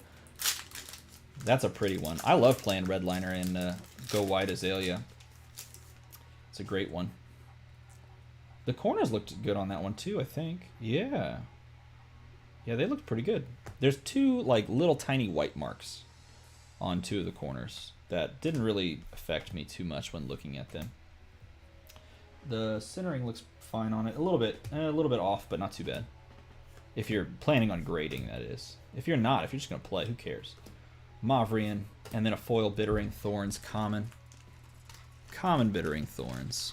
That's a pretty one. I love playing Redliner and Go Wide Azalea. It's a great one. The corners looked good on that one too, I think. Yeah. Yeah, they looked pretty good. There's two like little tiny white marks on two of the corners that didn't really affect me too much when looking at them. The centering looks fine on it. A little bit off, but not too bad. If you're planning on grading, that is. If you're not, if you're just going to play, who cares? Mavrian, and then a foil Bittering Thorns common. Common Bittering Thorns.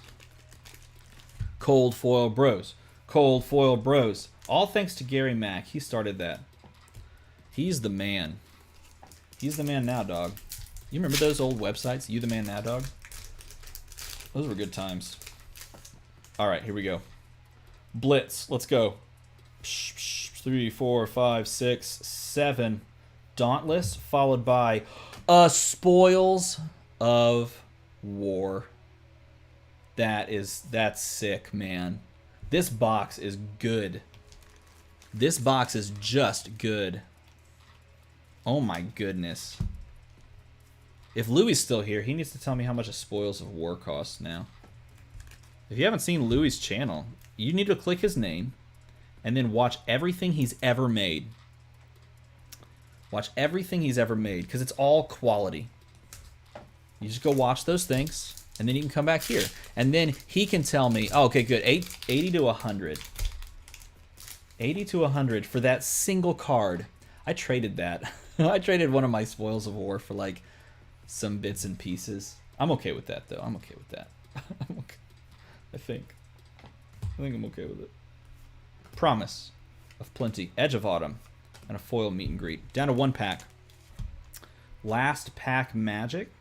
Cold Foil Bros. Cold Foil Bros. All thanks to Gary Mack. He started that. He's the man. He's the man now, dog. You remember those old websites? You the man now, dog? Those were good times. All right, here we go. Blitz. Let's go. 3, 4, 5, 6, 7. Dauntless, followed by Spoils of War. That's sick, man. This box is good. This box is just good. Oh my goodness. If Louis is still here, he needs to tell me how much a Spoils of War costs now. If you haven't seen Louis' channel, you need to click his name and then watch everything he's ever made. Watch everything he's ever made, because it's all quality. You just go watch those things, and then you can come back here. And then he can tell me, oh, okay, good, 80 to 100. 80 to 100 for that single card. I traded that. I traded one of my Spoils of War for, like, some bits and pieces. I'm okay with that, though. I'm okay with that. I'm okay. I think I'm okay with it. Promise of Plenty, Edge of Autumn, and a foil meet and greet. Down to 1 pack. Last pack Magic.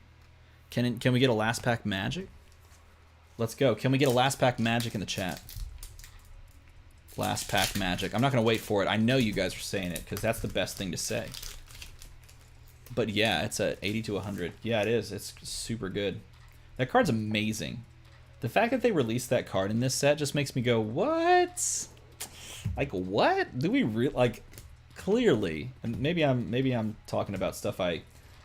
Can we get a last pack Magic? Let's go. Can we get a last pack Magic in the chat? Last pack Magic. I'm not going to wait for it. I know you guys are saying it because that's the best thing to say. But yeah, it's a 80 to 100. Yeah, it is. It's super good. That card's amazing. The fact that they released that card in this set just makes me go, what? Like, what? Do we really, like, clearly, and maybe I'm talking about stuff I'm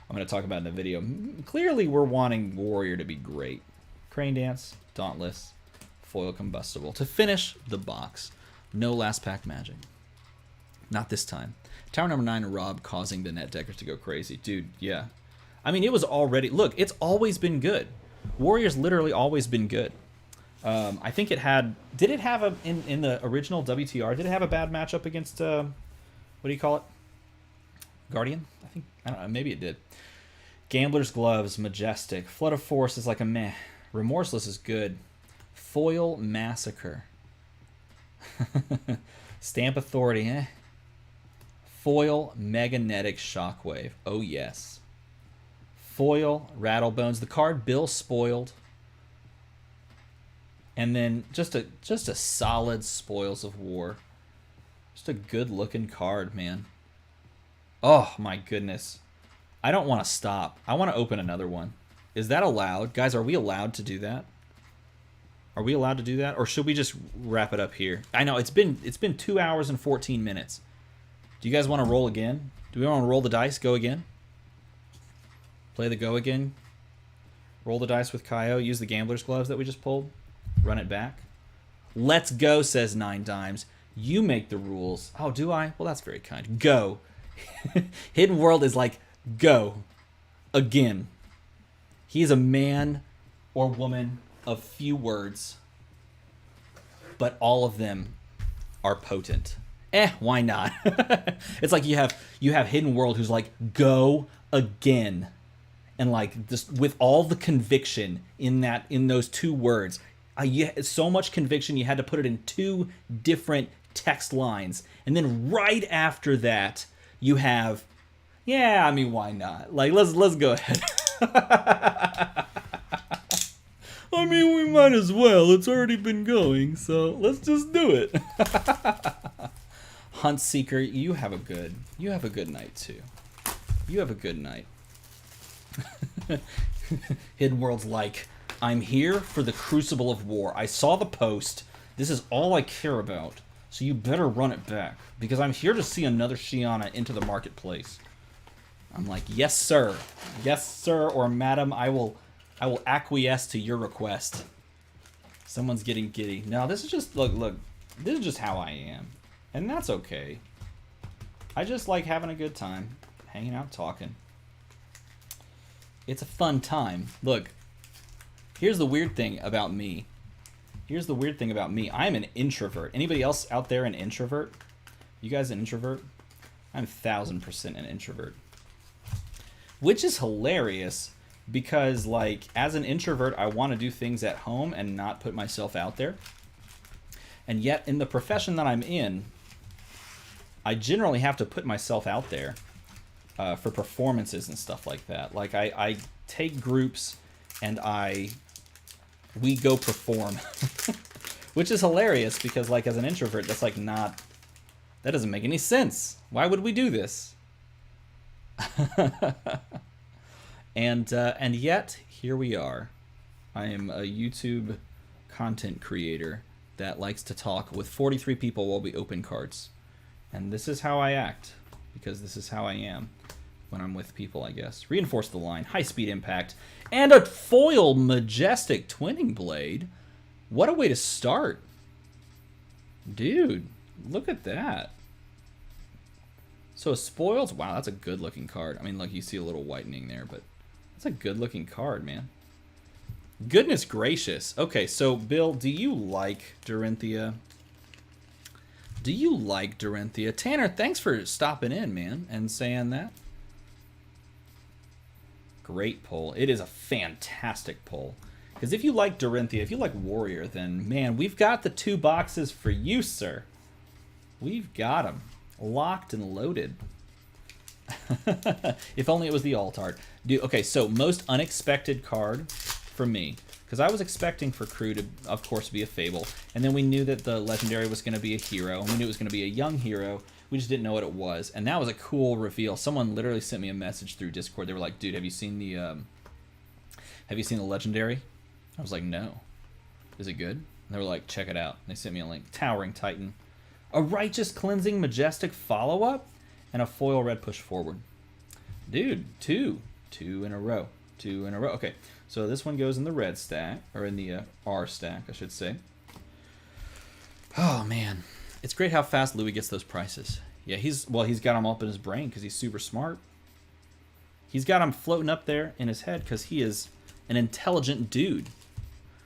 going to talk about in the video. Clearly, we're wanting Warrior to be great. Crane Dance, Dauntless, Foil Combustible. To finish the box, no last pack Magic. Not this time. Tower number 9, Rob causing the net deckers to go crazy. Dude, yeah. I mean, it was already, look, it's always been good. Warrior's literally always been good. I think it had, did it have a, in the original WTR, did it have a bad matchup against, what do you call it? Guardian? I don't know, maybe it did. Gambler's Gloves, Majestic. Flood of Force is like a meh. Remorseless is good. Foil Massacre. Stamp Authority, eh? Foil Meganetic Shockwave. Oh, yes. Foil Rattlebones. The card Bill spoiled. And then just a solid Spoils of War. Just a good-looking card, man. Oh, my goodness. I don't want to stop. I want to open another one. Is that allowed? Guys, are we allowed to do that? Are we allowed to do that? Or should we just wrap it up here? I know, it's been 2 hours and 14 minutes. Do you guys want to roll again? Do we want to roll the dice? Go again? Play the go again? Roll the dice with Kaio. Use the Gambler's Gloves that we just pulled. Run it back. Let's go, says 9 Dimes. You make the rules. Oh, do I? Well, that's very kind. Go. Hidden World is like, go. Again. He is a man or woman of few words, but all of them are potent. Why not? It's like you have Hidden World who's like, go again. And like just with all the conviction in those 2 words. So much conviction you had to put it in 2 different text lines. And then right after that, you have, yeah, I mean, why not? Like, let's go ahead. I mean, we might as well. It's already been going, so let's just do it. Hunt Seeker, you have a good night too. You have a good night. Hidden World's like, I'm here for the Crucible of War. I saw the post. This is all I care about. So you better run it back because I'm here to see another Shiana into the marketplace. I'm like, yes, sir. Yes, sir, or madam, I will acquiesce to your request. Someone's getting giddy. No, this is just, look, this is just how I am. And that's okay. I just like having a good time, hanging out, talking. It's a fun time. Look, here's the weird thing about me. Here's the weird thing about me. I'm an introvert. Anybody else out there an introvert? You guys an introvert? I'm 1000% an introvert. Which is hilarious because, like, as an introvert, I want to do things at home and not put myself out there. And yet, in the profession that I'm in, I generally have to put myself out there for performances and stuff like that. Like, I take groups and we go perform. Which is hilarious because, like, as an introvert, that's, like, not... That doesn't make any sense. Why would we do this? And yet, here we are. I am a YouTube content creator that likes to talk with 43 people while we open cards. And this is how I act, because this is how I am when I'm with people, I guess. Reinforce the line, high-speed impact, and a foil majestic twinning blade. What a way to start. Dude, look at that. So a spoils, wow, that's a good-looking card. I mean, look, you see a little whitening there, but that's a good-looking card, man. Goodness gracious. Okay, so, Bill, do you like Dorinthia? Do you like Dorinthia? Tanner, thanks for stopping in, man, and saying that. Great pull. It is a fantastic pull. Because if you like Dorinthia, if you like Warrior, then, man, we've got the 2 boxes for you, sir. We've got them. Locked and loaded. If only it was the alt art. Okay, so most unexpected card for me. Because I was expecting for Crew to, of course, be a Fable. And then we knew that the Legendary was going to be a hero. And we knew it was going to be a young hero. We just didn't know what it was. And that was a cool reveal. Someone literally sent me a message through Discord. They were like, dude, have you seen the Legendary? I was like, no. Is it good? And they were like, check it out. And they sent me a link. Towering Titan. A Righteous Cleansing Majestic follow-up, and a foil red push forward. Dude, two in a row. 2 in a row. Okay, so this one goes in the red stack, or in the R stack, I should say. Oh, man. It's great how fast Louis gets those prices. Yeah, he's got them up in his brain because he's super smart. He's got them floating up there in his head because he is an intelligent dude.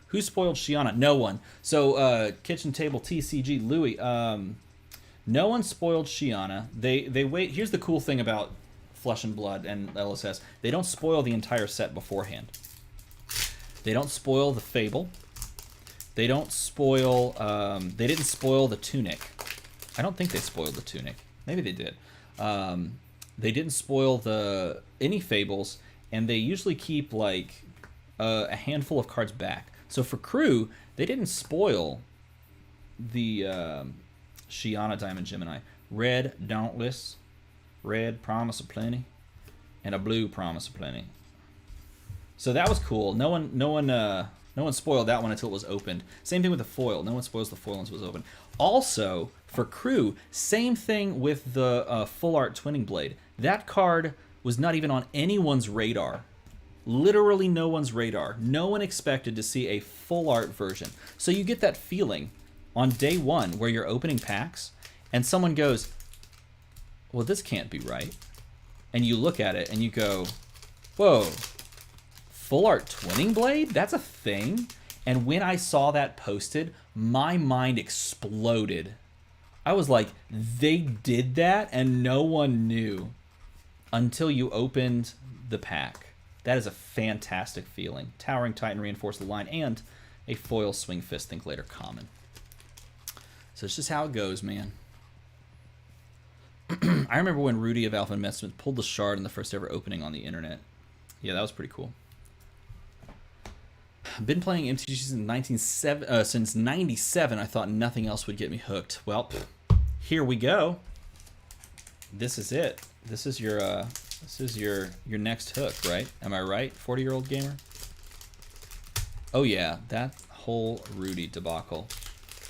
Who spoiled Shiana? No one. So, Kitchen Table TCG, Louis, no one spoiled Shiana. They wait. Here's the cool thing about Flesh and Blood and LSS. They don't spoil the entire set beforehand. They don't spoil the Fable. They don't spoil, they didn't spoil the Tunic. I don't think they spoiled the Tunic. Maybe they did. They didn't spoil any Fables, and they usually keep, like, a handful of cards back. So for Crew, they didn't spoil the Shiana Diamond Gemini. Red Dauntless, red Promise of Plenty, and a blue Promise of Plenty. So that was cool. No one spoiled that one until it was opened. Same thing with the foil. No one spoils the foil until it was opened. Also, for Crew, same thing with the Full Art Twinning Blade. That card was not even on anyone's radar. Literally no one's radar. No one expected to see a full art version. So you get that feeling on day one where you're opening packs and someone goes, well, this can't be right. And you look at it and you go, whoa, Full Art Twinning Blade? That's a thing? And when I saw that posted, my mind exploded. I was like, they did that and no one knew until you opened the pack. That is a fantastic feeling. Towering Titan, Reinforce the Line, and a foil Swing Fist Think Later common. So it's just how it goes, man. I remember when Rudy of Alpha Investment pulled the shard in the first ever opening on the internet. Yeah, that was pretty cool. I've been playing MTG since 97. I thought nothing else would get me hooked. Well, here we go. This is it. This is your next hook, right? Am I right, 40-year-old gamer? Oh yeah, that whole Rudy debacle.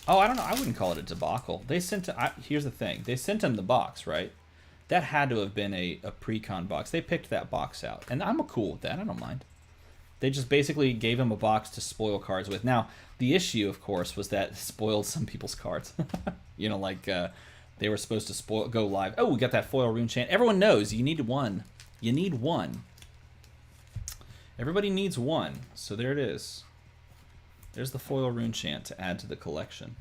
Oh, I don't know. I wouldn't call it a debacle. They sent. Here's the thing. They sent him the box, right? That had to have been a pre-con box. They picked that box out, and I'm cool with that. I don't mind. They just basically gave him a box to spoil cards with. Now, the issue, of course, was that it spoiled some people's cards. You know, like they were supposed to go live. Oh, we got that foil rune chant. Everyone knows you need one. You need one. Everybody needs one. So there it is. There's the foil rune chant to add to the collection.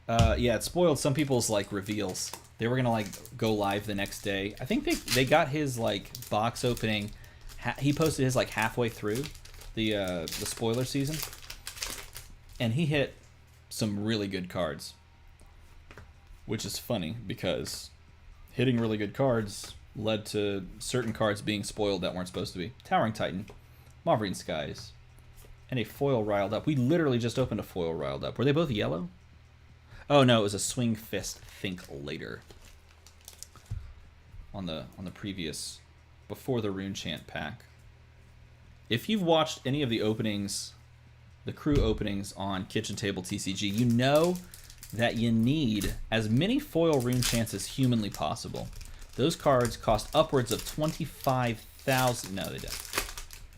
Yeah, it spoiled some people's like reveals. They were gonna like go live the next day. I think they got his like box opening. He posted his like halfway through the spoiler season, and he hit some really good cards, which is funny because hitting really good cards led to certain cards being spoiled that weren't supposed to be. Towering Titan, Mauvrian Skies, and a foil Riled Up. We literally just opened a foil Riled Up. Were they both yellow? Oh no, it was a Swing Fist Think Later on the previous, before the Rune Chant pack. If you've watched any of the openings, the crew openings on Kitchen Table TCG, you know that you need as many foil Rune Chants as humanly possible. Those cards cost upwards of 25,000. No, they don't.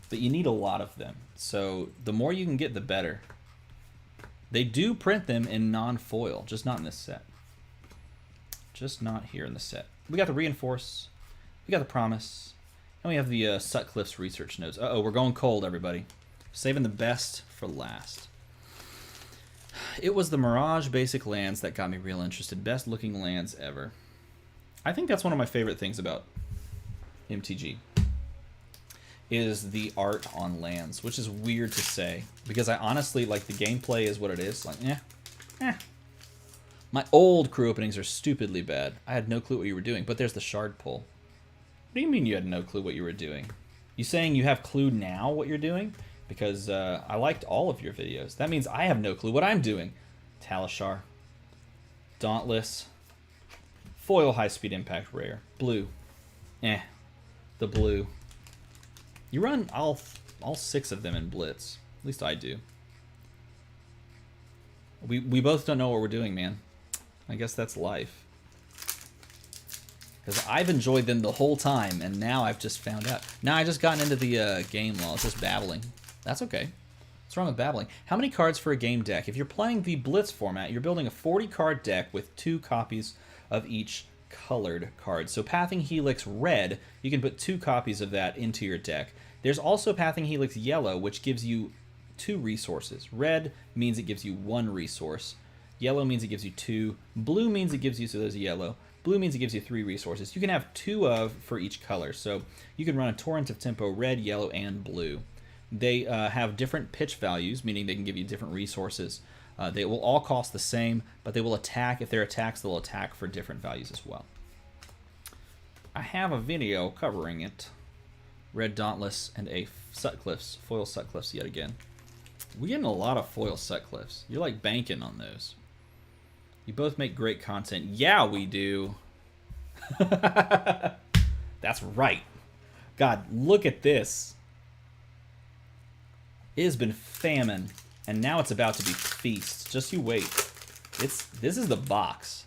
But you need a lot of them. So the more you can get, the better. They do print them in non-foil, just not in this set. Just not here in the set. We got the Reinforce, we got the Promise, and we have the Sutcliffe's Research Notes. Uh-oh, we're going cold, everybody. Saving the best for last. It was the Mirage Basic Lands that got me real interested. Best looking lands ever. I think that's one of my favorite things about MTG. Is the art on lands, which is weird to say because I honestly like the gameplay is what it is. Like, My old crew openings are stupidly bad. I had no clue what you were doing, but there's the shard pull. What do you mean you had no clue what you were doing? You saying you have clue now what you're doing? Because I liked all of your videos. That means I have no clue what I'm doing. Talishar, Dauntless, Foil High Speed Impact Rare, Blue, the blue. You run all 6 of them in Blitz. At least I do. We both don't know what we're doing, man. I guess that's life. Because I've enjoyed them the whole time, and now I've just found out. Now I just gotten into the game law. It's just babbling. That's okay. What's wrong with babbling? How many cards for a game deck? If you're playing the Blitz format, you're building a 40-card deck with 2 copies of each colored card. So Pathing Helix Red, you can put 2 copies of that into your deck. There's also Pathing Helix Yellow, which gives you 2 resources. Red means it gives you 1 resource. Yellow means it gives you 2. Blue means it gives you, so there's a yellow. Blue means it gives you 3 resources. You can have 2 of for each color. So you can run a Torrent of Tempo, red, yellow, and blue. They have different pitch values, meaning they can give you different resources. They will all cost the same, but they will attack. If they're attacks, they'll attack for different values as well. I have a video covering it. Red Dauntless and a Sutcliffe's, foil Sutcliffe's yet again. We're getting a lot of foil Sutcliffe's. You're like banking on those. You both make great content. Yeah, we do. That's right. God, look at this. It has been famine, and now it's about to be feast. Just you wait. This is the box.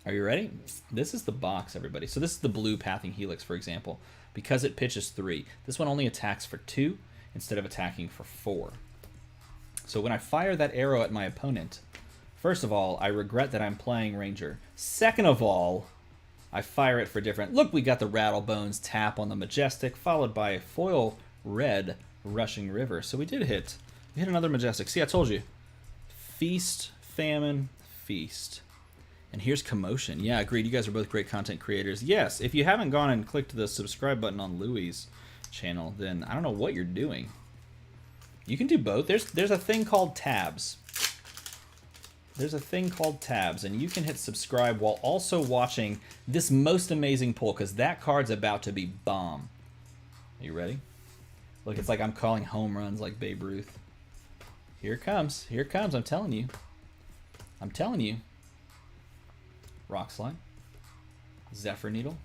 Are you ready? This is the box, everybody. So this is the blue Pathing Helix, for example. Because it pitches 3. This one only attacks for 2 instead of attacking for 4. So when I fire that arrow at my opponent, first of all, I regret that I'm playing Ranger. Second of all, I fire it for different. Look, we got the Rattlebones tap on the Majestic, followed by a foil red Rushing River. So we hit another Majestic. See, I told you. Feast, famine, feast. And here's Commotion. Yeah, agreed. You guys are both great content creators. Yes, if you haven't gone and clicked the subscribe button on Louie's channel, then I don't know what you're doing. You can do both. There's a thing called tabs. There's a thing called tabs, and you can hit subscribe while also watching this most amazing pull, because that card's about to be bomb. Are you ready? Look, it's like I'm calling home runs like Babe Ruth. Here it comes. Here it comes. I'm telling you. I'm telling you. Rock Slide. Zephyr Needle.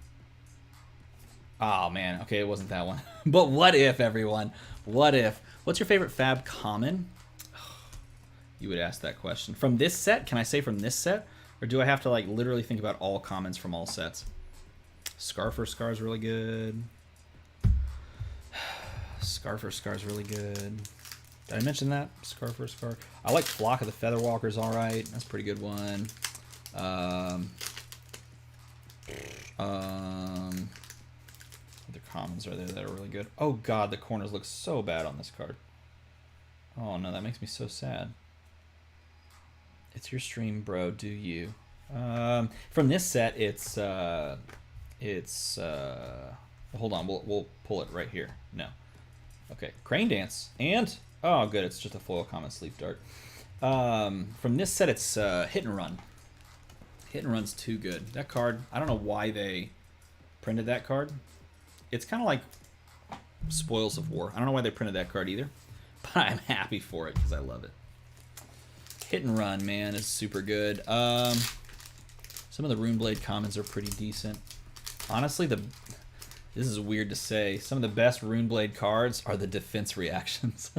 Oh, man. Okay, it wasn't that one. But what if, everyone? What if? What's your favorite Fab common? You would ask that question. From this set? Can I say from this set? Or do I have to, like, literally think about all commons from all sets? Scar for Scar is really good. Scar for Scar is really good. Did I mention that? Scar for Scar. I like Flock of the Featherwalkers. All right, that's a pretty good one. Other commons are there that are really good. Oh god, the corners look so bad on this card. Oh no, that makes me so sad. It's your stream, bro. Do you? From this set, it's hold on, we'll pull it right here. No. Okay, Crane Dance and oh good, it's just a foil common Sleep Dart. From this set, it's Hit and Run. Hit and Run's too good. That card, I don't know why they printed that card. It's kind of like Spoils of War. I don't know why they printed that card either, but I'm happy for it because I love it. Hit and Run, man, is super good. Some of the Runeblade commons are pretty decent. Honestly, this is weird to say. Some of the best Runeblade cards are the defense reactions.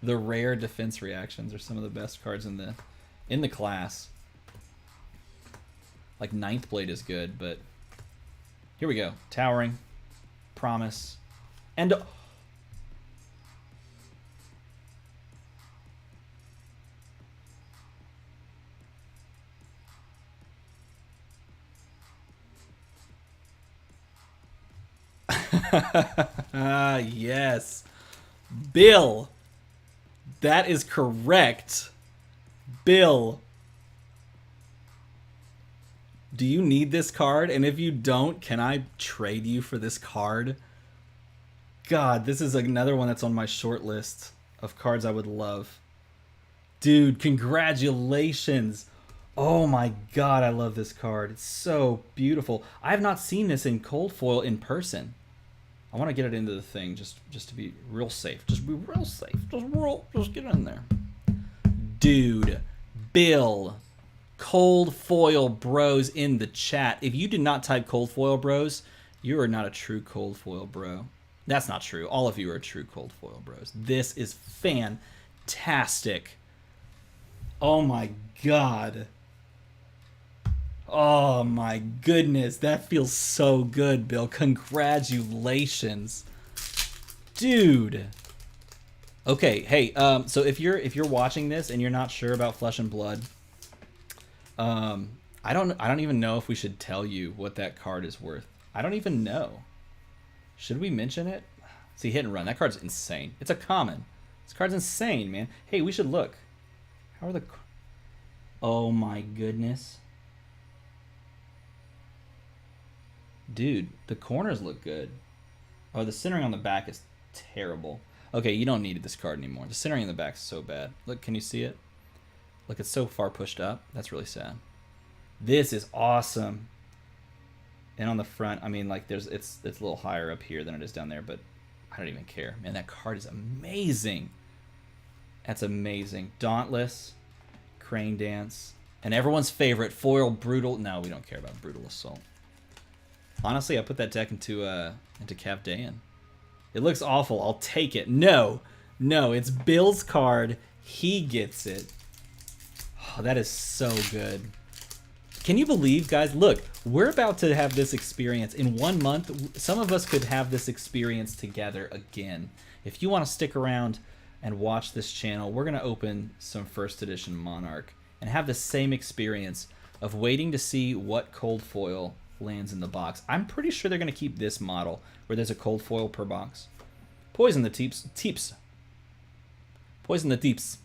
The rare defense reactions are some of the best cards in the class. Like Ninth Blade is good, but here we go. Towering, Promise, and yes, Bill. That is correct. Bill. Do you need this card? And if you don't, can I trade you for this card? God, this is another one that's on my short list of cards I would love. Dude, congratulations. Oh my god, I love this card. It's so beautiful. I have not seen this in cold foil in person. I want to get it into the thing just to be real safe. Just be real safe. Just get it in there. Dude, Bill, cold foil bros in the chat. If you did not type cold foil bros, you are not a true cold foil bro. That's not true. All of you are true cold foil bros. This is fantastic. Oh my god. Oh my goodness, that feels so good, Bill. Congratulations. Dude. Okay, hey, so if you're watching this and you're not sure about Flesh and Blood, I don't even know if we should tell you what that card is worth. I don't even know. Should we mention it? See, Hit and Run. That card's insane. It's a common. This card's insane, man. Hey, we should look. How are the... Oh my goodness. Dude, the corners look good. Oh, the centering on the back is terrible. Okay, you don't need this card anymore. The centering in the back is so bad. Look, can you see it? Look, it's so far pushed up. That's really sad. This is awesome. And on the front, I mean, like, it's a little higher up here than it is down there, but I don't even care. Man, that card is amazing. That's amazing. Dauntless, Crane Dance, and everyone's favorite, Foil Brutal. No, we don't care about Brutal Assault. Honestly, I put that deck into Cavdaean. It looks awful. I'll take it. No, it's Bill's card. He gets it. Oh, that is so good. Can you believe, guys? Look, we're about to have this experience in 1 month. Some of us could have this experience together again. If you want to stick around and watch this channel, we're going to open some first edition Monarch and have the same experience of waiting to see what cold foil lands in the box. I'm pretty sure they're going to keep this model where there's a cold foil per box. Poison the teeps. Poison the teeps.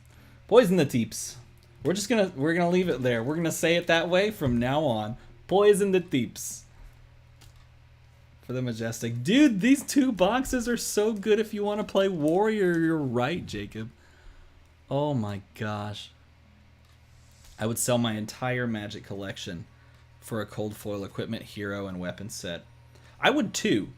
Poison the teeps. We're gonna leave it there. We're gonna say it that way from now on. Poison the teeps. For the Majestic. Dude, these 2 boxes are so good if you want to play Warrior. You're right, Jacob. Oh my gosh. I would sell my entire Magic collection for a cold foil equipment, hero, and weapon set. I would too.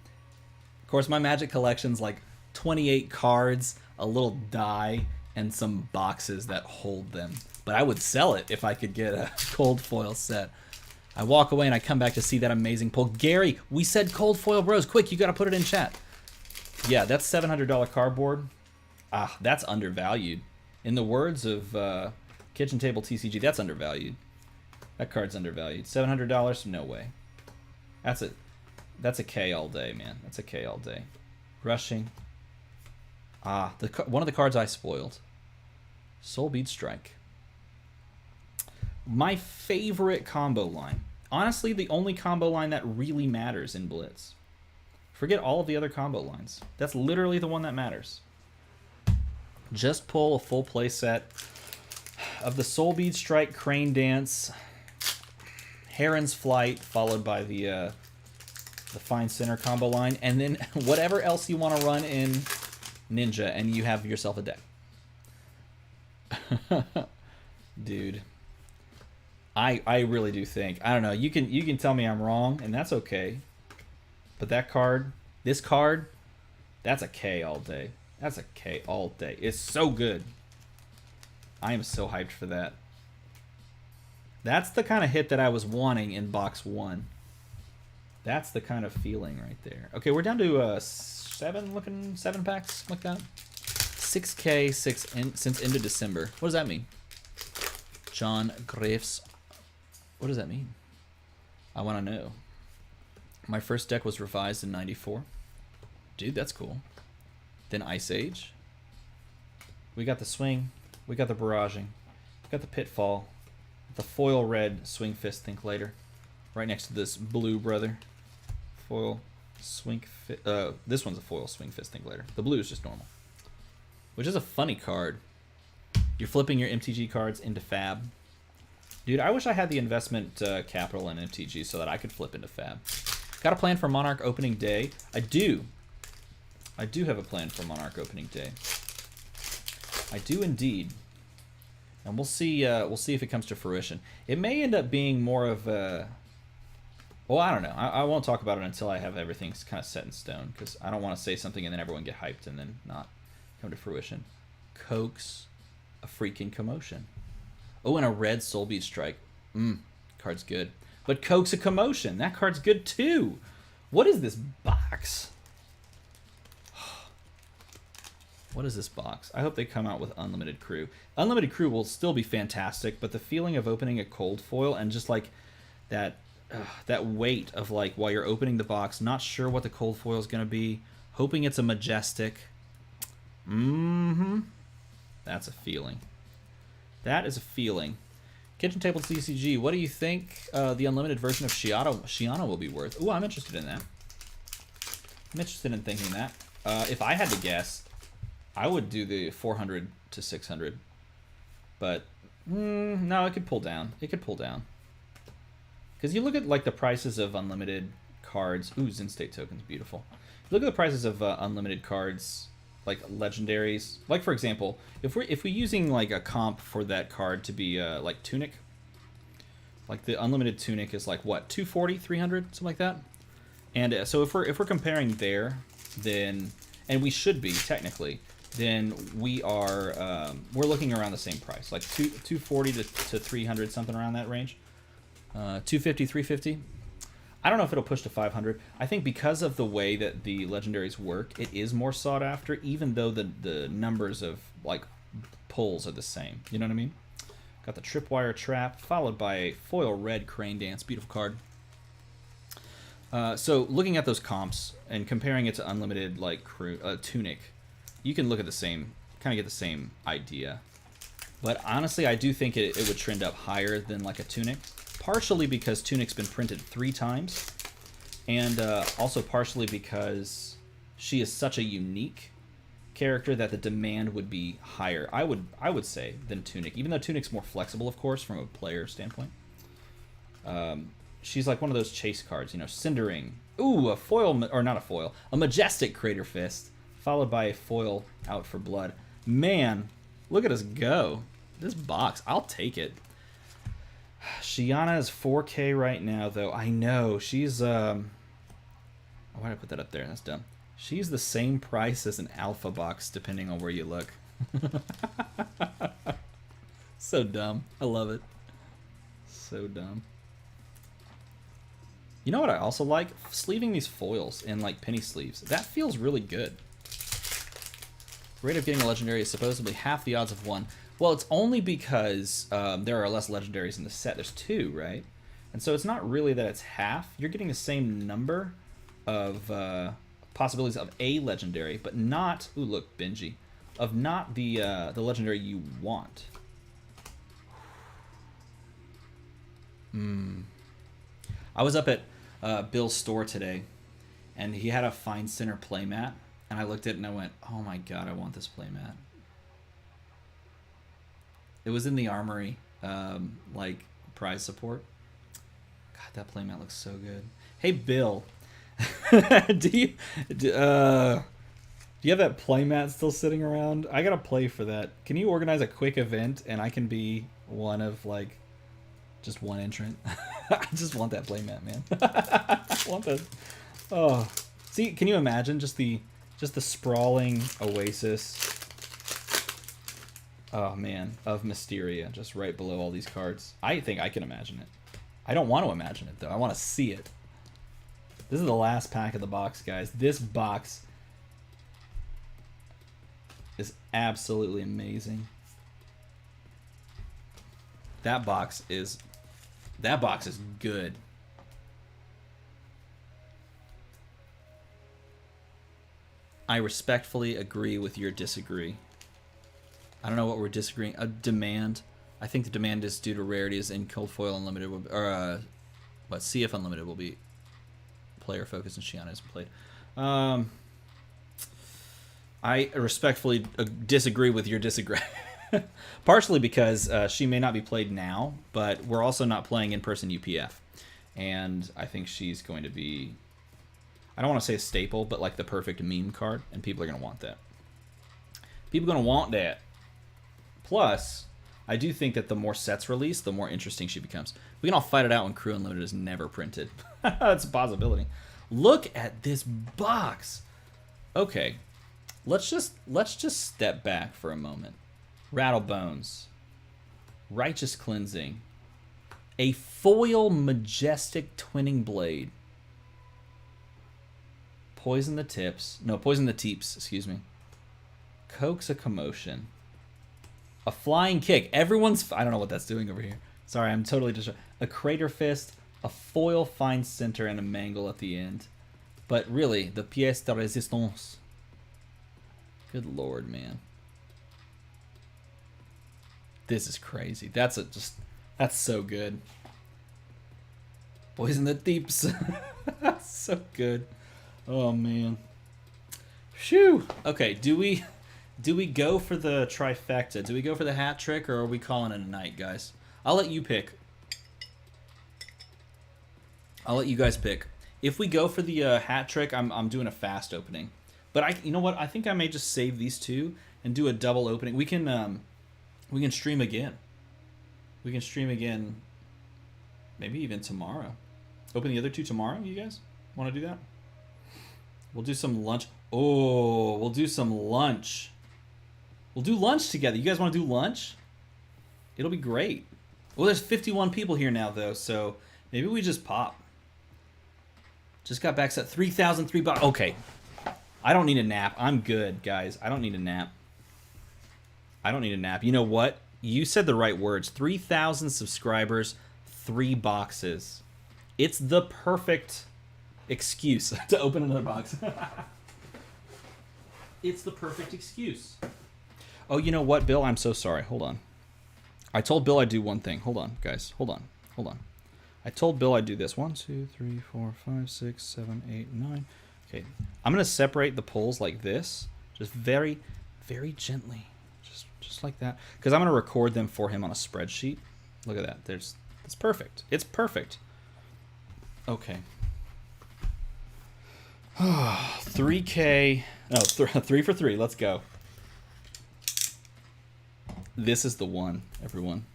Of course, my Magic collection's like 28 cards, a little die, and some boxes that hold them. But I would sell it if I could get a cold foil set. I walk away and I come back to see that amazing pull. Gary, we said cold foil bros. Quick, you gotta put it in chat. Yeah, that's $700 cardboard. Ah, that's undervalued. In the words of Kitchen Table TCG, that's undervalued. That card's undervalued. $700? No way. That's a K all day, man. That's a K all day. Rushing. Ah, one of the cards I spoiled. Soul Bead Strike. My favorite combo line. Honestly, the only combo line that really matters in Blitz. Forget all of the other combo lines. That's literally the one that matters. Just pull a full play set of the Soul Bead Strike, Crane Dance, Heron's Flight, followed by the Fine Center combo line, and then whatever else you want to run in Ninja, and you have yourself a deck. Dude, I really do think, I don't know, you can tell me I'm wrong, and that's okay. But that card, this card, that's a K all day. That's a K all day. It's so good. I am so hyped for that. That's the kind of hit that I was wanting in box 1. That's the kind of feeling right there. Okay, we're down to 7 packs like that. 6K since end of December. What does that mean? John Graves. What does that mean? I want to know. My first deck was revised in 94. Dude, that's cool. Then Ice Age. We got the swing. We got the barraging. We got the pitfall. The foil red swing fist, think later. Right next to this blue brother. Foil swing fist. This one's a foil swing fist, think later. The blue is just normal. Which is a funny card. You're flipping your MTG cards into Fab. Dude, I wish I had the investment capital in MTG so that I could flip into Fab. Got a plan for Monarch opening day? I do. I do have a plan for Monarch opening day. I do indeed. And we'll see if it comes to fruition. It may end up being more of a... Well, I don't know. I won't talk about it until I have everything kind of set in stone, because I don't want to say something and then everyone get hyped and then not come to fruition. Coax a freaking commotion. Oh, and a red Soul Bead Strike. Card's good. But Coax a commotion. That card's good too. What is this box? What is this box? I hope they come out with Unlimited Crew. Unlimited Crew will still be fantastic, but the feeling of opening a cold foil and just like that weight of like while you're opening the box, not sure what the cold foil is going to be, hoping it's a Majestic. That's a feeling. That is a feeling. Kitchen Table CCG, what do you think the unlimited version of Shiano will be worth? Ooh, I'm interested in that. I'm interested in thinking that. If I had to guess, I would do the 400 to 600. But, no, it could pull down. It could pull down. Because you look at like the prices of unlimited cards. Ooh, Zen State tokens, beautiful. Look at the prices of unlimited cards, like legendaries. Like for example, if we're using like a comp for that card to be like Tunic, like the unlimited Tunic is like what, 240, 300, something like that. And so if we're comparing there, then, and we should be technically, then we are we're looking around the same price, like 240 to 300, something around that range. 250, 350. I don't know if it'll push to 500. I think because of the way that the legendaries work, it is more sought after, even though the numbers of like pulls are the same. You know what I mean? Got the Tripwire Trap, followed by a foil red Crane Dance. Beautiful card. So looking at those comps and comparing it to unlimited like Tunic, you can look at the same, kind of get the same idea. But honestly, I do think it would trend up higher than like a Tunic. Partially because Tunic's been printed 3 times, and also partially because she is such a unique character that the demand would be higher, I would say, than Tunic. Even though Tunic's more flexible, of course, from a player standpoint. She's like one of those chase cards, you know, Cindering. Ooh, a foil, or not a foil, a Majestic Crater Fist, followed by a foil Out for Blood. Man, look at us go. This box, I'll take it. Shiana is 4K right now, though. I know. She's, why did I put that up there? That's dumb. She's the same price as an alpha box, depending on where you look. So dumb. I love it. So dumb. You know what I also like? Sleeving these foils in, like, penny sleeves. That feels really good. Rate of getting a legendary is supposedly half the odds of 1. Well, it's only because there are less legendaries in the set. There's 2, right? And so it's not really that it's half. You're getting the same number of possibilities of a legendary, but not, ooh, look, Benji, of not the legendary you want. I was up at Bill's store today, and he had a Find Center playmat, and I looked at it and I went, oh my god, I want this playmat. It was in the armory, like, prize support. God, that playmat looks so good. Hey, Bill, do you have that playmat still sitting around? I gotta play for that. Can you organize a quick event and I can be one of, like, just one entrant? I just want that playmat, man. I want that. Oh, see, can you imagine just the sprawling oasis? Oh man, of Mysteria, just right below all these cards. I think I can imagine it. I don't want to imagine it though. I want to see it. This is the last pack of the box, guys. This box is absolutely amazing. That box is good. I respectfully agree with your disagree. I don't know what we're disagreeing. A demand. I think the demand is due to rarities, and Cold Foil Unlimited will be, or what, CF Unlimited will be player focused, and Shiana isn't played. I respectfully disagree with your disagree. Partially because she may not be played now, but we're also not playing in-person UPF. And I think she's going to be, I don't want to say a staple, but like the perfect meme card, and people are going to want that. People are going to want that. Plus, I do think that the more sets released, the more interesting she becomes. We can all fight it out when Crew Unlimited is never printed. That's a possibility. Look at this box. Okay, let's just step back for a moment. Rattle Bones, Righteous Cleansing, a foil Majestic Twinning Blade, Poison the Tips, no, Poison the Teeps, excuse me, Coax a Commotion, a Flying Kick, everyone's, I don't know what that's doing over here, sorry, I'm totally distracted, a Crater Fist, a foil Find Center, and a Mangle at the end, but really, the pièce de résistance, good lord, man. This is crazy. That's so good. Poison the Deeps. That's so good. Oh man. Phew. Okay, do we go for the trifecta? Do we go for the hat trick, or are we calling it a night, guys? I'll let you pick. I'll let you guys pick. If we go for the hat trick, I'm doing a fast opening. But you know what? I think I may just save these two and do a double opening. We can stream again. We can stream again maybe even tomorrow. Open the other two tomorrow, you guys? Want to do that? We'll do some lunch. Oh, we'll do some lunch. We'll do lunch together. You guys want to do lunch? It'll be great. Well, there's 51 people here now, though, so maybe we just pop. Just got back set 3,003 bucks. Okay. I don't need a nap. I'm good, guys. I don't need a nap. I don't need a nap. You know what? You said the right words. 3,000 subscribers, 3 boxes. It's the perfect excuse to open another box. It's the perfect excuse. Oh, you know what, Bill? I'm so sorry. Hold on. I told Bill I'd do one thing. Hold on, guys. Hold on. Hold on. I told Bill I'd do this. 1, 2, 3, 4, 5, 6, 7, 8, 9. Okay. I'm going to separate the pulls like this. Just very, very gently. Just like that, because I'm going to record them for him on a spreadsheet. Look at that. It's perfect. It's perfect. Okay. 3K. No, 3 for 3. Let's go. This is the one, everyone.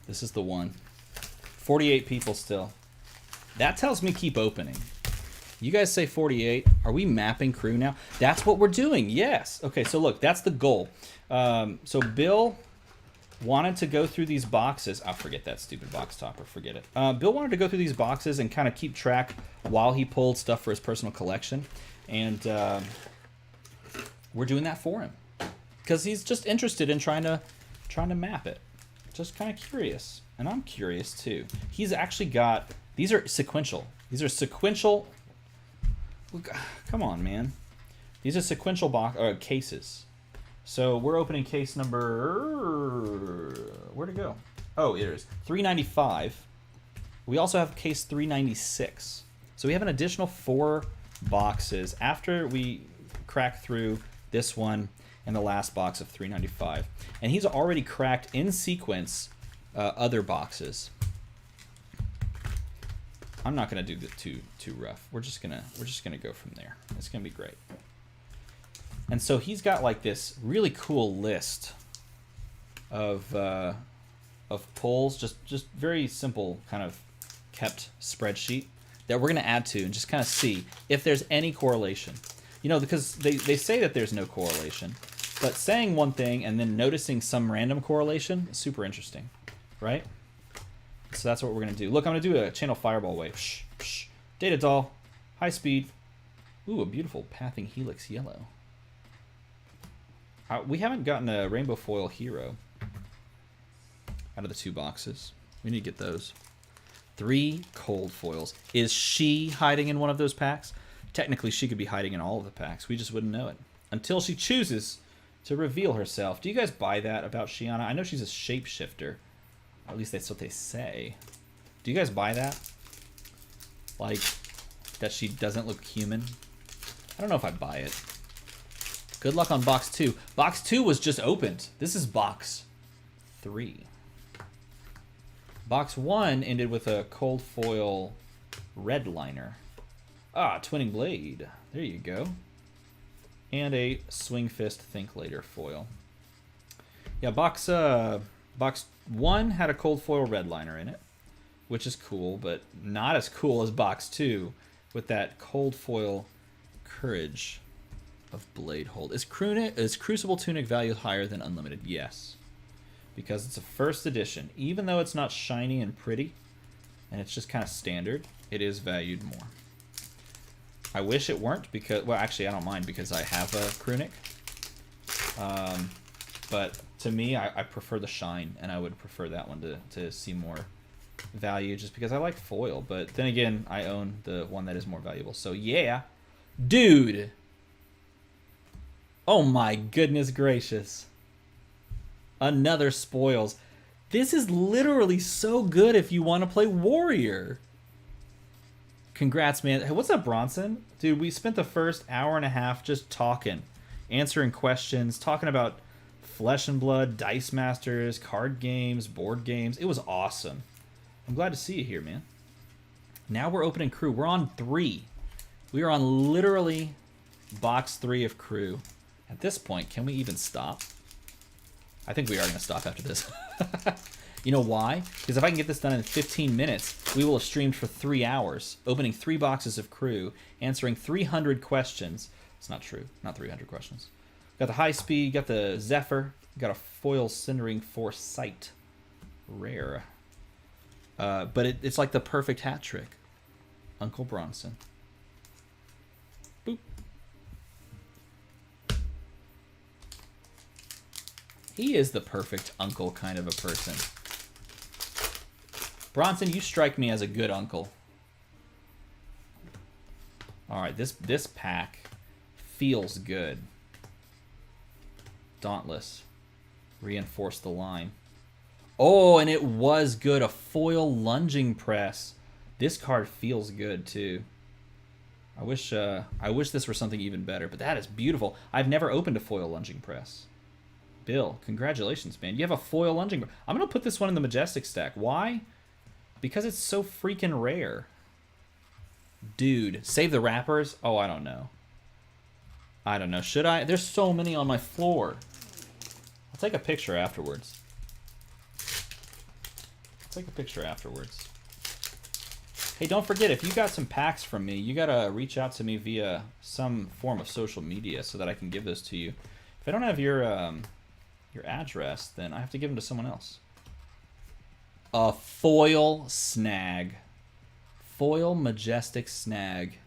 This is the one. 48 people still. That tells me keep opening. You guys say 48. Are we mapping crew now? That's what we're doing. Yes. Okay, so look, that's the goal. So Bill wanted to go through these boxes. I'll forget that stupid box topper. Forget it. Bill wanted to go through these boxes and kind of keep track while he pulled stuff for his personal collection. And we're doing that for him. Because he's just interested in trying to map it. Just kind of curious. And I'm curious too. He's actually got... These are sequential. These are sequential... Look, come on, man. These are sequential cases. So we're opening case number... Where'd it go? Oh, it is 395. We also have case 396. So we have an additional 4 boxes after we crack through this one and the last box of 395. And he's already cracked in sequence other boxes. I'm not gonna do the too rough. We're just gonna go from there. It's gonna be great. And so he's got like this really cool list of pulls, just very simple kind of kept spreadsheet that we're gonna add to and just kind of see if there's any correlation. You know, because they say that there's no correlation, but saying one thing and then noticing some random correlation is super interesting, right? So that's what we're gonna do. Look, I'm gonna do a channel fireball wave. Shh, shh. Data doll, high speed. Ooh, a beautiful pathing helix yellow. We haven't gotten a rainbow foil hero out of the 2 boxes. We need to get those. 3 cold foils. Is she hiding in one of those packs? Technically, she could be hiding in all of the packs. We just wouldn't know it until she chooses to reveal herself. Do you guys buy that about Shiana? I know she's a shapeshifter. At least that's what they say. Do you guys buy that? Like, that she doesn't look human? I don't know if I buy it. Good luck on box 2. Box 2 was just opened. This is box 3. Box 1 ended with a cold foil red liner. Ah, Twinning Blade. There you go. And a Swing Fist Think Later foil. Yeah, box 1 had a cold foil red liner in it, which is cool, but not as cool as box 2 with that cold foil Courage of Blade Hold. Is Crucible Tunic value higher than Unlimited? Yes. Because it's a first edition. Even though it's not shiny and pretty, and it's just kind of standard, it is valued more. I wish it weren't because, well, actually I don't mind because I have a Krunic. But to me, I prefer the shine, and I would prefer that one to see more value just because I like foil. But then again, I own the one that is more valuable. So yeah, dude. Oh my goodness gracious. Another spoils. This is literally so good if you want to play Warrior. Congrats, man. Hey, what's up, Bronson? Dude, we spent the first hour and a half just talking, answering questions, talking about Flesh and Blood, Dice Masters, card games, board games. It was awesome. I'm glad to see you here, man. Now we're opening Crew. We're on 3. We are on literally box 3 of Crew. At this point, can we even stop? I think we are going to stop after this. You know why? Because if I can get this done in 15 minutes, we will have streamed for 3 hours, opening 3 boxes of Crew, answering 300 questions. It's not true. Not 300 questions. Got the high speed, got the Zephyr, got a foil Cindering Foresight. Rare. But it's like the perfect hat trick. Uncle Bronson. Boop. He is the perfect uncle kind of a person. Bronson, you strike me as a good uncle. Alright, this pack feels good. Dauntless. Reinforce the line. Oh, and it was good. A foil Lunging Press. This card feels good too. I wish this were something even better, but that is beautiful. I've never opened a foil Lunging Press. Bill, congratulations, man. You have a foil Lunging Press. I'm going to put this one in the Majestic stack. Why? Because it's so freaking rare. Dude, save the wrappers? Oh, I don't know. I don't know. Should I? There's so many on my floor. I'll take a picture afterwards. Take a picture afterwards. Hey, don't forget, if you got some packs from me, you gotta reach out to me via some form of social media so that I can give those to you. If I don't have your address, then I have to give them to someone else. A foil snag. Foil Majestic Snag.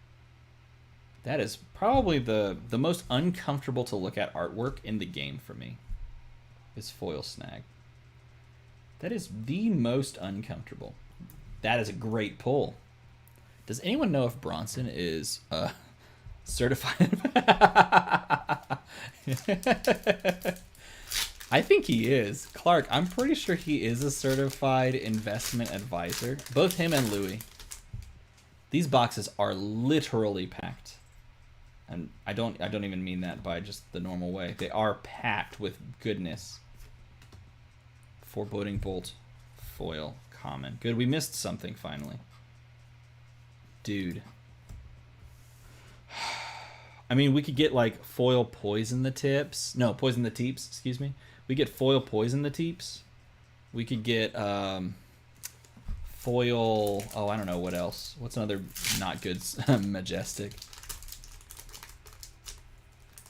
That is probably the most uncomfortable to look at artwork in the game for me. Is foil snag. That is the most uncomfortable. That is a great pull. Does anyone know if Bronson is Certified. I think he is. Clark, I'm pretty sure he is a certified investment advisor. Both him and Louis. These boxes are literally packed. And I don't even mean that by just the normal way. They are packed with goodness. Foreboding Bolt, foil, common. Good, we missed something finally. Dude. I mean, we could get like foil poison the tips. No, poison the teeps, excuse me. We get foil poison the teeps. We could get foil, oh, I don't know what else. What's another not good majestic?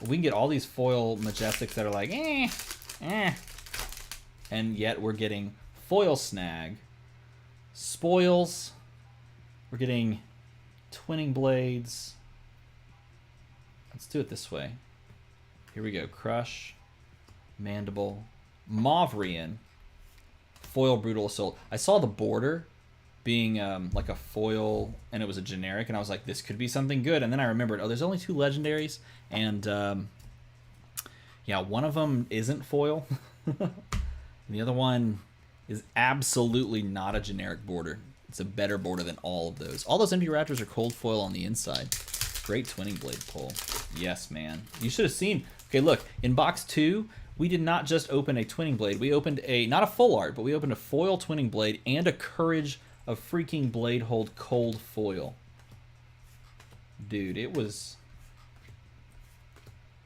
We can get all these foil majestics that are like, and yet we're getting foil snag, spoils, we're getting twinning blades. Let's do it this way. Here we go. Crush, mandible, Mauvrian, foil brutal assault. I saw the border being like a foil, and it was a generic, and I was like, this could be something good. And then I remembered, oh, there's only 2 legendaries, and yeah, one of them isn't foil. And the other one is absolutely not a generic border. It's a better border than all of those. All those MP Raptors are cold foil on the inside. Great twinning blade pull. Yes, man. You should have seen. Okay, look. In box 2, we did not just open a twinning blade. We opened a, not a full art, but we opened a foil twinning blade and a Courage of freaking Blade Hold cold foil. Dude, it was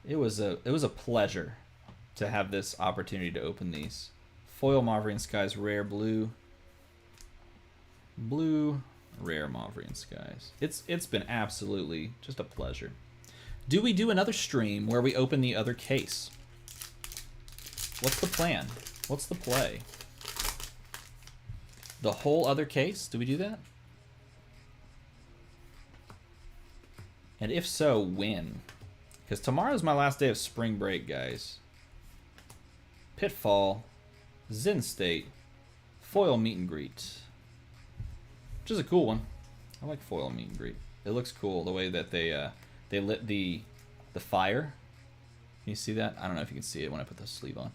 a pleasure to have this opportunity to open these. Foil Mauvrian Skies, rare blue, rare Mauvrian Skies. It's been absolutely just a pleasure. Do we do another stream where we open the other case? What's the plan? What's the play? The whole other case? Do we do that? And if so, when? Because tomorrow's my last day of spring break, guys. Pitfall, Zen State, foil meet and greet. Which is a cool one. I like foil meet and greet. It looks cool the way that they lit the fire. Can you see that? I don't know if you can see it when I put the sleeve on.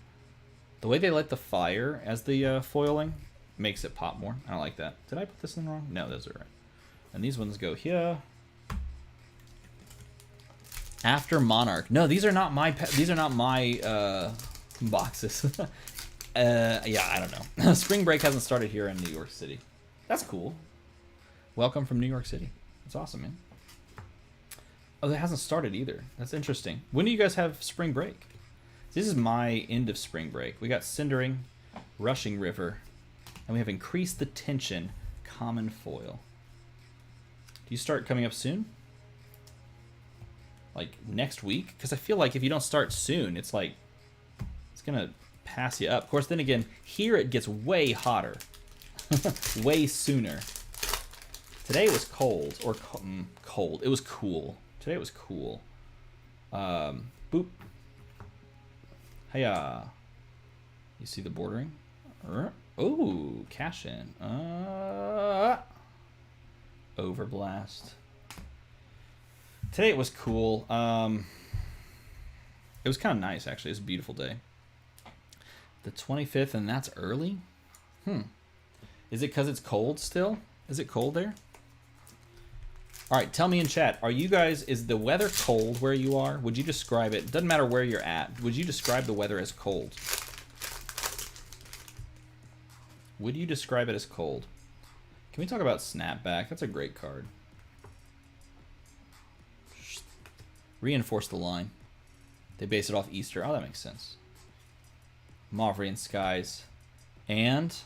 The way they lit the fire as the foiling makes it pop more. I don't like that. Did I put this in wrong? No, those are right. And these ones go here. After Monarch. No, these are not my boxes. Yeah, I don't know. Spring break hasn't started here in New York City. That's cool. Welcome from New York City. That's awesome, man. Oh, that hasn't started either. That's interesting. When do you guys have spring break? This is my end of spring break. We got Cindering, Rushing River, and we have Increase the Tension, common foil. Do you start coming up soon? Like next week? Because I feel like if you don't start soon, it's like, it's going to pass you up. Of course, then again, here it gets way hotter. Way sooner. Today it was cold, or cold. It was cool. Today it was cool. Boop. Hiya. You see the bordering? Oh, cash in. Overblast. Today it was cool. It was kind of nice, actually. It was a beautiful day. The 25th, and that's early? Is it because it's cold still? Is it cold there? All right, tell me in chat. Are you guys, is the weather cold where you are? Would you describe it? Doesn't matter where you're at. Would you describe the weather as cold? Would you describe it as cold? Can we talk about Snapback? That's a great card. Reinforce the line. They base it off Easter. Oh, that makes sense. Mauvrian Skies. And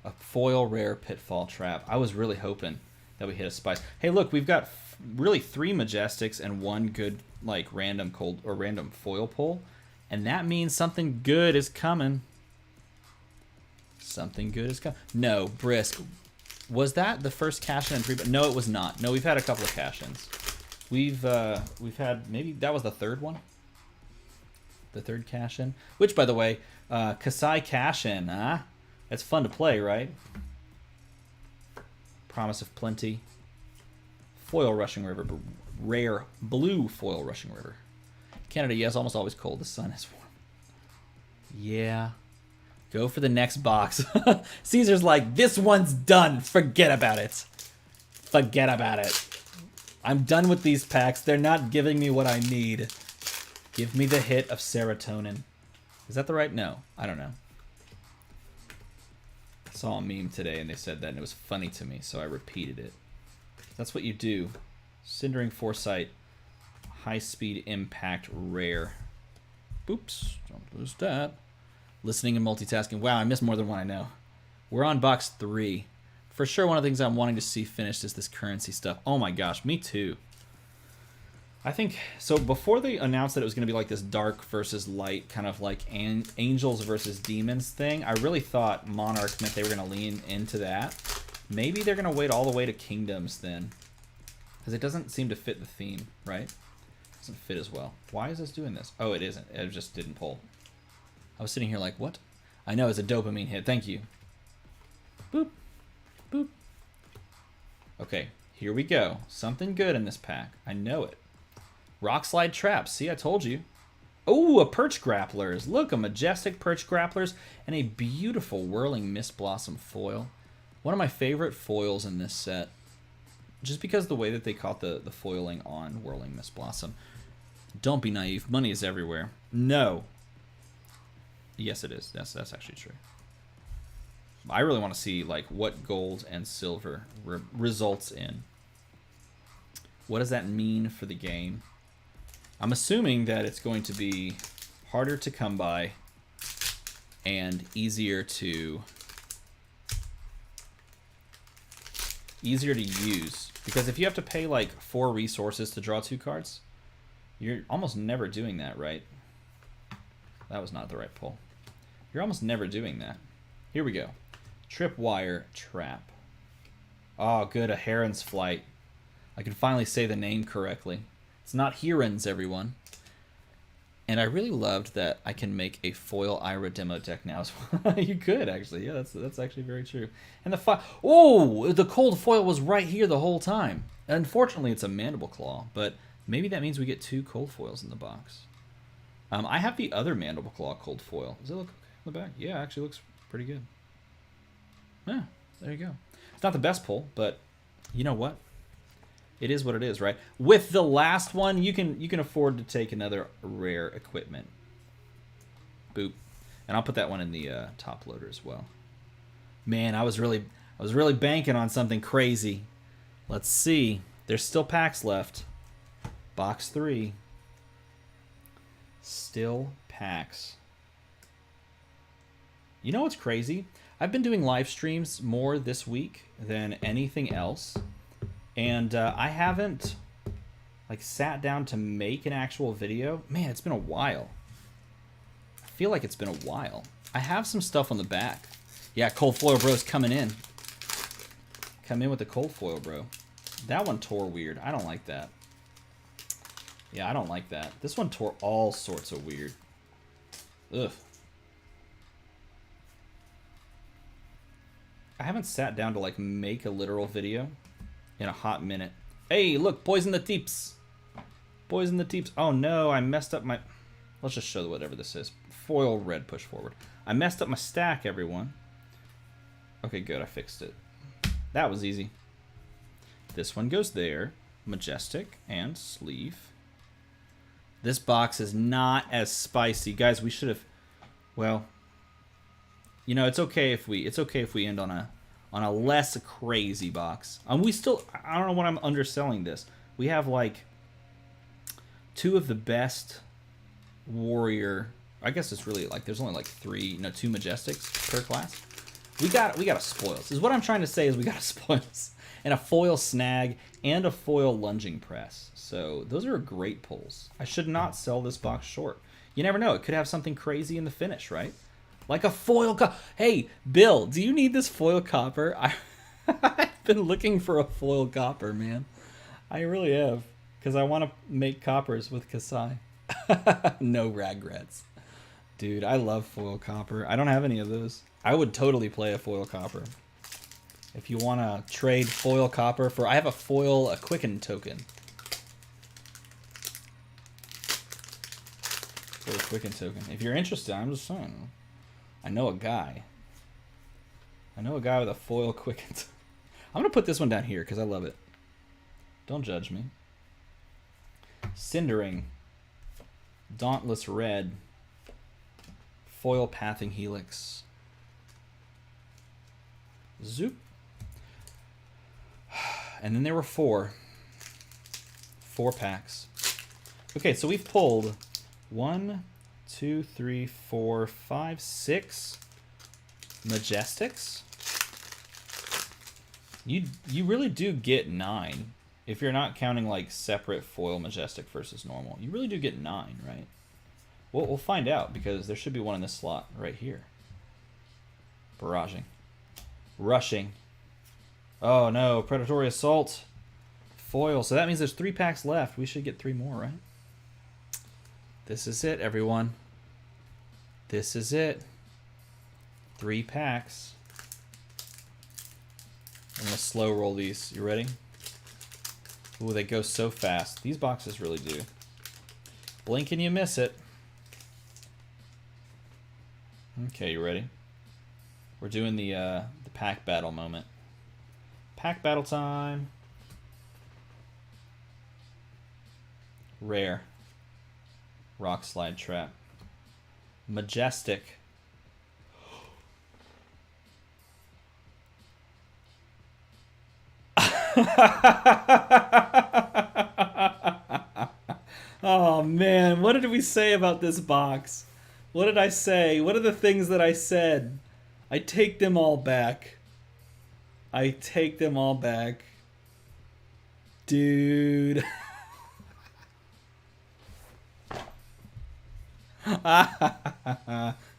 a foil rare Pitfall Trap. I was really hoping that we hit a spice. Hey, look, we've got really 3 Majestics and 1 good, like, random cold or random foil pull. And that means something good is coming. Something good is coming. No, Brisk. Was that the first cash-in and 3? No, it was not. No, we've had a couple of cash-ins. We've had, maybe that was the 3rd one. The 3rd cash-in. Which, by the way, Kasai cash-in, huh? It's fun to play, right? Promise of Plenty. Foil Rushing River, but rare blue foil Rushing River. Canada, yes, almost always cold. The sun is warm. Yeah. Go for the next box. Caesar's like, this one's done. Forget about it. Forget about it. I'm done with these packs. They're not giving me what I need. Give me the hit of serotonin. Is that the right? No, I don't know. I saw a meme today and they said that and it was funny to me, so I repeated it. That's what you do. Cindering Foresight, high speed impact, rare. Oops, don't lose that. Listening and multitasking. Wow, I missed more than one I know. We're on box 3. For sure, one of the things I'm wanting to see finished is this currency stuff. Oh my gosh, me too. I think, so before they announced that it was going to be like this dark versus light, kind of like angels versus demons thing, I really thought Monarch meant they were going to lean into that. Maybe they're going to wait all the way to Kingdoms then. Because it doesn't seem to fit the theme, right? It doesn't fit as well. Why is this doing this? Oh, it isn't. It just didn't pull. I was sitting here like, what? I know, it's a dopamine hit. Thank you. Boop. Boop. Okay, here we go. Something good in this pack. I know it. Rock Slide Traps. See, I told you. Oh, a Perch Grapplers. Look, a majestic Perch Grapplers and a beautiful Whirling Mist Blossom foil. One of my favorite foils in this set. Just because the way that they caught the foiling on Whirling Mist Blossom. Don't be naive. Money is everywhere. No. Yes, it is. That's actually true. I really want to see like what gold and silver results in. What does that mean for the game? I'm assuming that it's going to be harder to come by and easier to use. Because if you have to pay like 4 resources to draw 2 cards, you're almost never doing that, right? That was not the right pull. You're almost never doing that. Here we go. Tripwire Trap. Oh, good. A Heron's Flight. I can finally say the name correctly. It's not Herons, everyone. And I really loved that I can make a foil Ira demo deck now as well. You could, actually. Yeah, that's actually very true. And the cold foil was right here the whole time. Unfortunately, it's a Mandible Claw, but maybe that means we get 2 cold foils in the box. I have the other Mandible Claw cold foil. Does it look okay in the back? Yeah, it actually looks pretty good. Yeah, there you go. It's not the best pull, but you know what? It is what it is, right? With the last one, you can afford to take another rare equipment. Boop. And I'll put that one in the top loader as well. Man, I was really banking on something crazy. Let's see. There's still packs left. Box 3. Still packs. You know what's crazy? I've been doing live streams more this week than anything else. And I haven't like sat down to make an actual video. Man, it's been a while. I feel like it's been a while. I have some stuff on the back. Yeah, Cold Foil Bro's coming in. Come in with the Cold Foil Bro. That one tore weird. I don't like that. Yeah, I don't like that. This one tore all sorts of weird. Ugh. I haven't sat down to like make a literal video in a hot minute. Hey, look, Poison the Teeps. Poison the Teeps. Oh no, I messed up my... Let's just show whatever this is. Foil red push forward. I messed up my stack, everyone. Okay, good, I fixed it. That was easy. This one goes there. Majestic and sleeve. This box is not as spicy. Guys, we should have... Well, you know, it's okay if we end on a less crazy box. We still, I don't know what I'm underselling this. We have like 2 of the best warrior. I guess it's really like there's only like 2 majestics per class. We got a spoils. Is what I'm trying to say is we got a spoils and a foil snag and a foil lunging press. So those are great pulls. I should not sell this box short. You never know. It could have something crazy in the finish, right? Like a foil Hey, Bill, do you need this foil copper? I've been looking for a foil copper, man. I really have. Because I want to make coppers with Kasai. No regrets. Dude, I love foil copper. I don't have any of those. I would totally play a foil copper. If you want to trade foil copper for... I have a foil Quicken token. Foil Quicken token. If you're interested, I'm just saying. I know a guy. I know a guy with a foil Quicken. I'm going to put this one down here because I love it. Don't judge me. Cindering. Dauntless Red. Foil Pathing Helix. Zoop. And then there were 4 packs. Okay, so we've pulled 1, 2, 3, 4, 5, 6 Majestics. You really do get 9 if you're not counting like separate foil Majestic versus normal. You really do get 9, right? Well, we'll find out because there should be one in this slot right here. Barraging. Rushing. Oh no, Predatory Assault. Foil. So that means there's 3 packs left. We should get 3 more, right? This is it, everyone. This is it. 3 packs. I'm going to slow roll these. You ready? Ooh, they go so fast. These boxes really do. Blink and you miss it. Okay, you ready? We're doing the pack battle moment. Pack battle time. Rare. Rock Slide Trap. Majestic. Oh man, what did we say about this box? What did I say? What are the things that I said? I take them all back. I take them all back. Dude.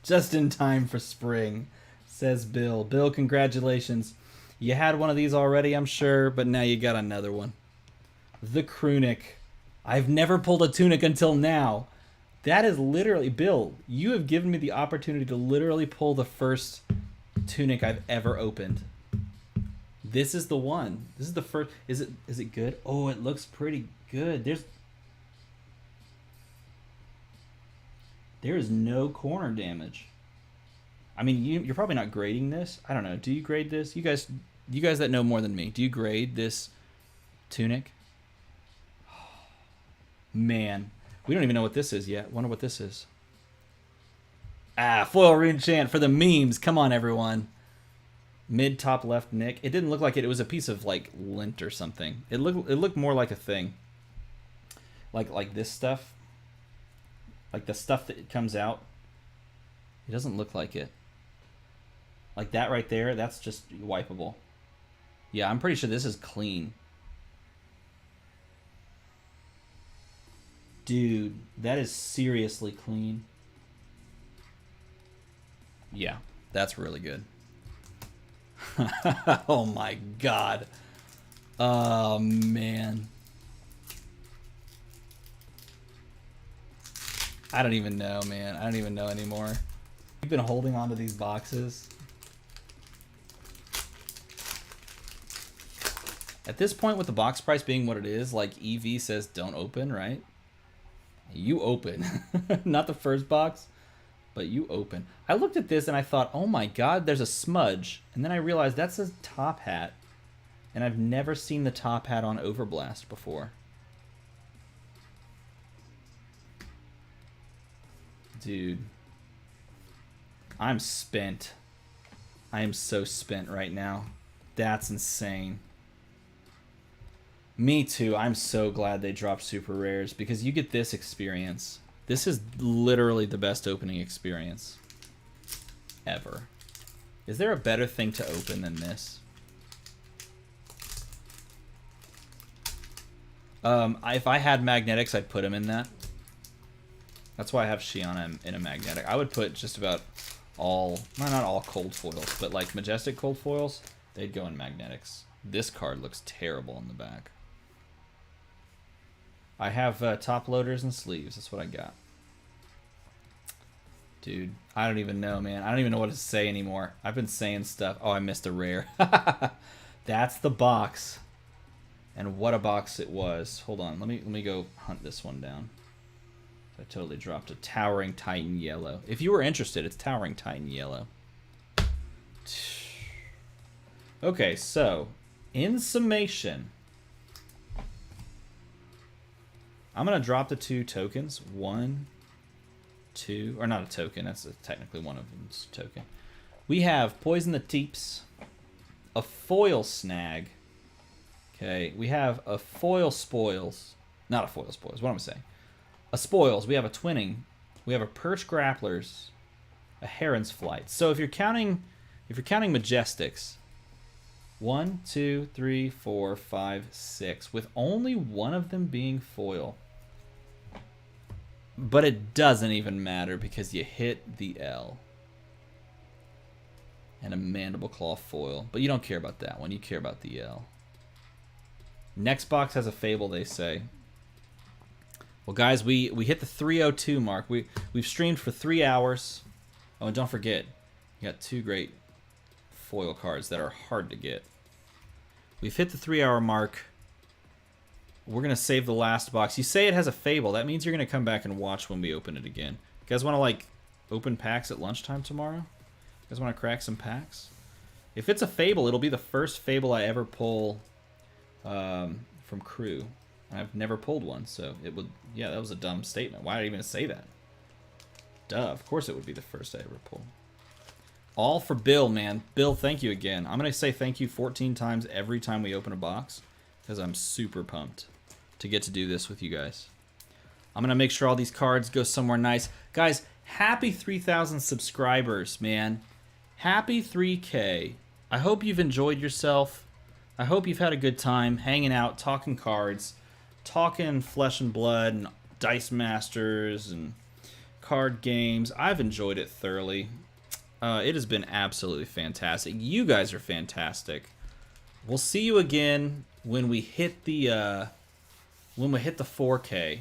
Just in time for spring, says Bill. Bill, congratulations. You had one of these already, I'm sure, but now you got another one. The Krunic. I've never pulled a tunic until now. That is literally... Bill, you have given me the opportunity to literally pull the first tunic I've ever opened. This is the one. This is the first... Is it good? Oh, it looks pretty good. There is no corner damage. I mean, you're probably not grading this. I don't know. Do you grade this? You guys that know more than me, do you grade this tunic? Man, we don't even know what this is yet. Wonder what this is. Ah, foil reenchant for the memes. Come on, everyone. Mid top left Nick. It didn't look like it. It was a piece of like lint or something. It looked more like a thing. Like this stuff. Like the stuff that comes out. It doesn't look like it. Like that right there, that's just wipeable. Yeah, I'm pretty sure this is clean. Dude, that is seriously clean. Yeah, that's really good. Oh my god. Oh man. I don't even know, man. I don't even know anymore. We've been holding on to these boxes. At this point, with the box price being what it is, like EV says don't open, right? You open. Not the first box, but you open. I looked at this and I thought, oh my god, there's a smudge. And then I realized that's a top hat. And I've never seen the top hat on Overblast before. Dude. I'm spent. I am so spent right now. That's insane. Me too. I'm so glad they dropped super rares because you get this experience. This is literally the best opening experience ever. Is there a better thing to open than this? If I had magnetics, I'd put them in that. That's why I have Shiana in a magnetic. I would put just about all, well, not all cold foils, but like Majestic cold foils, they'd go in magnetics. This card looks terrible in the back. I have top loaders and sleeves. That's what I got. Dude, I don't even know, man. I don't even know what to say anymore. I've been saying stuff. Oh, I missed a rare. That's the box. And what a box it was. Hold on. Let me go hunt this one down. I totally dropped a Towering Titan Yellow. If you were interested, it's Towering Titan Yellow. Okay, so in summation, I'm going to drop the 2 tokens. 1, 2, or not a token. That's technically one of them's a token. We have Poison the Teeps, a foil snag. Okay, we have a foil spoils. Not a foil spoils. What am I saying? A spoils. We have a twinning. We have a perch grapplers, a heron's flight. So if you're counting majestics, 1, 2, 3, 4, 5, 6, with only one of them being foil. But it doesn't even matter because you hit the L. And a mandible claw foil. But you don't care about that one. You care about the L. Next box has a fable, they say. Well, guys, we hit the 3:02 mark. We've streamed for 3 hours. Oh, and don't forget, you got 2 great foil cards that are hard to get. We've hit the 3-hour mark. We're going to save the last box. You say it has a fable. That means you're going to come back and watch when we open it again. You guys want to, like, open packs at lunchtime tomorrow? You guys want to crack some packs? If it's a fable, it'll be the first fable I ever pull from crew. I've never pulled one, so it would... Yeah, that was a dumb statement. Why did I even say that? Duh, of course it would be the first I ever pull. All for Bill, man. Bill, thank you again. I'm going to say thank you 14 times every time we open a box because I'm super pumped to get to do this with you guys. I'm going to make sure all these cards go somewhere nice. Guys, happy 3,000 subscribers, man. Happy 3K. I hope you've enjoyed yourself. I hope you've had a good time hanging out, talking cards, talking Flesh and Blood and Dice Masters and card games. I've enjoyed it thoroughly. It has been absolutely fantastic. You guys are fantastic. We'll see you again when we hit the 4K.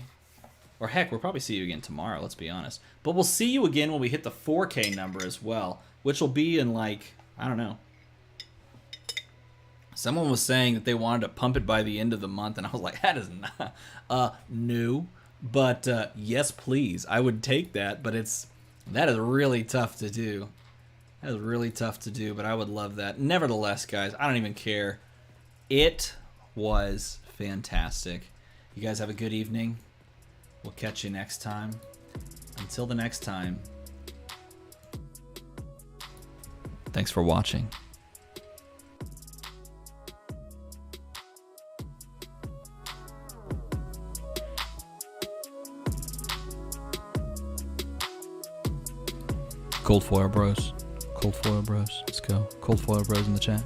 Or heck, we'll probably see you again tomorrow, let's be honest. But we'll see you again when we hit the 4K number as well, which will be in, like, I don't know. Someone was saying that they wanted to pump it by the end of the month, and I was like, that is not, no. But, yes, please. I would take that, but that is really tough to do. That is really tough to do, but I would love that. Nevertheless, guys, I don't even care. It was fantastic. You guys have a good evening. We'll catch you next time. Until the next time, thanks for watching. Cold Foil Bros. Cold Foil Bros. Let's go. Cold Foil Bros in the chat.